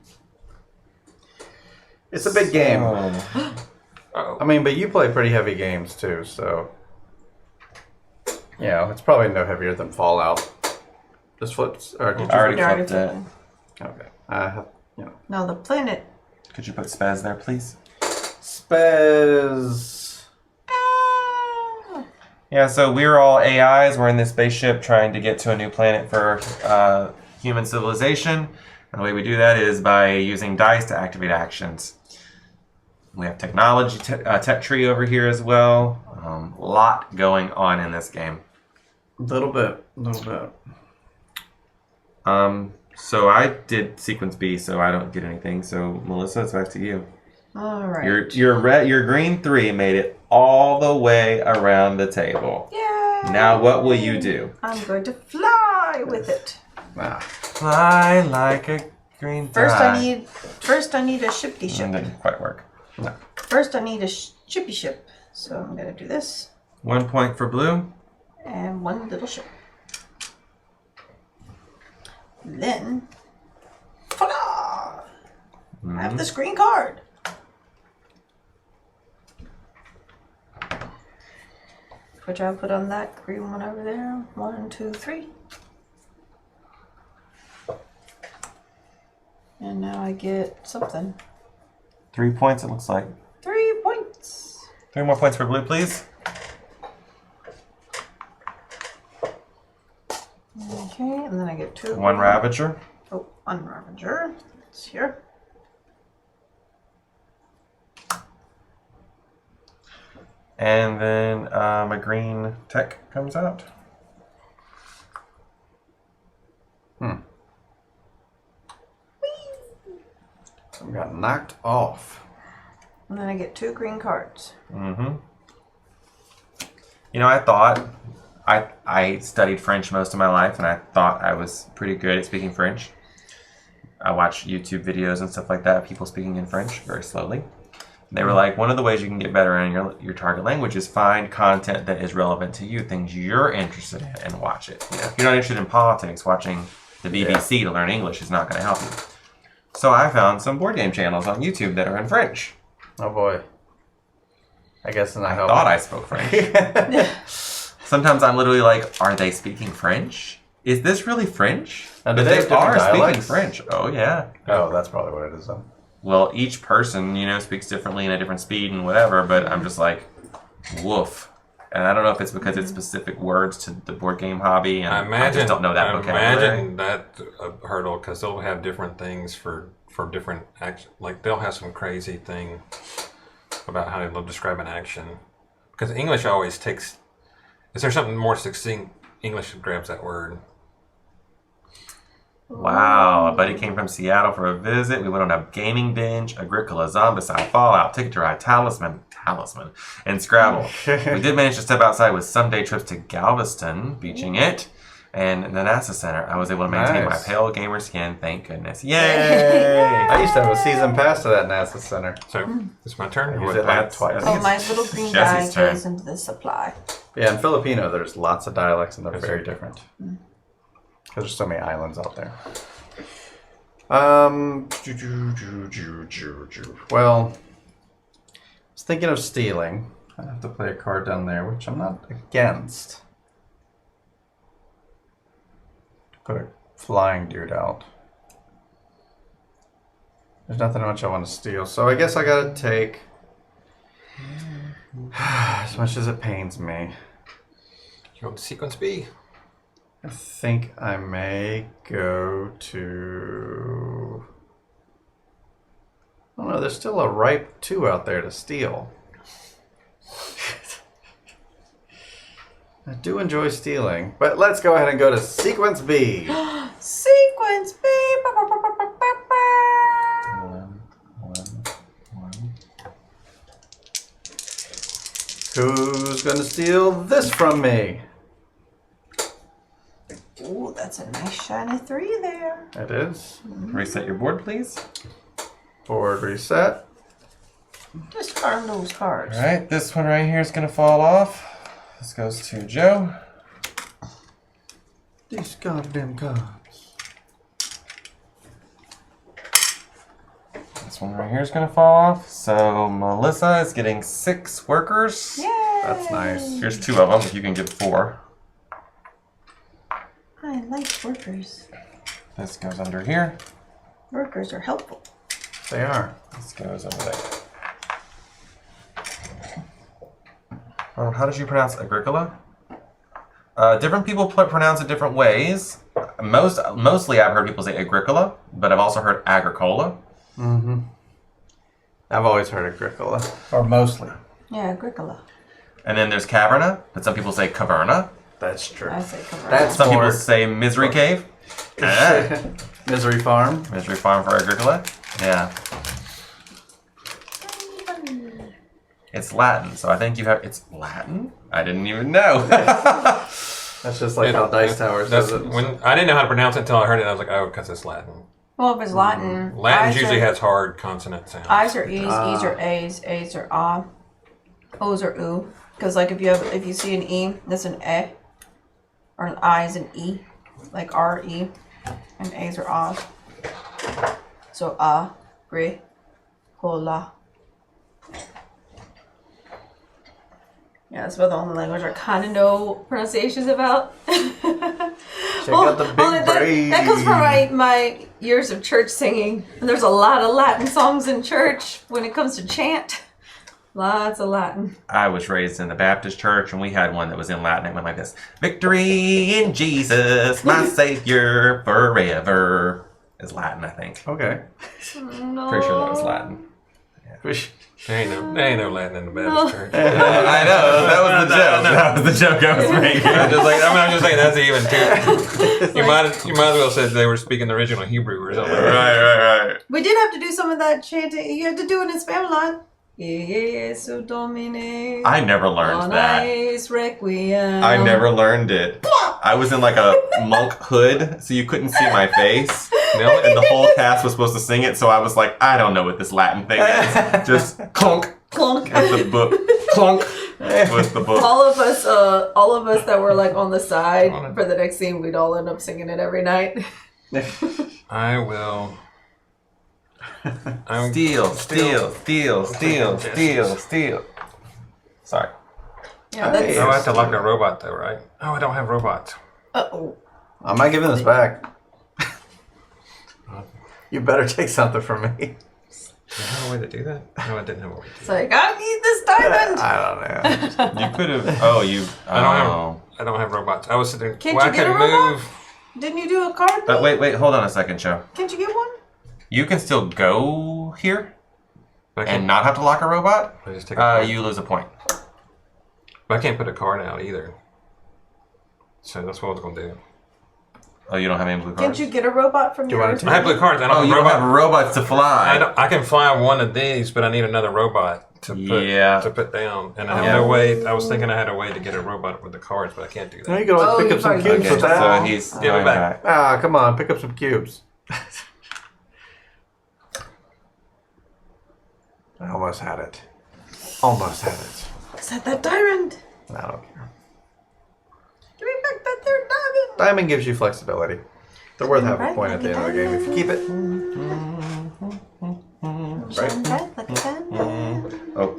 it's a big game. Oh, I mean, but you play pretty heavy games too, so yeah, it's probably no heavier than Fallout. Just flips, or did you? I already You already flipped it. flipped Okay, I have. You know, Now the planet. Could you put Spaz there, please? Spez. Yeah, so we're all AIs. We're in this spaceship trying to get to a new planet for human civilization. And the way we do that is by using dice to activate actions. We have technology, tech tree over here as well. A lot going on in this game. Little bit. So I did sequence B, so I don't get anything. So Melissa, it's back to you. All right. Your green 3 made it all the way around the table. Yay! Now what will you do? I'm going to fly with it. Ah, Fly like a green First, fly. I need a shippy That ship. didn't quite work. First, I need a shippy ship. So I'm going to do this 1 point for blue. and one little ship. Then, ta-da! I have this green card. Which I'll put on that green one over there. 1, 2, 3. And now I get something. 3 points, it looks like. 3 points. 3 more points for blue, please. Okay, and then I get 2. 1 Ravager. Oh, one Ravager. It's here. And then a green tech comes out. I got knocked off. And then I get 2 green cards. Mm-hmm. You know, I thought I studied French most of my life, and I thought I was pretty good at speaking French. I watched YouTube videos and stuff like that of people speaking in French very slowly. They were like, one of the ways you can get better in your target language is find content that is relevant to you, things you're interested in, and watch it. You know, if you're not interested in politics, watching the BBC to learn English is not going to help you. So I found some board game channels on YouTube that are in French. Oh boy. I guess then I Thought I spoke French. sometimes I'm literally like, are they speaking French? Is this really French? And But do they they have different are speaking dialects? French. Oh, yeah. Oh, that's probably what it is then. Well, each person, speaks differently in a different speed and whatever, but I'm just like, woof. And I don't know if it's because it's specific words to the board game hobby, and I just don't know that vocabulary. Imagine that a hurdle, because they'll have different things for different action. Like they'll have some crazy thing about how they'll describe an action. Because English always takes. Is there something more succinct? English grabs that word. Wow, a buddy came from Seattle for a visit. We went on a gaming binge, Agricola, Zombicide, Fallout, Ticket to Ride, Talisman, and Scrabble. We did manage to step outside with some day trips to Galveston, beaching it, and the NASA Center. I was able to maintain my Nice. pale gamer skin, thank goodness. Yay! I used to have a season pass to that NASA Center. So it's my turn. I Or used what? it like twice. Oh, my little green guy Jesse's turn. goes into the supply. Yeah, in Filipino, there's lots of dialects and they're Yes, very sir. different. Because there's so many islands out there. Well, I was thinking of stealing. I have to play a card down there, which I'm not against. Put a flying dude out. There's nothing much I want to steal, so I guess I gotta take. As much as it pains me. You want sequence B? I think I may go to. Oh no, there's still a ripe 2 out there to steal. I do enjoy stealing, but let's go ahead and go to sequence B. Sequence B. Who's gonna steal this from me? Ooh, that's a nice shiny 3 there. It is. Reset your board, please. Board reset. Discard those cards. All right, this one right here is going to fall off. This goes to Joe. These goddamn cards. This one right here is going to fall off. So Melissa is getting 6 workers. Yay! That's nice. Here's 2 of them, if you can get 4. I like workers. This goes under here. Workers are helpful. They are. This goes over there. How did you pronounce Agricola? Different people pronounce it different ways. Mostly I've heard people say Agricola, but I've also heard Agricola. Mm-hmm. I've always heard Agricola. Or mostly. Yeah, Agricola. And then there's Caverna, but some people say Caverna. That's true. I say Caverna. That's Some more people say Misery Cave. Ah, Misery Farm. Misery Farm for Agricola. Yeah. It's Latin, so I think you have. It's Latin? I didn't even know. That's just like how Dice Towers That's does it. when I didn't know how to pronounce it until I heard it. I was like, oh, because it's Latin. Well, if it's Latin, Latin I's usually are, has hard consonant sounds. I's are E's, E's are A's, A's are ah, O's are oo. Because like if you see an E, that's an E, or an I is an E, like R E, and A's are ah. So gri, cola. Yeah, that's about the only language I kind of know pronunciations about. Check out the big brain. that comes from my years of church singing. And there's a lot of Latin songs in church when it comes to chant. Lots of Latin. I was raised in the Baptist church, and we had one that was in Latin. It went like this: "Victory in Jesus, my Savior, forever." Is Latin, I think. Okay. No. Pretty sure that was Latin. There ain't no Latin in the Baptist church. I know that was the joke. That was the joke I was making. I'm just saying that's even too. You might as well said they were speaking the original Hebrew or something. Right. We did have to do some of that chanting. You had to do it in Spanish. Jesu Domine. I never learned that. Bonis Requiem. I never learned it. I was in like a monk hood, so you couldn't see my face. And the whole cast was supposed to sing it, so I was like, I don't know what this Latin thing is. Just clunk Clunk. with the book. Clunk with the book. All of us that were like on the side for the next scene, we'd all end up singing it every night. I will. Steal. Sorry. Yeah, Hey. that's. Oh, I have to lock a robot though, right? Oh, I don't have robots. Uh-oh. I'm not giving this back. You better take something from me. Did I have a way to do that? No, I didn't have a way to do It's that. like, I need this diamond. I don't know. You could have. Oh, you. I don't have robots. I was sitting. Can't well, you I get can a robot? move. Didn't you do a card? But wait, hold on a second, Joe. Can't you get one? You can still go here But I and can't. not have to lock a robot. I just take a card. You lose a point. But I can't put a card out either. So that's what I was gonna do. Oh, you don't have any blue cards. Can't you get a robot from Do you wanna yours? take- I have blue cards. I don't Oh, have you don't robot. have robots to fly. I can fly one of these, but I need another robot to put to put down. And I have no way. I was thinking I had a way to get a robot with the cards, but I can't do No, that. you can always Oh, pick up you've some already cubes Okay, with so that. he's Give it going back. Ah, come on, pick up some cubes. I almost had it. Almost had it. Is that diamond? I don't care. Give me back that third diamond. Diamond gives you flexibility. They're worth half a Right, point at the end of the game if you keep it. Shine bright like a diamond. Oh,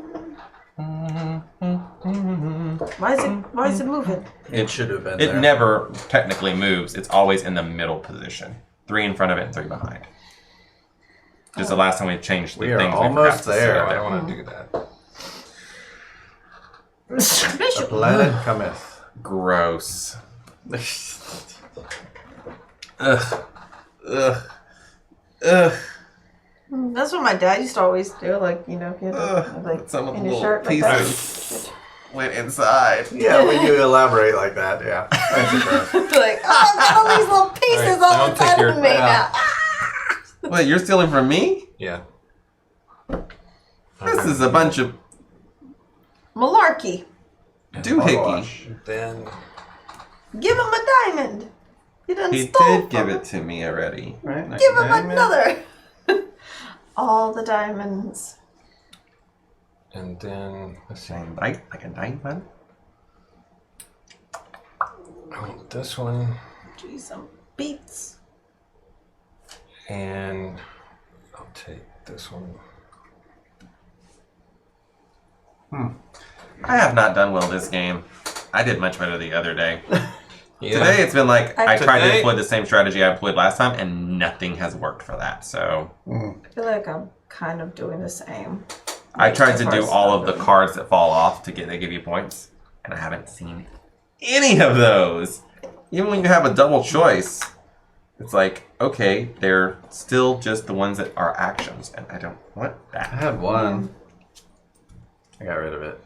Why is it moving? It should have been it there. never technically moves. It's always in the middle position. 3 in front of it and 3 behind. Just the last time we changed the We are things, almost we forgot to set there. it I there. don't want to do that. The planet cometh. Gross. Ugh. Ugh. Ugh. That's what my dad used to always do. Like, you know, he had like Some of the in your little shirt like pieces went inside. Yeah, when you elaborate like that, yeah. That's a that. Like, oh, I've got all these little pieces Right, all don't take inside your- of me yeah. now. Wait, you're stealing from me? Yeah. This is a bunch of Malarkey. doohickey. Then Give him a diamond. You done He stole did give from it to me already. Right? Give him another. All the diamonds. and then let's see. Like a diamond? I want this one, Jeez, some beats. and I'll take this one. I have not done well this game. I did much better the other day. Yeah. Today it's been like I tried to Today- employ the same strategy I employed last time, and nothing has worked for that. So I feel like I'm kind of doing the same. I tried to do Cards all of the happen. cards that fall off to get they give you points, and I haven't seen any of those. Even when you have a double choice, it's like okay, they're still just the ones that are actions, and I don't want I that. had one. I got rid of it.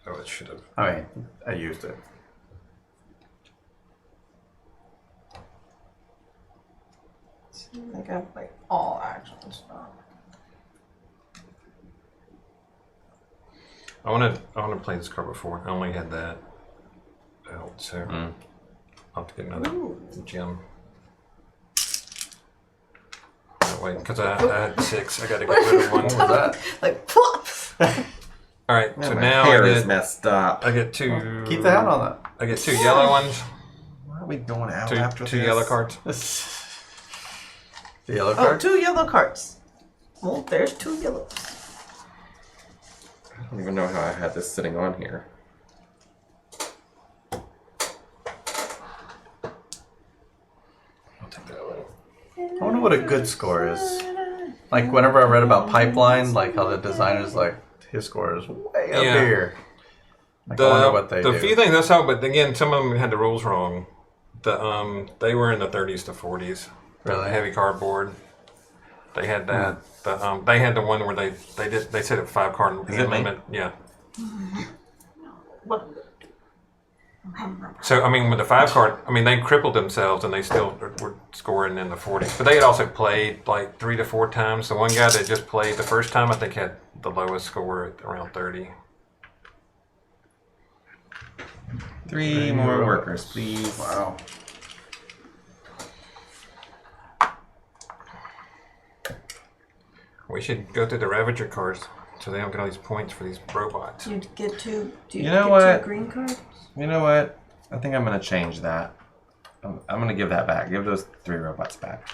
Oh, it should have. I mean, I used it. I got like all action stuff. I want to play this card before. I only had that out, so I'll have to get another gem. Oh, wait, because I had 6. I got to get rid of one. What was that? Like plops. All right, so My now hair I is get messed up. I get 2. Keep the hat on that. I get 2 yellow ones. Why are we going out 2 after two this? yellow cards. The yellow Oh, card? 2 yellow cards. Well, there's 2 yellows. I don't even know how I had this sitting on here. I'll take that one. I wonder what a good score is. Like, whenever I read about Pipeline, like how the designer's like, his score is way up Yeah. here. Like, I wonder what they the do. few things I saw, but again, some of them had the rules wrong. They were in the 30s to 40s. Really? Heavy cardboard. They had that. They had the one where they said it 5 card Is it me? limit. Yeah. What? So I mean, with the 5 card, I mean they crippled themselves and they still were scoring in the 40s. But they had also played like 3 to 4 times. The one guy that just played the first time, I think, had the lowest score at around 30. 3 more workers, please. Wow. We should go through the Ravager cards so they don't get all these points for these robots. You get 2. Do you You know get what? 2 green cards? You know what? I think I'm going to change that. I'm going to give that back. Give those 3 robots back.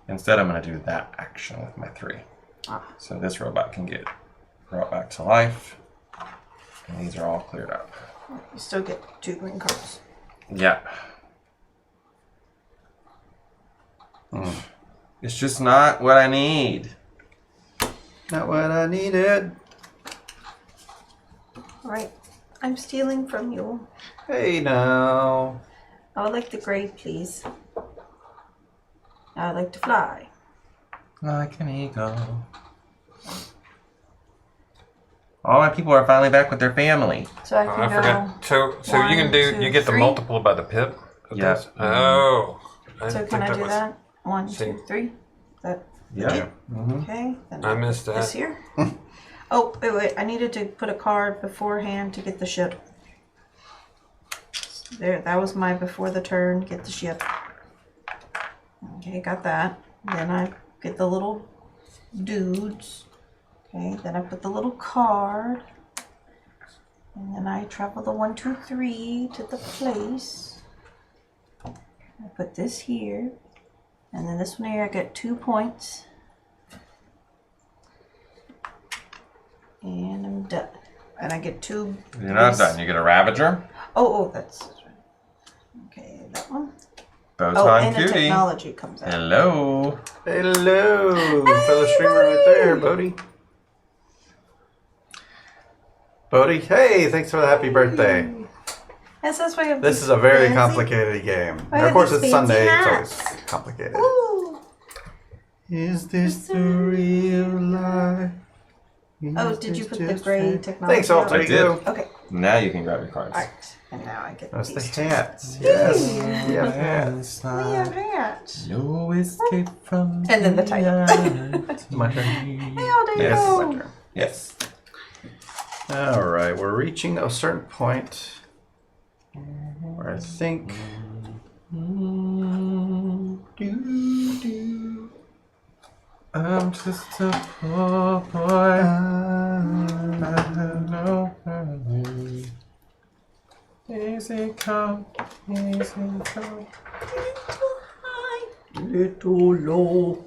Instead, I'm going to do that action with my 3. Ah. So this robot can get brought back to life. And these are all cleared up. You still get 2 green cards. Yeah. It's just not what I need. Not what I needed. Alright. I'm stealing from you. Hey now. I would like the gray, please. I would like to fly. Like an eagle. All my people are finally back with their family. So I Oh, can I go. forgot. So you can 1, do. 2, You get the 3. multiple by the pip. of Yeah. this? Oh. So didn't can think I do was- that? 1, See. 2, 3. That Yeah. Mm-hmm. okay? Then I missed put this that. here. Oh, wait. I needed to put a card beforehand to get the ship. There, that was my before the turn, get the ship. Okay, got that. Then I get the little dudes. Okay, then I put the little card. And then I travel the 1, 2, 3 to the place. I put this here. And then this one here, I get 2 points. And I'm done. And I get 2. You're not done. You get a Ravager. Oh, that's right. Okay, that one. Bow Oh, tie and the cutie. technology comes out. Hello. Hello, fellow streamer right there, Bodie. Bodie, hey, thanks for the happy birthday. That's why I have This these is a very fancy- complicated game. I And of have course, these it's fancy Sunday, hats. so it's complicated. Ooh. Is this the real life? Oh, did you put the gray technology? Thanks, Alter I Ego. did. Okay. Now you can grab your cards. Alright. And now I get That's the these two. hats. Yes. We have hats. We have hats. No escape from And then the title. My turn. Hey, all day Yes. My go. turn. Yes. All right, we're reaching a certain point where I think. I'm just a poor boy. I have no money. Easy come, easy come. Little low.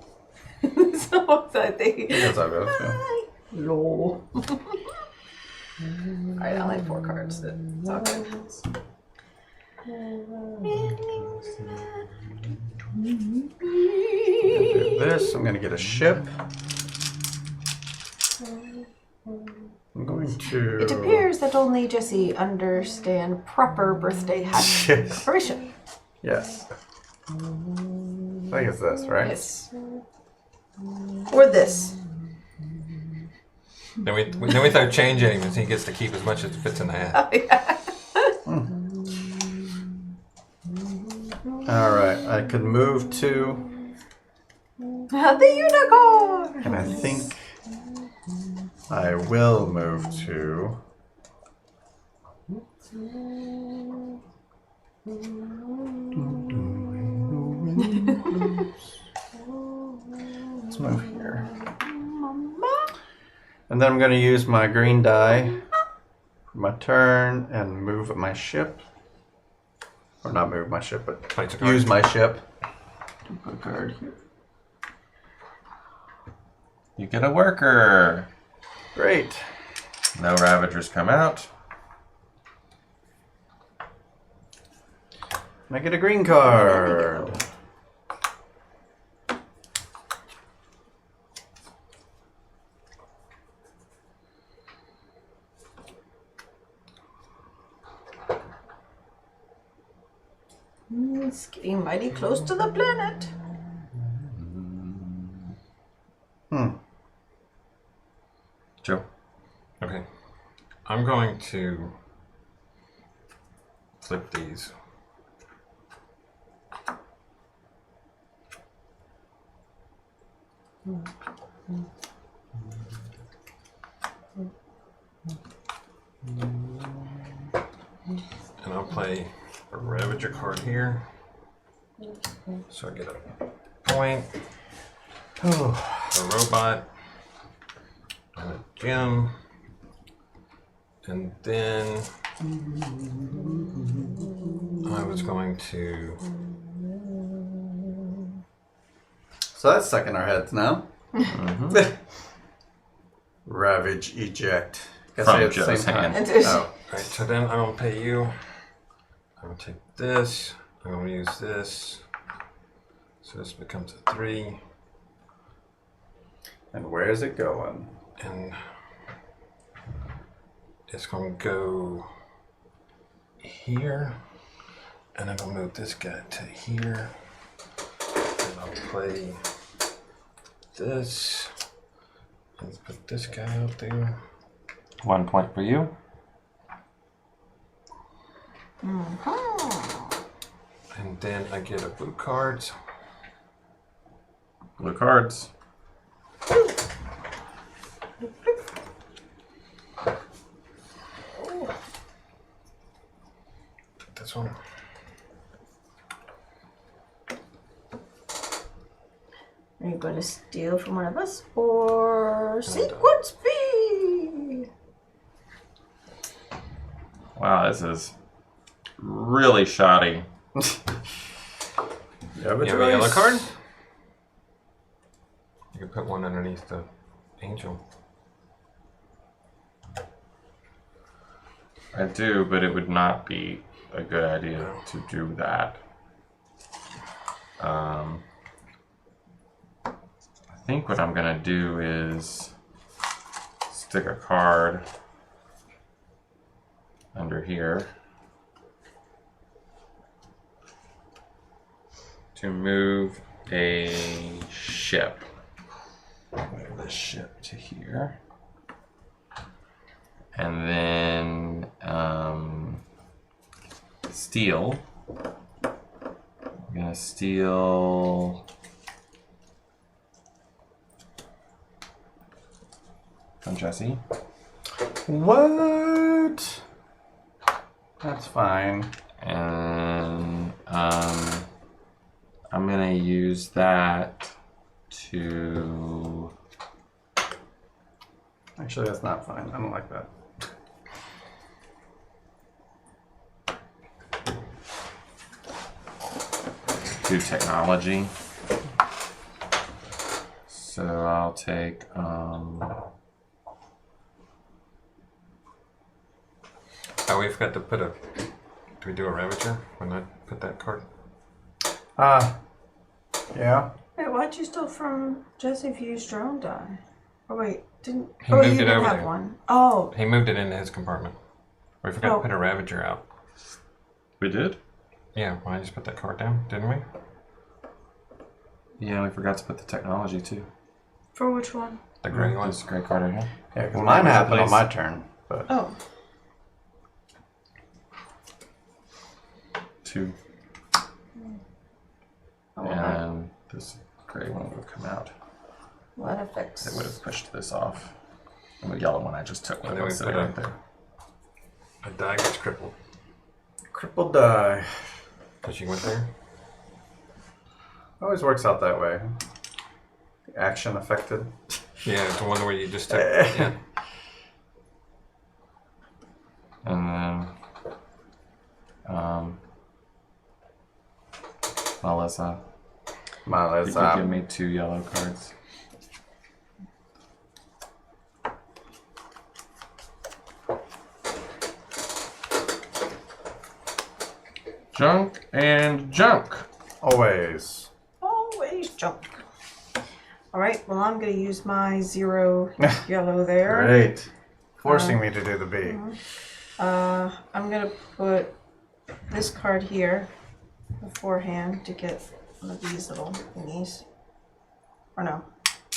So exciting. That's how it goes. Yeah. Low. Alright, I only have 4 cards. It's all good. Do this. I'm gonna get a ship. I'm going to. It appears that only Jesse understand proper birthday hat Yes. preparation. Yes. I think it's this, right? Yes. Or this. Then we throw change at him, and he gets to keep as much as fits in the hat. Oh, yeah. All right. I could move to, The unicorn! and I think I will move to. Let's move here. And then I'm going to use my green die for my turn and move my ship. Or not move my ship, but Place a card. use my ship. To put a card here. You get a worker. Great. No Ravagers come out. And I get a green card. It's getting mighty close to the planet. Joe. Okay. I'm going to flip these. And I'll play a Ravager card here. So I get a point, Oh, a robot, and a gem. And then I was going to. so that's stuck in our heads now. Ravage, eject. Guess From I at the Joe's same time. hand. Oh. Alright, so then I'm gonna pay you. I'm gonna take this. I'm gonna use this. So this becomes a 3. And where is it going? And it's gonna go here. And then I'll move this guy to here. And I'll play this. And put this guy out there. 1 point for you. And then I get a blue card. Blue cards. Take this one. Are you going to steal from one of us or sequence B? Wow, this is really shoddy. You have You have a yellow card? You can put one underneath the angel. I do, but it would not be a good idea to do that. I think what I'm gonna do is stick a card under here to move a ship. Move this ship to here. And then steal. I'm gonna steal from Jesse. What? That's fine. And I'm gonna use that to Actually, that's not fine. I don't like that. do technology. So I'll take Oh, we forgot to put a. Do we do a Ravager when I put that card? Yeah. Wait, why'd you steal from Jesse if you used your own die? Oh wait, didn't He you moved it didn't over have there. one. Oh, He moved it into his compartment. We forgot Oh. to put a Ravager out. we did? Yeah, well, I just put that card down, didn't we? Yeah, we forgot to put the technology too. for which one? The green one. This great card right here. Yeah, because Well, mine where's the happened on place? my turn. But Oh, 2. oh And this gray one would have come out. well, that affects. It would have pushed this off. And the yellow one I just took And with then it we sitting put a- right there. A die gets crippled crippled die. because you went there. Always works out that way. The action affected. Yeah, it's the one where you just took. Yeah. And then Melissa, you can give me 2 yellow cards. Junk and junk. Always. Always junk. All right. Well, I'm gonna use my 0 yellow there. Great. Forcing me to do the B. I'm gonna put this card here beforehand to get one of these little thingies. Or no,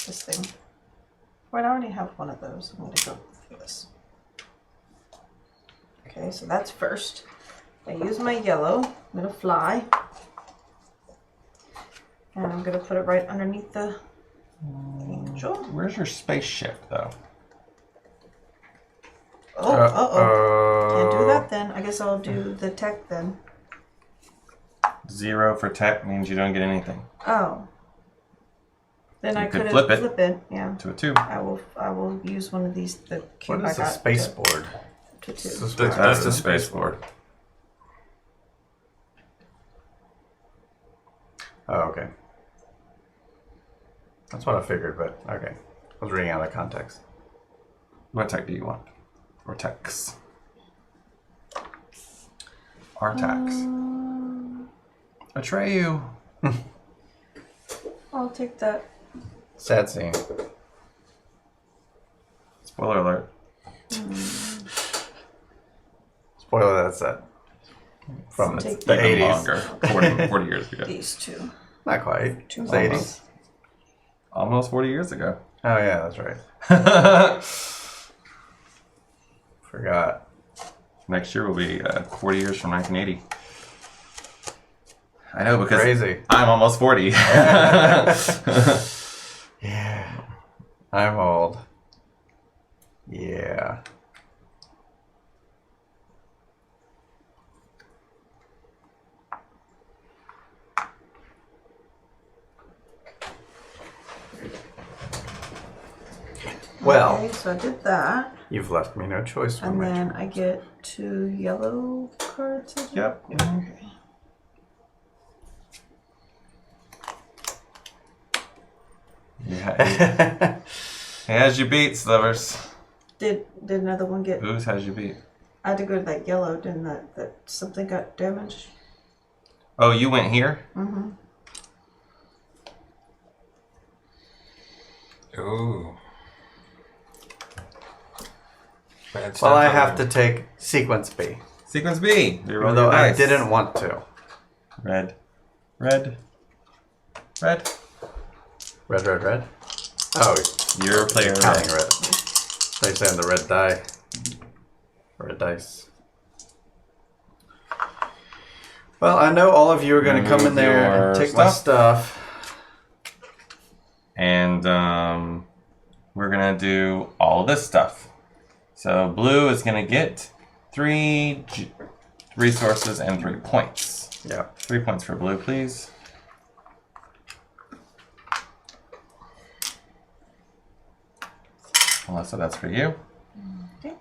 this thing. Wait, I already have one of those. I'm gonna go for this. Okay, so that's first. I use my yellow. I'm gonna fly. And I'm gonna put it right underneath the angel. Where's your spaceship, though? Oh, Can't do that then. I guess I'll do the tech then. 0 for tech means you don't get anything. Oh. Then You I could could flip it. flip it. Yeah. To a 2. I will use one of these the cube What is I a got spaceport? to 2. That's the spaceport. Oh, okay. That's what I figured, but okay. I was reading out of context. What tech do you want? Or techs? Artax. Atreyu. I'll take that. Sad scene. Spoiler alert. Spoiler, that's that. From Take the Even 80s. longer. 40 years ago. These two. Not quite. It's Almost. 80s. Almost 40 years ago. Oh, yeah, that's right. Forgot. Next year will be 40 years from 1980. I know because Crazy. I'm almost 40. Yeah. I'm old. Yeah. Well, Okay, so I did that. you've left me no choice from And my then I get 2 yellow cards. I think? Yep. Okay. Yeah. He has you beat, Slivers. Did another one get... Who's has you beat? I had to go to that yellow, didn't that something got damaged? Oh, you went here? Mm-hmm. Ooh. Bad Well, stuff I over have there. to take sequence B, Sequence B. You roll even though your I dice. didn't want to. Red. Red. Red. Red, red, red. Oh, Your player counting red. red. They say on the red die. Red dice. Well, I know all of you are going to come in Move there your and take my stuff. And we're going to do all of this stuff. So blue is going to get 3 resources and 3 points. Yeah. 3 points for blue, please. Melissa, that's for you. Okay.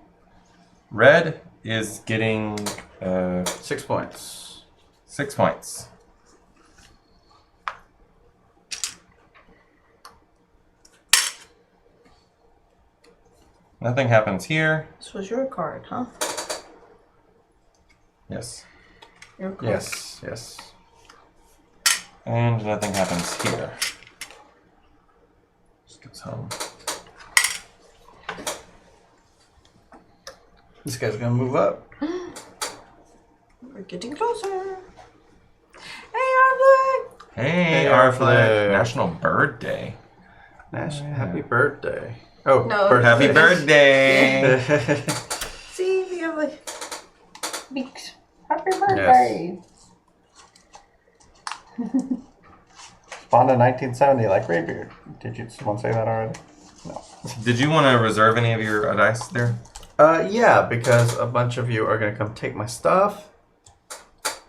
Red is getting 6 points. 6 points. Nothing happens here. This was your card, huh? Yes. Your card. Yes, yes. And nothing happens here. Just goes home. This guy's going to move up. We're getting closer. Hey, Arflick! Hey, Hey, Arflick. Arflick. National Bird Day. Happy birthday. Oh, No, Happy birthday. birthday! See, we have like beaks. Happy birthday! Spawned in 1970 like Raybeard. Did you someone say that already? No. Did you want to reserve any of your dice there? Yeah, because a bunch of you are going to come take my stuff.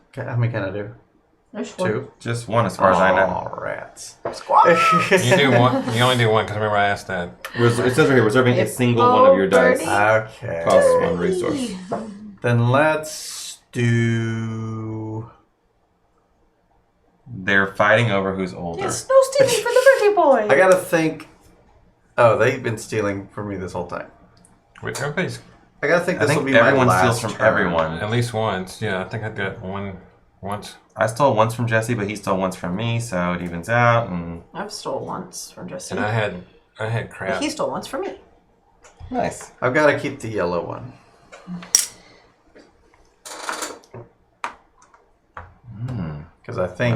Okay, how many can I do? There's 4. 2? Just one, as far as I know. Oh, rats. Squash! You do one. You only do one because remember I asked that. It says right here, reserving a single one of your dice. Okay. Costs 1 resource. Then let's do... They're fighting over who's older. Yes, no stealing for the birthday boy! I gotta think... Oh, they've been stealing from me this whole time. Wait, everybody's I gotta think I this will think be my everyone last steals from turn. everyone. at least once. Yeah, I think I got one once. I stole once from Jesse, but he stole once from me, so it evens out. And I've stole once from Jesse. And I had crap. But he stole once from me. nice. I've gotta keep the yellow one. Because I think,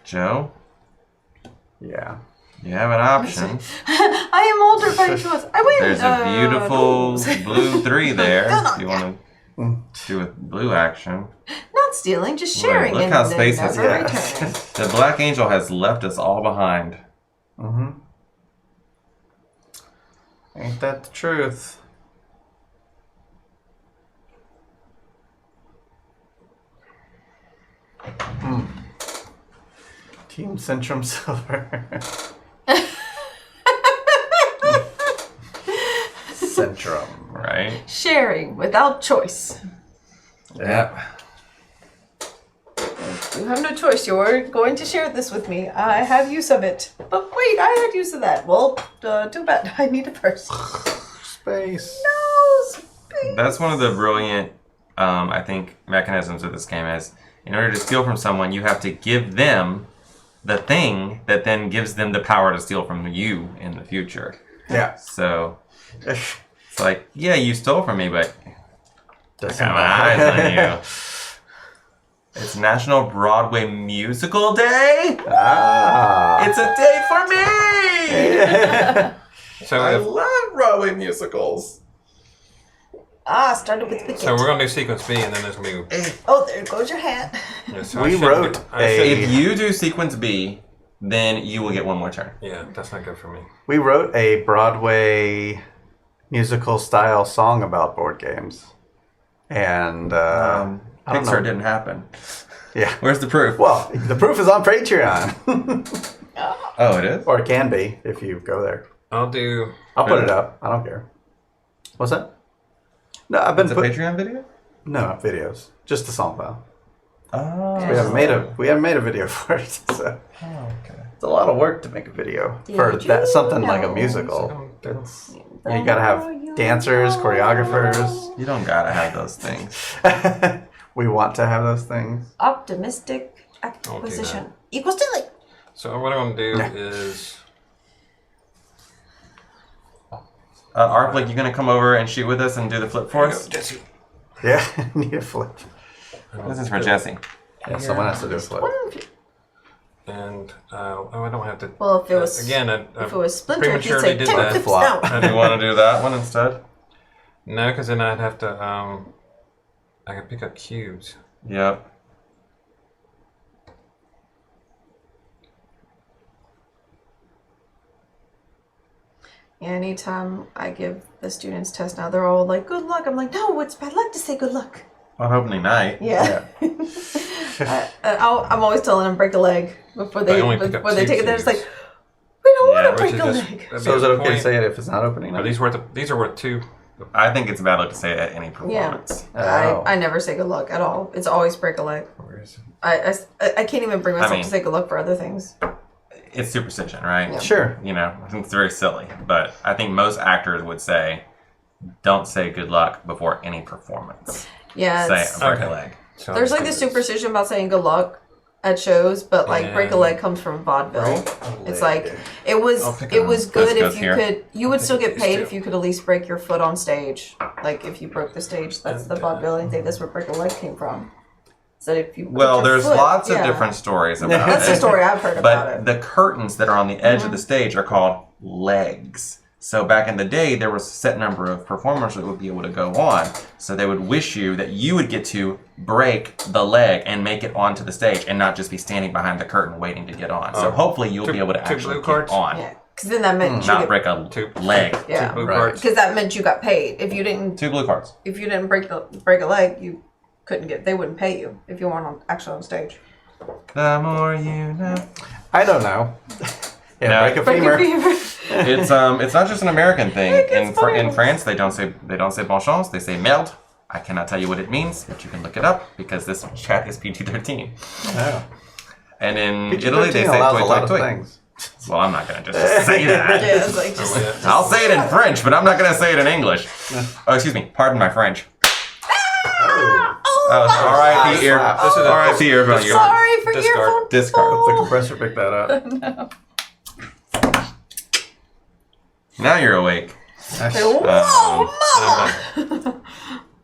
Joe, yeah. you have an option. I am older by choice. I win! There's a beautiful no. blue 3 there. No, no, If you want to do with blue action. Not stealing, just sharing. Look and how then spacious never it is. returning. The Black Angel has left us all behind. Mm-hmm. Ain't that the truth? Team Centrum Silver. Centrum. Right? Sharing without choice. Yep. You have no choice. You're going to share this with me. I have use of it. But wait, I had use of that. Well, too bad. I need it first. Space. That's one of the brilliant, I think, mechanisms of this game is, in order to steal from someone, you have to give them the thing that then gives them the power to steal from you in the future. Yeah. So, it's like, yeah, you stole from me, but I Doesn't got my eyes on you. It's National Broadway Musical Day! Ah. It's a day for me! So I if, love Broadway musicals. Started with Wicked. so we're gonna do sequence B, and then there's gonna be. Oh, there goes your hat. Yeah, so We I shouldn't wrote get- I a- shouldn't- If you do sequence B, then you will get one more turn. Yeah, that's not good for me. We wrote a Broadway musical style song about board games. And I don't Pixar know. didn't happen. Yeah. Where's the proof? Well, the proof is on Patreon. Oh, it is? Or it can be if you go there. I'll do. I'll put it up. I don't care. What's that? No, I've been It's a Patreon video? No, not videos. Just the song file. Oh. We haven't made a video for it. So okay. it's a lot of work to make a video for Did that you something like a know? musical. That's- Yeah, you gotta have dancers, choreographers. You don't gotta have those things. We want to have those things. Optimistic acquisition equals Tilly. So what I'm gonna do is. Arflick, you gonna come over and shoot with us and do the flip for us? Jesse. Yeah, need a flip. This is for Jesse. Yeah, someone has to do a flip. And I don't have to. Well, if it was again, if it was Splinter, you'd prematurely say did 10 that. flips Flop. down. Do you want to do that one instead? No, because then I'd have to. I could pick up cubes. Yep. Yeah, anytime I give the students tests now, they're all like, "Good luck." I'm like, "No, it's bad luck to say good luck." On opening night. Yeah. I'm always telling them break a leg before they only pick up before they two take it. They're just like, cubes. "We don't Yeah, want to Which break is a just- leg." that'd So be is it the okay to point. say it if it's not opening? Are these are worth 2? I think it's bad luck to say it at any Yeah, performance. Oh. I never say good luck at all. It's always break a leg. Where is it? I can't even bring myself mean- to say good luck for other things. It's superstition, right? Sure. You know, it's very silly. But I think most actors would say, don't say good luck before any performance. Yeah, Say it's, break a Okay. leg. So there's I'll like do this this. superstition about saying good luck at shows, but like break a And- leg comes from vaudeville. It's like it I'll was pick it it was up. good This if goes you here. could you would still get these paid two. if you could at least break your foot on stage. Like if you broke the stage, that's the And, vaudeville thing. That's where break a leg came from. So if you put Well, your there's foot- lots of yeah. different stories about That's it. the story I've heard about But it. the curtains that are on the edge of the stage are called legs. So back in the day, there was a set number of performers that would be able to go on. So they would wish you that you would get to break the leg and make it onto the stage and not just be standing behind the curtain waiting to get on. So Oh. hopefully you'll Two- be able to two actually blue get cards? on, Yeah, because then that meant you not get, break a Two. leg. yeah, Two blue Right. cards. because that meant you got paid. If you didn't 2 blue cards. break a leg, you couldn't get. They wouldn't pay you if you weren't actually on stage. The more you know. I don't know. Yeah, No. break a Break femur. your femur. It's not just an American thing. It In gets funny. in France, they don't say bon chance. They say merde. I cannot tell you what it means, but you can look it up because this chat is PG-13. Oh. And in PG-13 Italy, they say allows toi a lot toi of toi. things. Well, I'm not gonna just say that. Yeah, it's like just. Yeah. I'll say it in French, but I'm not gonna say it in English. Oh, excuse me. Pardon my French. Oh, R.I.P. ear. This is a- R.I.P. earbud. Sorry for Discard. earphone. Discard. The compressor picked that up. Now you're awake. Whoa, mama!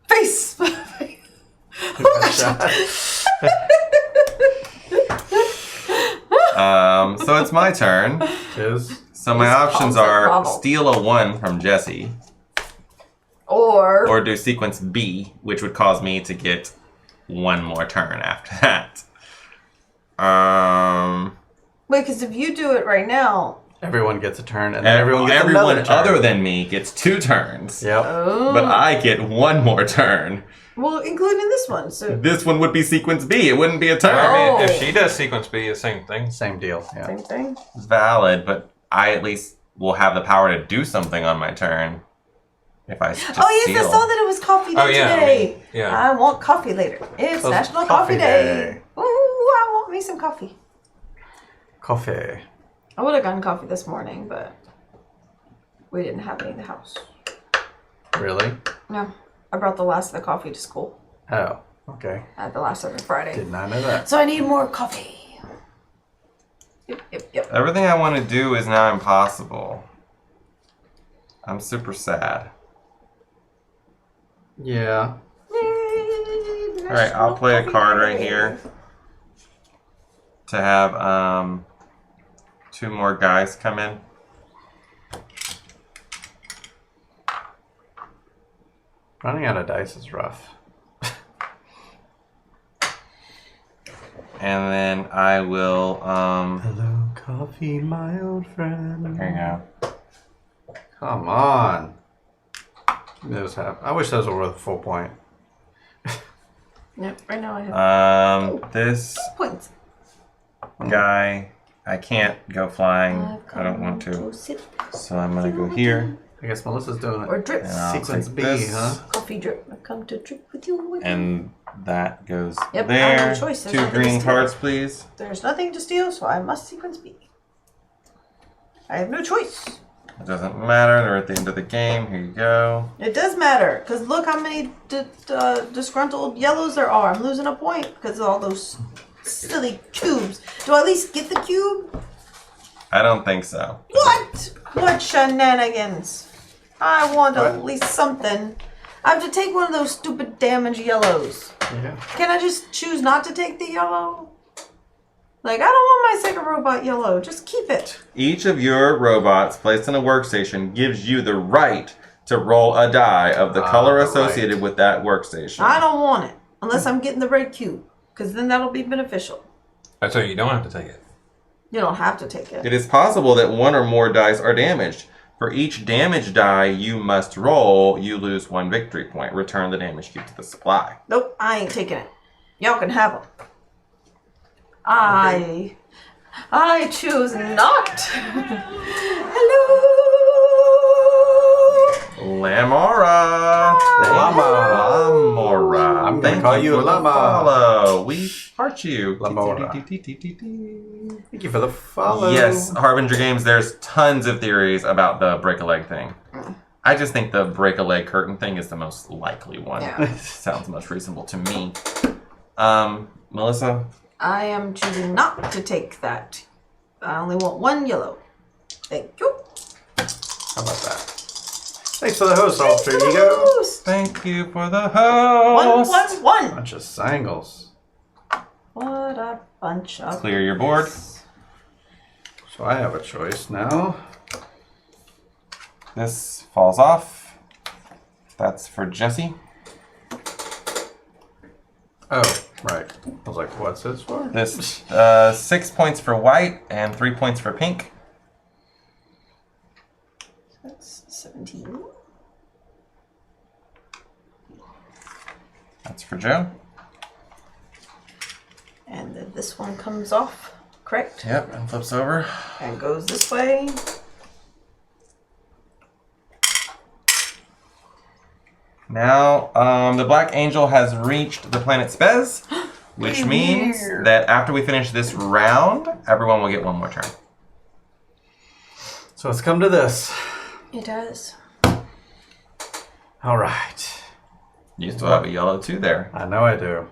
Face. So it's my turn. Tis. So my He's options palms like are Bravo. steal a 1 from Jesse, or or do sequence B, which would cause me to get 1 more turn after that. wait, because if you do it right now, Everyone gets a turn, and then everyone gets everyone another turn. other than me gets 2 turns. Yep. oh, But I get 1 more turn. well, including this one. So This one would be sequence B. It wouldn't be a turn. I mean, if Oh. she does sequence B, the same thing. Same deal. Yeah. same thing. It's valid, but I at least will have the power to do something on my turn. If I just Oh yes, steal. I saw that it was coffee day Oh, yeah, I today. mean, yeah. I want coffee later. It's Oh, National coffee Coffee Day. day. Ooh, I want me some coffee. Coffee. I would have gotten coffee this morning, but we didn't have any in the house. Really? No, I brought the last of the coffee to school. Oh, okay. I had the last of it Friday. Did not know that. So I need more coffee. Yep. Everything I want to do is now impossible. I'm super sad. Yeah. Alright, I'll play a card right here to have 2 more guys come in. Running out of dice is rough. And then I will Hello, coffee, my old friend. there you go. Come on. Those have. I wish those were worth a full point. Yep, right now I have This points. guy, I can't go flying. I don't want to. So I'm gonna go here. I guess Melissa's doing it. Or drip. And I'll Sequence take B, this, huh? Coffee drip. I come to drip with you. And that goes Yep, I have there. no choice. There's 2 nothing to green steal. cards, please. There's nothing to steal, so I must sequence B. I have no choice. It doesn't matter. They're at the end of the game. Here you go. It does matter, because look how many disgruntled yellows there are. I'm losing a point because of all those silly cubes. Do I at least get the cube? I don't think so. What? What shenanigans? I want What? at least something. I have to take one of those stupid damaged yellows. Yeah. Can I just choose not to take the yellow? Like, I don't want my second robot yellow. Just keep it. Each of your robots placed in a workstation gives you the right to roll a die of the color the associated right. with that workstation. I don't want it. Unless I'm getting the red cube. Because then that'll be beneficial. So you don't have to take it. You don't have to take it. It is possible that 1 or more dice are damaged. For each damage die you must roll, you lose 1 victory point. Return the damage cube to the supply. Nope, I ain't taking it. Y'all can have them. I choose not. Hello. Lamora. Lamora. I'm gonna Thank call you for the Llama. follow. We heart you. Lamora. Thank you for the follow. Yes, Harbinger Games, there's tons of theories about the break a leg thing. I just think the break a leg curtain thing is the most likely one. Yeah. Sounds most reasonable to me. Melissa? I am choosing not to take that. I only want 1 yellow. Thank you. How about that? Thanks for the host, alter ego. Thank you for the host. 1. Bunch of sangles. What a bunch of. Clear your board. So I have a choice now. This falls off. That's for Jesse. Oh, right. I was like, what's this for? This 6 points for white and 3 points for pink. That's 17. That's for Joe. And then this one comes off, correct? Yep, and flips over. And goes this way. Now, the Black Angel has reached the planet Spez, which means Weird. that after we finish this round, everyone will get 1 more turn. So it's come to this. It does. All right. You still have a yellow 2 there. I know I do.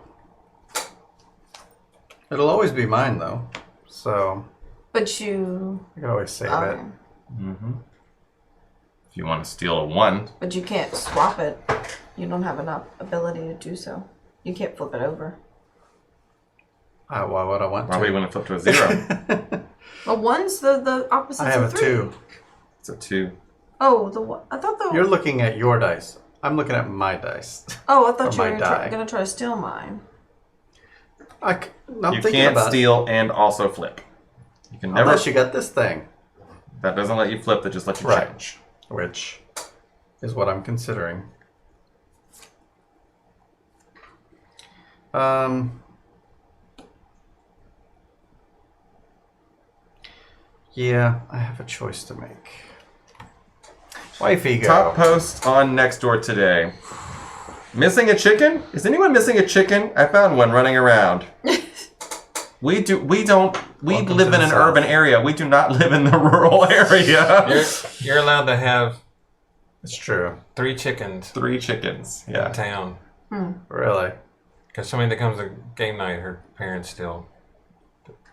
It'll always be mine, though. So But you. I can always save Okay. it. If you want to steal a 1. But you can't swap it. You don't have enough ability to do so. You can't flip it over. Why would I want Why would you to? want to flip to a 0? Well, 1's the opposite I have of a 3. 2. It's a 2. Oh, the one. I thought the. You're looking at your dice. I'm looking at my dice. Oh, I thought or you were my die. gonna try to steal mine. I'm You thinking can't about steal and also flip. You can it. never. Unless you got this thing, That doesn't let you flip, that just lets you Right. change. which is what I'm considering. Yeah, I have a choice to make. Wifey go. Top post on Nextdoor today. Missing a chicken? Is anyone missing a chicken? I found one running around. We live to in the an South. urban area. We do not live in the rural area. You're allowed to have It's true. 3 chickens 3 chickens. in Yeah. town. Really? Because somebody that comes to game night, her parents still.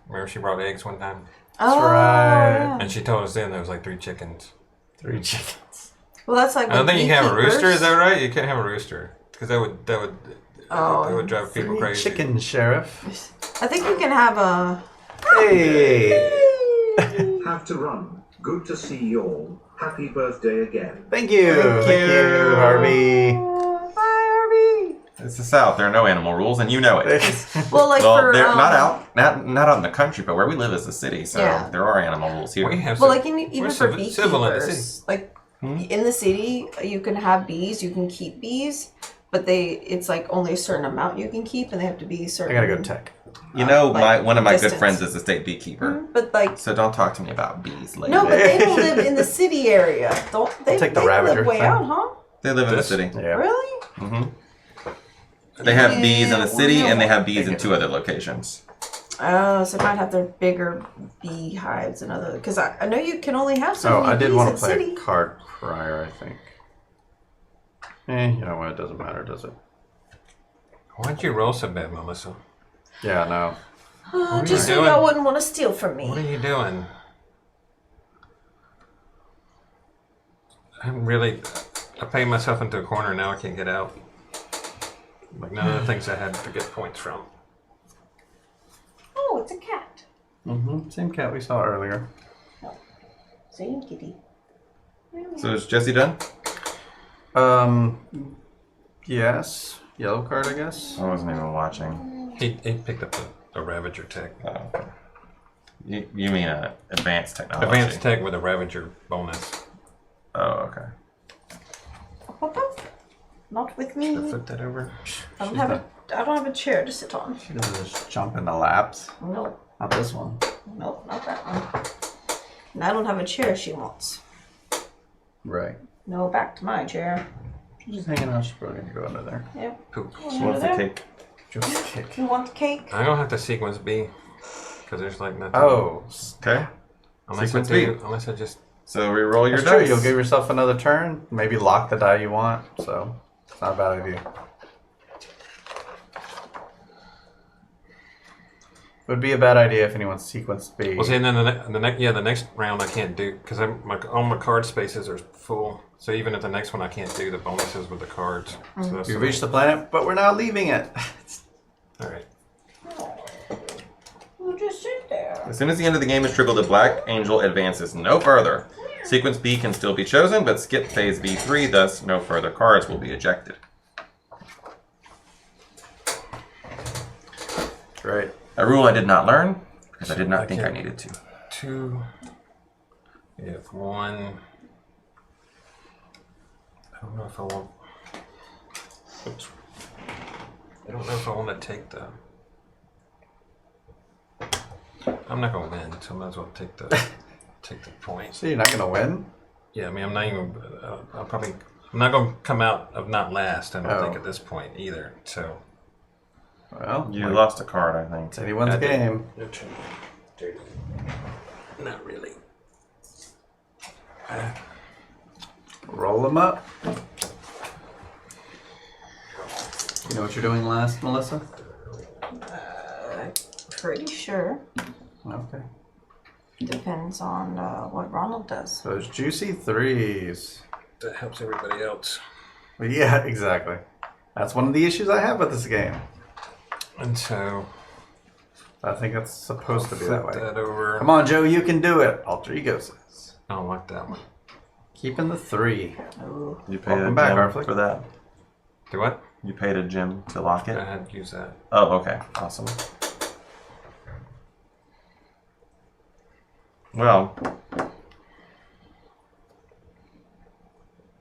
Remember she brought eggs one time? Oh, right. yeah. And she told us then there was like 3 chickens. 3 chickens. Well, that's like. I don't think you can have a rooster, is that beekeepers. right? You can't have a rooster. Because that would drive people 3 crazy. chickens, Sheriff. I think you can have a. Hey! Have to run. Good to see you all. Happy birthday again. Thank you. Thank you, Harvey. Bye, Harvey. It's the South. There are no animal rules, and you know it. Well, like Well, for they're not out in the country, but where we live is the city, so Yeah. there are animal rules here. We have Well, civ- like even we're for civil in the city. beekeepers, like in the city, you can have bees, you can keep bees, but it's like only a certain amount you can keep, and they have to be I certain. gotta go tech. You know, like, one of my good distance. friends is a state beekeeper, But like, so don't talk to me about bees later. no, but they don't live in the city area. Don't they? take the they Ravager live way thing. out, huh? They live in the This- city. Yeah. Really? hmm They have bees in the city, well, and they have bees in 2 other locations. Oh, so they might have their bigger beehives and other. Because I know you can only have so Oh, many I did bees want in to play city. a card prior, I think. You know what? It doesn't matter, does it? Why'd you roll so bad, Melissa? Yeah, no. are Just you so doing? y'all wouldn't want to steal from me. What are you doing? I paid myself into a corner, now I can't get out. Like none of the things I had to get points from. Oh, it's a cat. Same cat we saw earlier. Same kitty. So is Jesse done? Yes. Yellow card, I guess. I wasn't even watching. He picked up a Ravager tech. Oh, okay. You mean advanced technology? Advanced tech with a Ravager bonus. Oh, okay. Not with Should me. I flip that over? I don't have a chair to sit on. She doesn't just jump in the laps. Nope. Not this one. Nope, not that one. And I don't have a chair she wants. Right. No, back to my chair. She's just hanging out. She's probably gonna go under there. Yep. Poop. She wants the cake. Just kick. You want the cake? I'm gonna have to sequence B. Because there's like nothing. Oh. Okay. Unless sequence I do, B. unless I just. So re-roll your That's true. dice. You'll give yourself another turn. Maybe lock the die you want. So it's not a bad idea. It would be a bad idea if anyone sequenced B. Well, see, and then the next round I can't do because all my card spaces are full. So even at the next one, I can't do the bonuses with the cards. So that's We've reached the planet, but we're not leaving it. all right. We'll just sit there. As soon as the end of the game is triggered, the Black Angel advances no further. Sequence B can still be chosen, but skip phase B3, thus no further cards will be ejected. Great. A rule I did not learn, because I did not think I can't- needed to. 2. Yeah, 1. I don't know if I want. Oops. I don't know if I want to take the. I'm not gonna win, so I might as well take the points. So you're not gonna win? Yeah, I mean, I'm not even. I'm not gonna come out of not last. I don't think Oh. at this point either. So. Well, You lost a card, I think. it's anyone's I did. game. Not really. Roll them up. You know what you're doing last, Melissa? Pretty sure. Okay. Depends on what Ronald does. Those juicy threes. That helps everybody else. Well, yeah, exactly. That's one of the issues I have with this game. And so. I think it's supposed to be Flip that way. that over. Come on, Joe, you can do it. Alter Ego says. I don't like that one. Keeping the 3. Oh. You paid Welcome a back, gem Arflick. for that. Do what? You paid a gem to lock it. I had to use that. Oh, okay. Awesome. Well.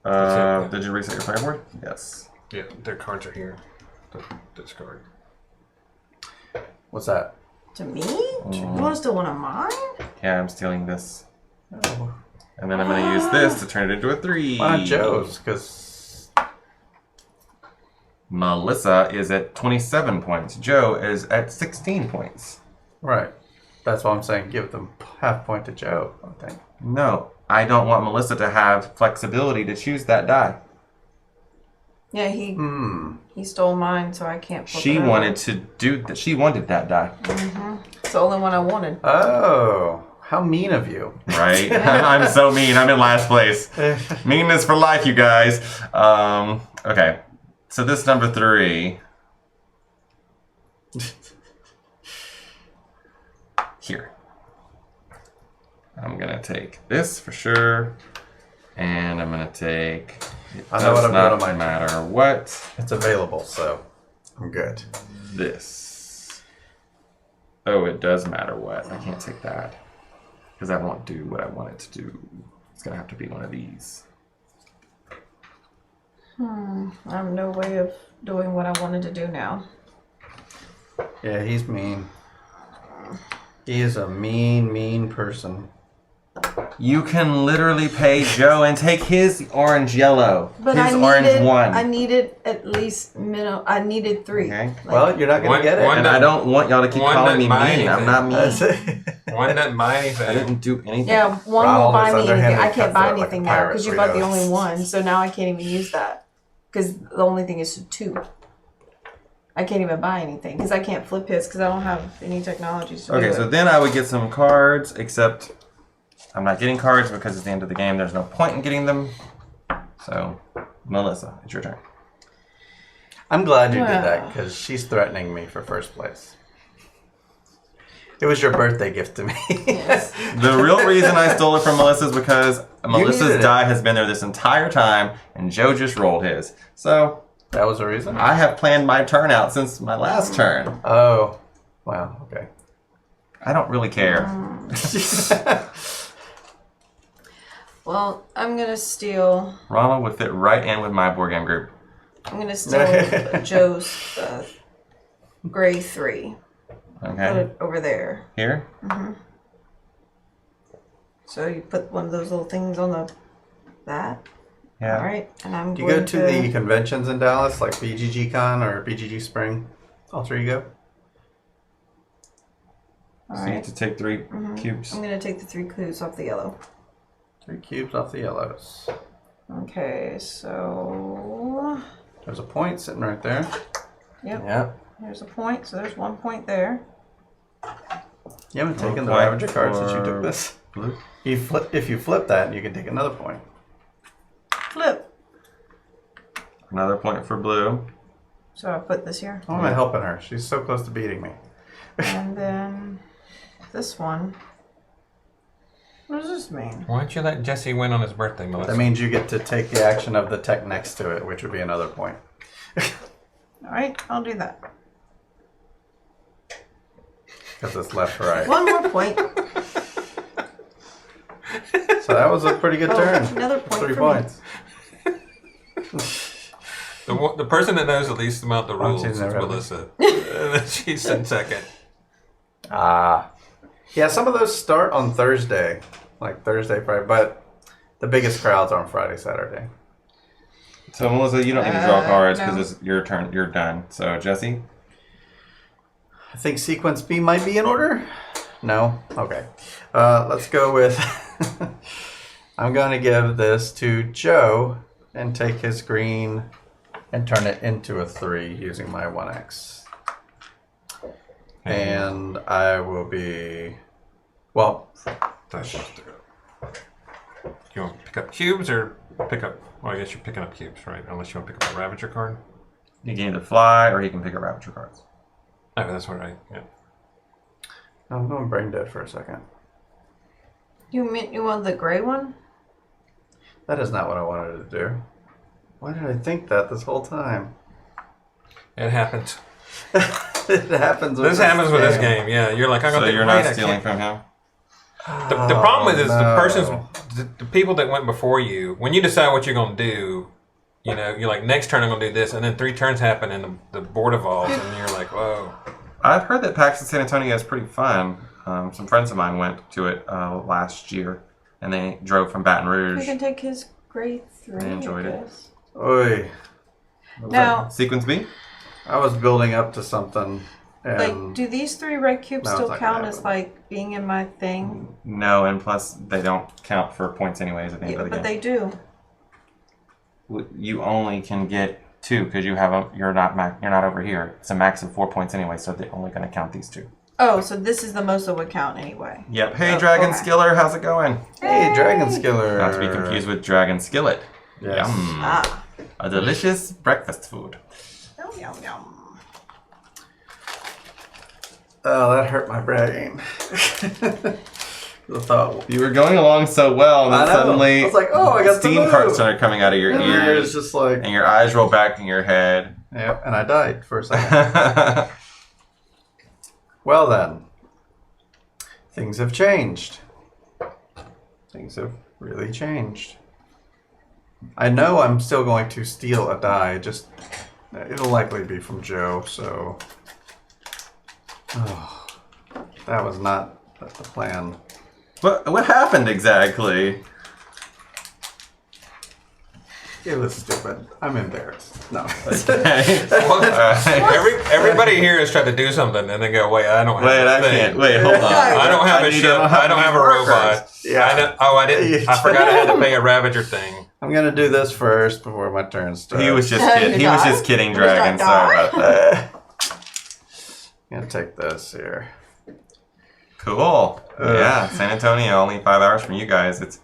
That's it. Did you reset your player board? Yes. Yeah, their cards are here. Discard. What's that? To me? You want to steal one of mine? Yeah, I'm stealing this. Oh. And then I'm going to use this to turn it into a 3. Why not Joe's? Because Melissa is at 27 points. Joe is at 16 points. right. That's what I'm saying. Give them half point to Joe, I think. No, I don't want Melissa to have flexibility to choose that die. Yeah, he stole mine, so I can't flip She it over. wanted to do that. She wanted that die. It's the only one I wanted. Oh, how mean of you. Right? I'm so mean. I'm in last place. Meanness for life, you guys. Okay. So this number 3. Here. I'm going to take this for sure. And I'm going to take... I know what I'm doing on my matter what. It's available, so I'm good. This. Oh, it does matter what. I can't take that. Because that won't do what I want it to do. It's going to have to be one of these. I have no way of doing what I wanted to do now. Yeah, he's mean. He is a mean person. You can literally pay Joe and take his orange yellow. But his I orange needed at least minimum. I needed 3. Okay. Like, Well, you're not going to get it. And I don't want y'all to keep one calling me doesn't buy mean. I'm not mean. One doesn't buy I anything. didn't do anything. yeah, one Ronald won't buy is me anything. underhanded I can't buy cutthroat like a anything now pirate, because you bought the Rito. only one. So now I can't even use that because the only thing is 2. I can't even buy anything because I can't flip his because I don't have any technologies to do Okay, it. so then I would get some cards, except I'm not getting cards because it's the end of the game. There's no point in getting them. So, Melissa, it's your turn. I'm glad you did that because she's threatening me for first place. It was your birthday gift to me. Yes. The real reason I stole it from Melissa is because Melissa's needed it. die has been there this entire time, and Joe just rolled his. So, That was the reason? I have planned my turn out since my last turn. Oh. Wow, okay. I don't really care. Well, I'm gonna steal. Ronald would fit right in with my board game group. I'm gonna steal Joe's gray 3. Put Okay. it over there. Here? So you put one of those little things on that. Yeah. All right, and I'm Do you going go to the conventions in Dallas, like BGG Con or BGG Spring? Alter Ego? All So you right. get to take 3 cubes. I'm gonna take the 3 clues off the yellow. 3 cubes off the yellows. Okay, so There's a point sitting right there. Yeah. there's a point. So there's 1 point there. You haven't One taken the point Ravager card since you for took this. Blue. If you flip that, you can take another point. Flip. Another point for blue. So I put this here, How am I helping her? She's so close to beating me. and then this one. What does this mean? Why don't you let Jesse win on his birthday, Melissa? That means you get to take the action of the tech next to it, which would be another point. All right, I'll do that. Because it's left to right. One more point. So that was a pretty good turn. Another point 3 for me. points. The person that knows the least amount of the rules she's is never- Melissa. And then she's in second. Yeah, some of those start on Thursday. Like Thursday, Friday. But the biggest crowds are on Friday, Saturday. So Melissa, you don't need to draw cards no. because it's your turn. You're done. So Jesse, I think sequence B might be in order. No? Okay. Let's go with... I'm going to give this to Joe and take his green and turn it into a 3 using my 1x. And I will be... Well, That's just to go. You want to pick up cubes or pick up? Well, I guess you're picking up cubes, right? Unless you want to pick up a Ravager card. you can either fly or he can pick up Ravager cards. Oh, that's all right. Yeah. I'm going brain dead for a second. You meant you want the gray one? That is not what I wanted to do. Why did I think that this whole time? It happens. It happens with This happens with this game. Yeah, you're like, I'm So gonna. you're wait, not I stealing can't- from him. The problem is the no. person's the people that went before you. When you decide what you're gonna do, you know, you're like, next turn I'm gonna do this, and then 3 turns happen, and the board evolves, and you're like, whoa. I've heard that PAX in San Antonio is pretty fun. Some friends of mine went to it last year, and they drove from Baton We Rouge. can take his gray 3. I enjoyed it. guess. Oi. Now, Sequence B? I was building up to something. And do these 3 red cubes No, it's still not gonna count as happen. like being in my thing? No, and plus they don't count for points anyways at the end Yeah, of the but game. they do. You only can get 2 because you're not over here. It's a max of 4 points anyway, so they're only going to count these 2. Oh, so this is the most that would count anyway. Yep. Hey, Oh, Dragon okay. Skiller, how's it going? hey, Dragon Skiller. Not to be confused with Dragon Skillet. Yes. Yum. Ah. A delicious breakfast food. Yum, yum, yum. Oh, that hurt my brain. The thought. You were going along so well, and I then know. suddenly I was like, oh, I got the steam move. parts started coming out of your Ears ears, just like. and your eyes roll back in your head. Yep, and I died for a second. Well then, things have changed. Things have really changed. I know I'm still going to steal a die, just it'll likely be from Joe, so that was not the plan. What happened exactly? It was stupid. I'm embarrassed. No. Okay. Everybody here has tried to do something and then go, wait, I don't have Wait, a I thing. can't. Wait, hold on. I don't have a need ship. I don't have a workers. robot. Yeah. I didn't. I forgot I had to pay a Ravager thing. I'm gonna do this first before my turn starts. He was just You kidding. He was die? just kidding, You just Dragon. got Sorry die? about that. I'm gonna take this here. Cool. Yeah, San Antonio, only 5 hours from you guys. It's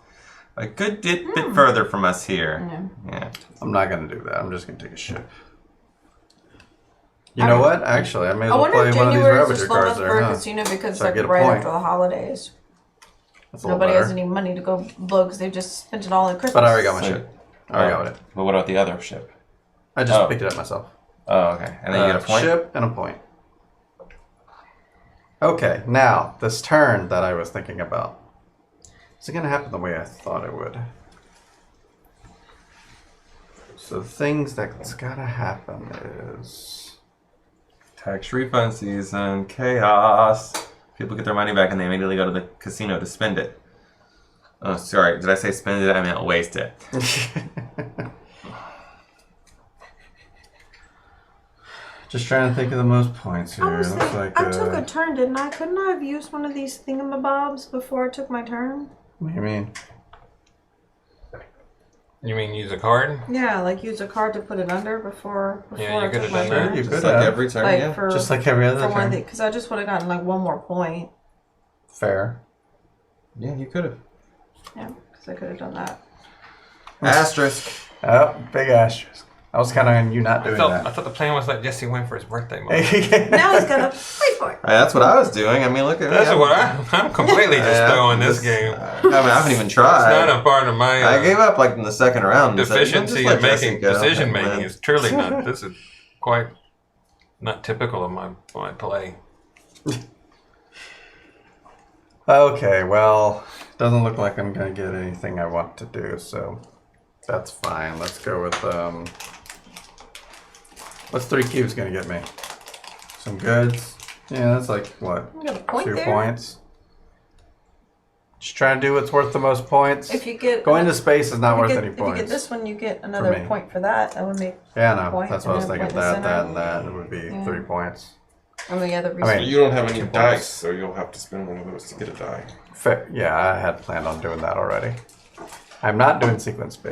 a good bit further from us here. Yeah. I'm not gonna do that. I'm just gonna take a ship. You know what? Actually, I may as I well wonder play if one of these January is Ravager just long cards enough there, for a huh? casino because So I it's get like a right point. after the holidays. That's a little Nobody has better. any money to go blow because they just spent it all in Christmas. But I already got my So- ship. I already got it. But what about the other ship? I just Oh. picked it up myself. Oh, okay. And then you get a point? Ship and a point. Okay, now this turn that I was thinking about. Is it gonna happen the way I thought it would? So the things that's gotta happen is Tax refund season, chaos. People get their money back and they immediately go to the casino to spend it. Oh, sorry. Did I say spend it? I meant waste it. just trying to think of the most points here. I was Looks thinking, like I took a turn, didn't I? Couldn't I have used one of these thingamabobs before I took my turn? what do you mean? You mean use a card? Yeah, like use a card to put it under before Yeah, you I could took have my done that. turn. You Just could like have. every turn, Like yeah. for Just like every other for one turn. thing, because I just would have gotten like one more point. Fair. Yeah, you could have. Yeah, because I could have done that. Asterisk. Oh, big asterisk. I was kind of on you not doing I that. thought the plan was let Jesse win for his birthday month. Now he's gonna wait for it. That's what I was doing. I mean, look at me. That's what I'm completely just Yeah, throwing this just- game. I haven't even tried. It's not a part of my I gave up like in the second round. and said, deficiency "Just let in Jesse making go." decision And making. then- Is truly not. This is quite not typical of my play. Okay, well, doesn't look like I'm gonna get anything I want to do, so that's fine. Let's go with what's 3 cubes gonna get me? Some goods. Yeah, that's like what? You got a point 2 there. points. Just trying to do what's worth the most points. If you get Going to space is not if worth you get, any if you points. get this one, you get another me. point for that. That would make Yeah, no, point, that's what I was and then thinking. a point in the That center. and that. It would be Yeah. 3 points. and the other I reason. mean, You don't have any 2 dice, points. so you'll have to spend one of those to get a die. Yeah, I had planned on doing that already. I'm not doing sequence B.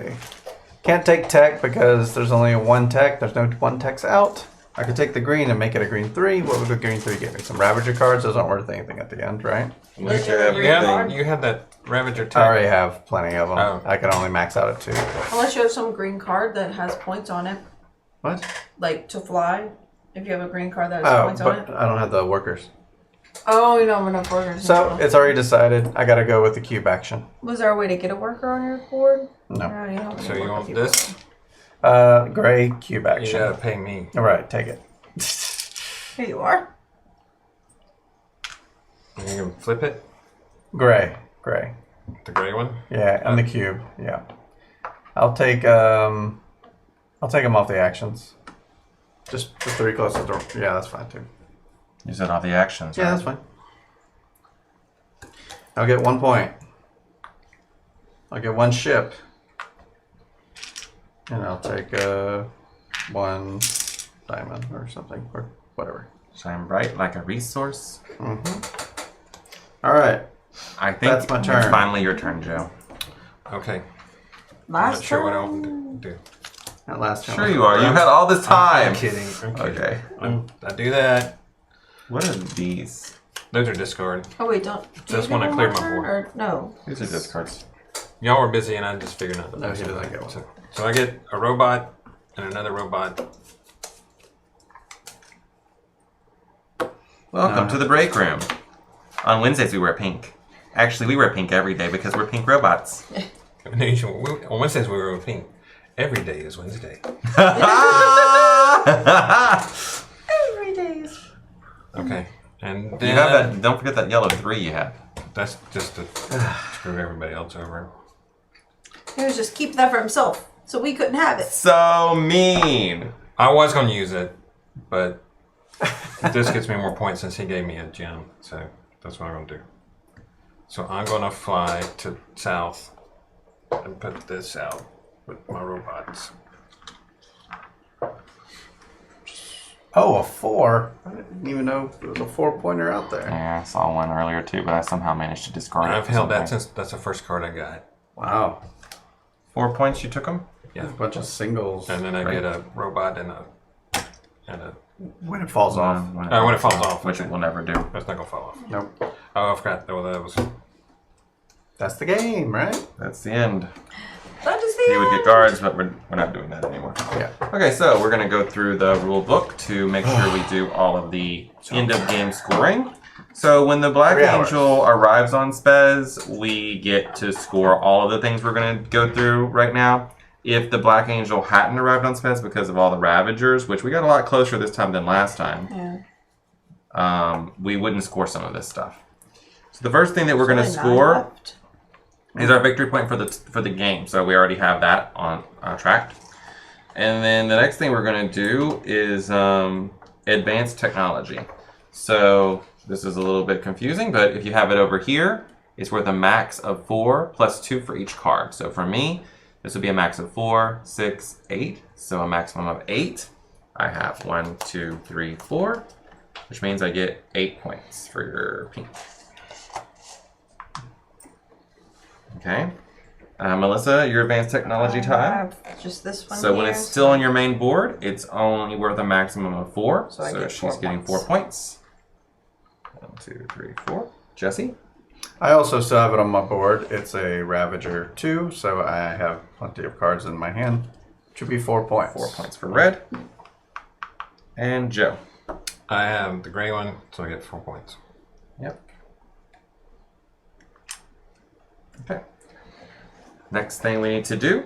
Can't take tech because there's only 1 tech. There's no 1 techs out. I could take the green and make it a green 3. What would the green 3 give me? Some Ravager cards? Those aren't worth anything at the end, right? Unless you have You everything. had that Ravager I tech. already have plenty of them. Oh. I can only max out at 2. Unless you have some green card that has points on it, What? like to fly. If you have a green card that has Oh, points on it. but I don't have the workers. Oh, you don't have enough workers. So it's already decided. I gotta go with the cube action. Was there a way to get a worker on your board? No. No, you don't So need you a want worker this? Gray cube You action. gotta pay me. All right, take it. Here you are. And you can flip it. Gray. The gray one. Yeah, and the cube. Yeah, I'll take them off the actions. Just the 3 closest door. Yeah, that's fine too. You said all the actions. Yeah, right? that's fine. I'll get 1 point. I'll get 1 ship, and I'll take 1 diamond or something or whatever. Shine bright like a resource. All right. I think That's my turn. It's finally your turn, Joe. Okay. I'm Last not sure what I turn. want to do. That last turn. Sure you are. You had all this time. I'm kidding. I'm kidding. Okay. I do that. What are these? Those are discard. Oh wait, don't. Do Just you when I get clear one my more board. turn, Or, no. These are discards. Y'all were busy, and I just figured out. No, he doesn't get one. So I get a robot and another robot. Welcome to the break room. On Wednesdays we wear pink. Actually, we wear pink every day because we're pink robots. On Wednesdays we were pink. Every day is Wednesday. Every day is. Okay. And You then have that. Don't forget that yellow 3 you have. that's just to screw everybody else over. He was just keeping that for himself, so we couldn't have it. So mean. I was going to use it, but this gets me more points since he gave me a gem. So that's what I'm going to do. So I'm going to fly to south and put this out with my robots. Oh, a 4. I didn't even know there was a 4-pointer out there. Yeah, I saw one earlier too, but I somehow managed to discard it. I've for held that something. since that's the first card I got. Wow. 4 points you took them? Yeah. A bunch of singles. And then I get a robot and a When it falls off. when it falls off. Which it will never do. that's not gonna fall off. Nope. Oh, I forgot. Oh, that was. That's the game, right? That's the end. That is the He would end. get guards, but we're not doing that anymore. Yeah. Okay, so we're going to go through the rule book to make sure we do all of the end of game scoring. So when the Black 3 hours. Angel arrives on Spez, we get to score all of the things we're going to go through right now. If the Black Angel hadn't arrived on Spez because of all the Ravagers, which we got a lot closer this time than last time, we wouldn't score some of this stuff. So the first thing that we're going to Only 9 score left. is our victory point for the game. So we already have that on tracked. And then the next thing we're going to do is advanced technology. So this is a little bit confusing, but if you have it over here, it's worth a max of 4 plus 2 for each card. So for me, this would be a max of 4, 6, 8. So a maximum of 8. I have 1, 2, 3, 4, which means I get 8 points for your pink. Okay. Melissa, your advanced technology I time. have just this one. So when here, it's still on your main board, it's only worth a maximum of 4. So I get she's 4 getting points. 4 points. 1, 2, 3, 4. Jesse? I also still have it on my board. It's a Ravager 2, so I have plenty of cards in my hand. Should be 4 points. 4 points for red. And Joe. I have the gray one, so I get 4 points. Yep. Okay. Next thing we need to do.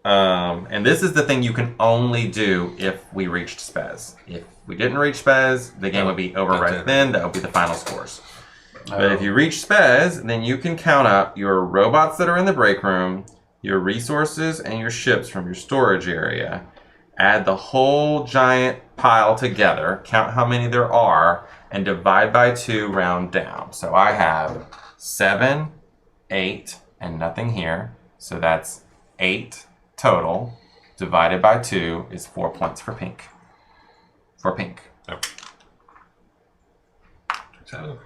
And this is the thing you can only do if we reached Spez. If we didn't reach Spez, the game would be over That's right it. then. That would be the final scores. But if you reach Spez, then you can count up your robots that are in the break room, your resources, and your ships from your storage area. Add the whole giant pile together, count how many there are, and divide by 2, round down. So I have 7, 8, and nothing here. So that's 8 total. Divided by 2 is 4 points for pink. For pink. Yep. So,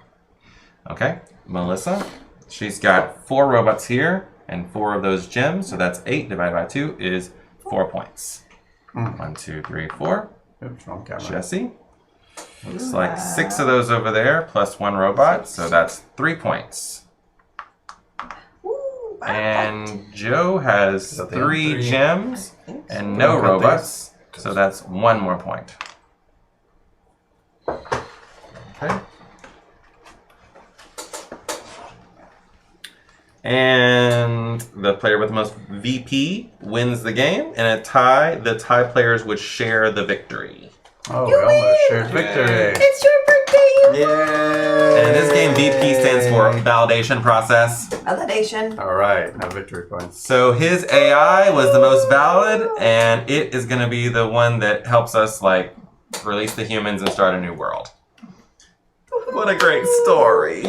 Okay, Melissa, she's got 4 robots here and 4 of those gems, so that's 8 divided by 2 is 4 points. 1, 2, 3, 4. Oops, wrong camera. Jesse, looks like 6 of those over there plus 1 robot, so that's 3 points. Ooh, And Joe has that the 3 end? gems I think so. and no Look at robots, so that's 1 more point. Okay. And the player with the most VP wins the game. In a tie, the tie players would share the victory. Oh, You we almost win! shared victory. It's your birthday, you Yay! And in this game, VP stands for validation process. validation. All right, now victory points. So his AI was the most valid, and it is going to be the one that helps us, like, release the humans and start a new world. What a great story.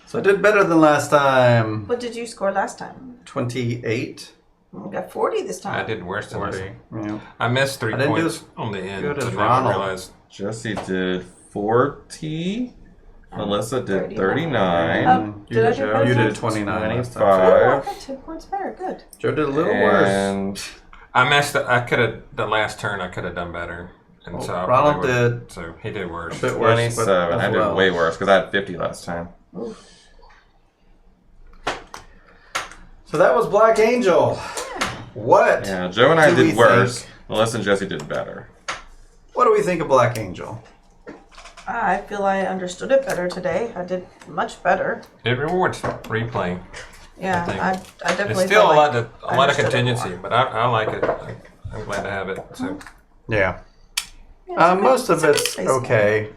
So I did better than last time. What did you score last time? 28. We got 40 this time. I did worse than 40. this. Yeah. I missed 3 I didn't do points as on the end. good as but now Ronald. I realized Jesse did 40. Melissa did 39. Did I do better? You did 29 last time. Oh, I 25. got 2 points better. Good. Joe did a little worse. And I messed up. I could have, the last turn, I could have done better. And so I Ronald probably would've- did So he did worse. a bit worse. 27. I did way worse because I had 50 last time. So that was Black Angel. What? Yeah, Joe and I do we did worse. think? Melissa and Jesse did better. What do we think of Black Angel? I feel I understood it better today. I did much better. It rewards replaying. Yeah, think. I definitely It's still felt a lot like of I understood it contingency, more. but I like it. I'm glad to have it. So Yeah. Yeah, it's Most of a good it's space okay.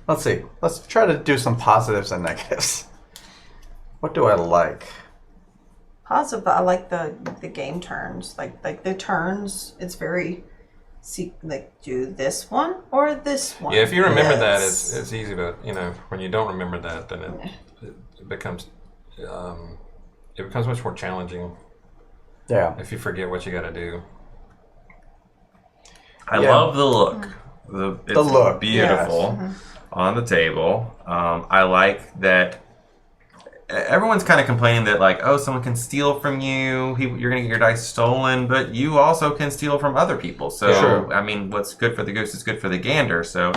Let's see. Let's try to do some positives and negatives. What do I like? Positive. I like the game turns. Like the turns. It's very do this one or this one. yeah, if you remember that, Yes. it's easy to when you don't remember that, then it becomes much more challenging Yeah. if you forget what you got to do. I Yeah. love the look. It's look, beautiful on the table. I like that everyone's kind of complaining that like, oh, someone can steal from you. You're gonna get your dice stolen, but you also can steal from other people. So Sure. I mean, what's good for the goose is good for the gander. So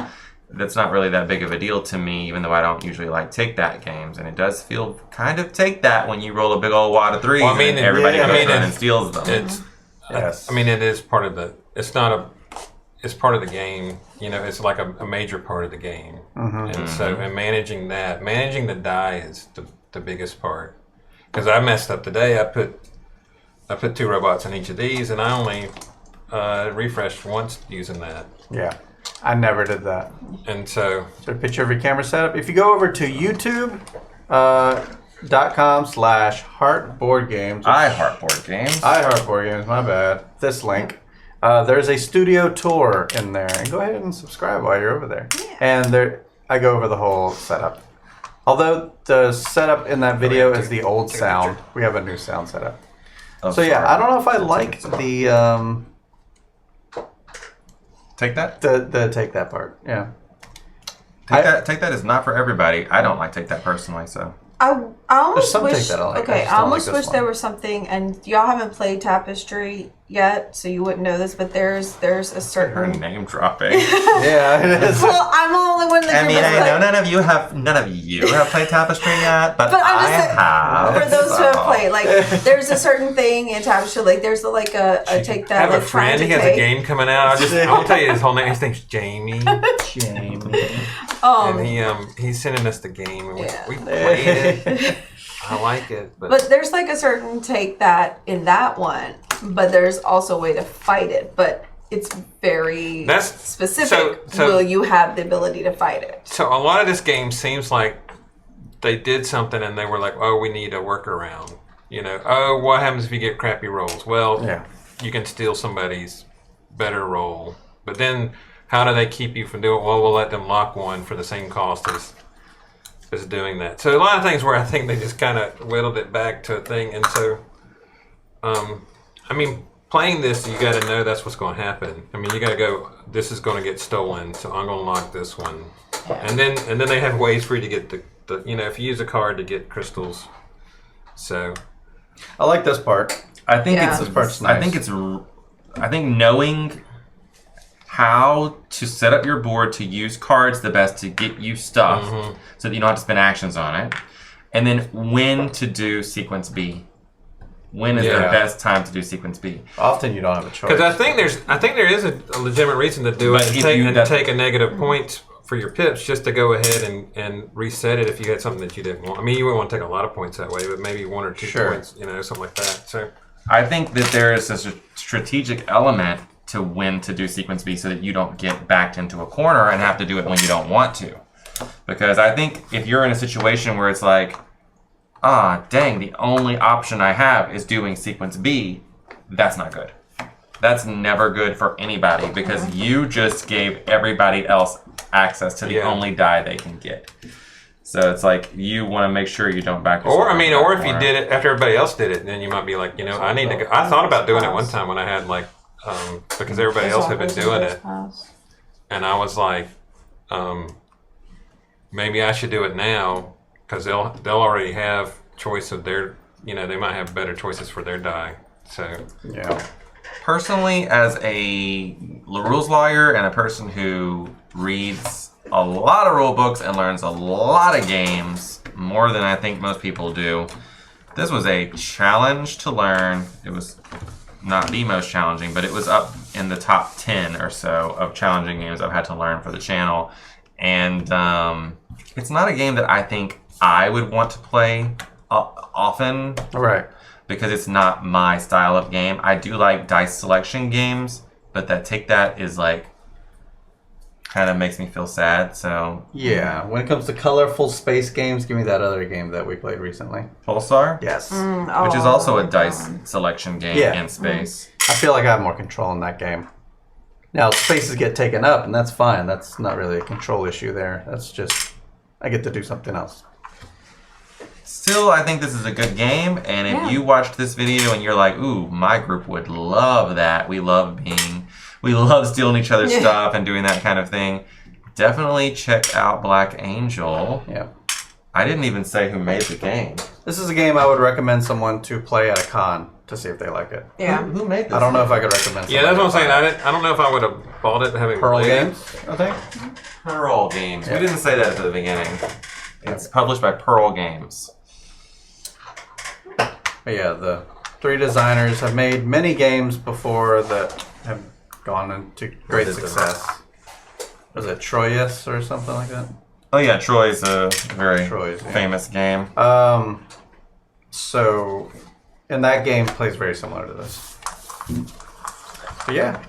that's not really that big of a deal to me, even though I don't usually like take that games. And it does feel kind of take that when you roll a big old wad of threes Well, I mean, and everybody yeah, goes I mean, around and steals them. It's Yes. I mean, it is part of the. It's not a. It's part of the game. It's like a major part of the game. And so, and managing the die is the biggest part. Because I messed up today. I put 2 robots in each of these, and I only refreshed once using that. Yeah. I never did that. And so, So a picture of your camera setup. If you go over to youtube.com/heartboardgames. I heart board games. iHeartBoardGames, my bad. This link. There's a studio tour in there. And go ahead and subscribe while you're over there. And there, I go over the whole setup. Although the setup in that video is the old sound. We have a new sound setup. Oh, So yeah, sorry. I don't know if I like the Take that. the take that part. Yeah. Take that is not for everybody. I don't like take that personally. So I almost some wish. take that I like. I Okay, just I don't almost like this wish there one. was something, and y'all haven't played Tapestry yet, so you wouldn't know this. But there's a her certain. name dropping. Yeah, it is. Well, I'm the only one in the I group mean, that's I know played. none of you have played Tapestry yet, but But I'm I just saying, have. for those who have so- played, like, there's a certain thing in Tapestry, like, there's a take I that, have a like, trying friend. to He has take. a game coming out. I won't tell you his whole name. His name's Jamie, Jamie. and he's sending us the game. And Yeah. we played it. I like it, But there's like a certain take that in that one, but there's also a way to fight it, but it's very That's- specific. so- Will you have the ability to fight it? So a lot of this game seems like they did something and they were like, oh, we need a workaround. Oh, what happens if you get crappy rolls? Well, Yeah. you can steal somebody's better roll. But then how do they keep you from doing it? Well, we'll let them lock one for the same cost as doing that. So a lot of things where I think they just kind of whittled it back to a thing. And so, I mean, playing this, you got to know that's what's going to happen. I mean, you got to go, this is going to get stolen, so I'm going to lock this one. And then they have ways for you to get the if you use a card to get crystals. So I like this part. I think Yeah. it's This part's I nice. think knowing how to set up your board to use cards the best to get you stuff so that you don't have to spend actions on it, and then when to do sequence B. When is the Yeah. best time to do sequence B? Often you don't have a choice. because I think there is a legitimate reason to do But it if and you- take a negative point for your pips just to go ahead and reset it if you had something that you didn't want. I mean, you wouldn't want to take a lot of points that way, but maybe 1 or 2 Sure. points, something like that. So I think that there is a strategic element to when to do sequence B so that you don't get backed into a corner and have to do it when you don't want to. Because I think if you're in a situation where it's like, dang, the only option I have is doing sequence B, that's not good. That's never good for anybody because you just gave everybody else access to the Yeah. only die they can get. So it's like you want to make sure you don't back yourself. Or I mean, into that or if you corner. did it after everybody else did it, then you might be like, you know, I need to go. I thought about doing it one time when I had like, because everybody else had been doing it, and I was like, maybe I should do it now because they'll already have choice of their, you know, they might have better choices for their die. So Yeah. Personally, as a rules lawyer and a person who reads a lot of rule books and learns a lot of games, more than I think most people do, this was a challenge to learn. It was not the most challenging, but it was up in the top 10 or so of challenging games I've had to learn for the channel. And it's not a game that I think I would want to play often. Right. Because it's not my style of game. I do like dice selection games, but that is like kind of makes me feel sad. So Yeah. When it comes to colorful space games, give me that other game that we played recently. Pulsar, Yes. which is also a dice selection game Yeah. in space. I feel like I have more control in that game. Now, spaces get taken up, and that's fine. That's not really a control issue there. That's just, I get to do something else. Still, I think this is a good game, and if you watched this video and you're like, ooh, my group would love that. We love stealing each other's stuff and doing that kind of thing. Definitely check out Black Angel. Yeah. I didn't even say who made the game. This is a game I would recommend someone to play at a con to see if they like it. Yeah. Who made this? I don't know if I could recommend yeah, that's what I'm somebody saying. I don't know if I would have bought it having Pearl played it. Games, I think. Pearl Games. Yeah. We didn't say that at the beginning. It's published by Pearl Games. But yeah, the three designers have made many games before that have gone into great What is it? success. Was it Troyes or something like that? Oh yeah, Troy's a very Troyes, yeah. famous game. So, and that game plays very similar to this. But yeah.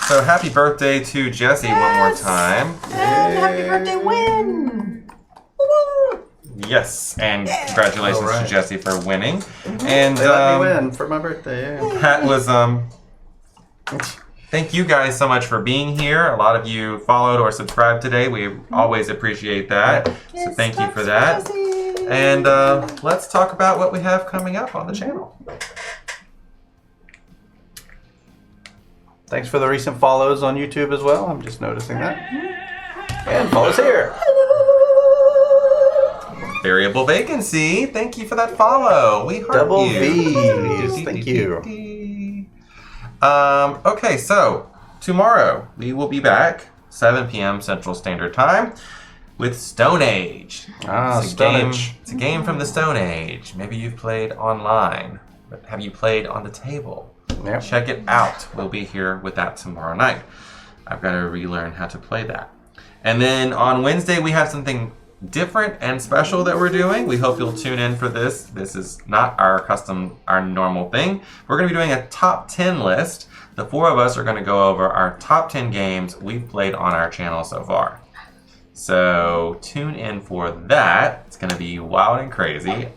So happy birthday to Jesse one more time. And happy birthday, win! Woo! Yes, and congratulations All right. to Jesse for winning. And They let me win for my birthday, yeah. Pat was thank you guys so much for being here. A lot of you followed or subscribed today. We always appreciate that. So thank you for that. And let's talk about what we have coming up on the channel. Thanks for the recent follows on YouTube as well. I'm just noticing that. And follows here. Variable vacancy. Thank you for that follow. We heart Double you. V's. Thank you. Okay, so tomorrow we will be back 7 p.m. Central Standard Time with Stone Age. It's a Stone game, Age. It's a game from the Stone Age. Maybe you've played online, but have you played on the table? Yep. Check it out. We'll be here with that tomorrow night. I've got to relearn how to play that. And then on Wednesday we have something different and special that we're doing. We hope you'll tune in for this. This is not our normal thing. We're going to be doing a top 10 list. The four of us are going to go over our top 10 games we've played on our channel so far. So tune in for that. It's going to be wild and crazy.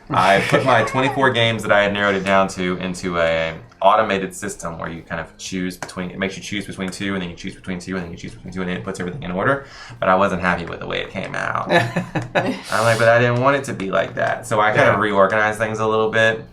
I put my 24 games that I had narrowed it down to into an automated system where you kind of choose between, it makes you choose between two, and then you choose between two, and then you choose between two, and it puts everything in order. But I wasn't happy with the way it came out. I'm like, but I didn't want it to be like that. So I kind of reorganized things a little bit.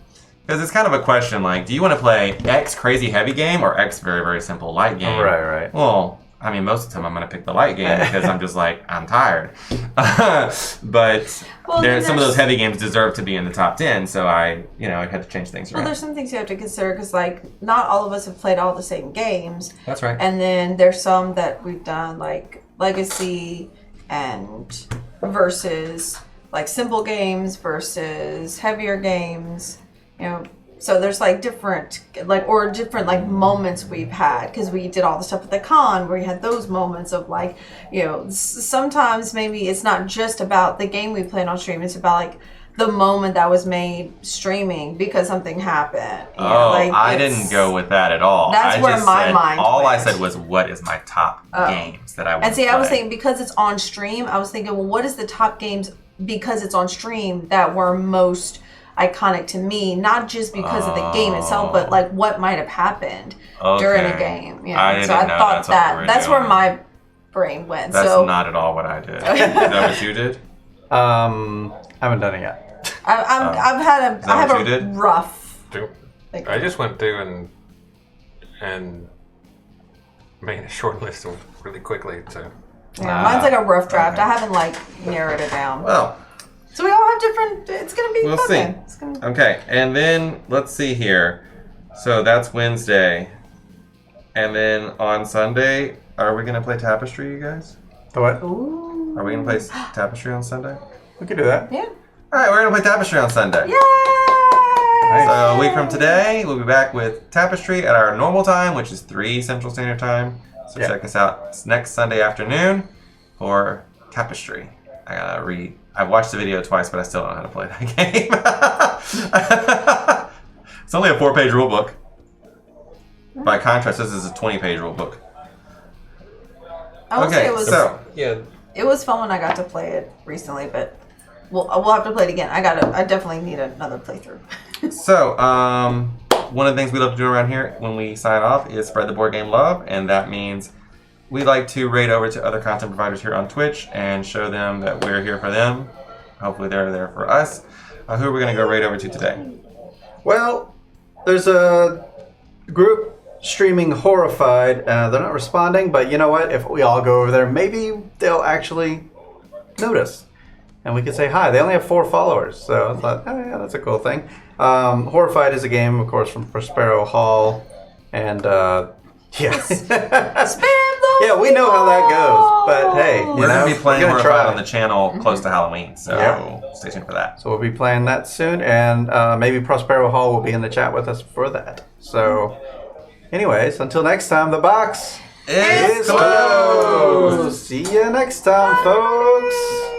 Because it's kind of a question like, do you want to play X crazy heavy game or X very, very simple light game? Right. Well, I mean, most of the time I'm going to pick the light game because I'm just like, I'm tired. But some of those heavy games deserve to be in the top 10, so I had to change things around. Well, there's some things you have to consider because, like, not all of us have played all the same games. That's right. And then there's some that we've done, like Legacy and versus, like, simple games versus heavier games. So there's like different moments we've had because we did all the stuff at the con where you had those moments of like, sometimes maybe it's not just about the game we played on stream. It's about like the moment that was made streaming because something happened. I didn't go with that at all. That's where my mind all I went. said was, what is my top games that I want And see, to play? I was thinking because it's on stream, I was thinking, well, what is the top games because it's on stream that were most iconic to me, not just because of the game itself, but like what might have happened during a game. I didn't know thought that's what we were that's doing. where my brain went. That's so not at all what I did. Is that what you did? Haven't done it yet. I've had Is a that I have what a you did? rough. Like, I just went through and made a short list of really quickly. So yeah, mine's like a rough draft. I haven't like narrowed it down. Well, So we all have different. It's gonna be we'll fun see. then. It's gonna. Okay, and then let's see here. So that's Wednesday. And then on Sunday, are we going to play Tapestry, you guys? The what? Ooh. Are we going to play Tapestry on Sunday? We can do that. Yeah. All right, we're going to play Tapestry on Sunday. Yay! Nice. So a week from today, we'll be back with Tapestry at our normal time, which is 3 Central Standard Time. So Yeah. check us out next Sunday afternoon for Tapestry. I gotta read. I've watched the video twice, but I still don't know how to play that game. It's only a 4-page rule book. By contrast, this is a 20-page rule book. I will say Okay, it was. so yeah, It was fun when I got to play it recently, but we'll have to play it again. I definitely need another playthrough. one of the things we love to do around here when we sign off is spread the board game love, and that means we like to raid over to other content providers here on Twitch and show them that we're here for them. Hopefully they're there for us. Who are we going to go raid over to today? Well, there's a group streaming Horrified. They're not responding, but you know what? If we all go over there, maybe they'll actually notice. And we could say hi. They only have 4 followers, so I thought, oh yeah, that's a cool thing. Horrified is a game, of course, from Prospero Hall. And, yeah. Spam Yeah, we know how that goes, but hey, We're going to be playing we're gonna Horrified try. on the channel close to Halloween, so Yeah. stay tuned for that. So we'll be playing that soon, and maybe Prospero Hall will be in the chat with us for that. So, anyways, until next time, the box It's is closed. See you next time, folks.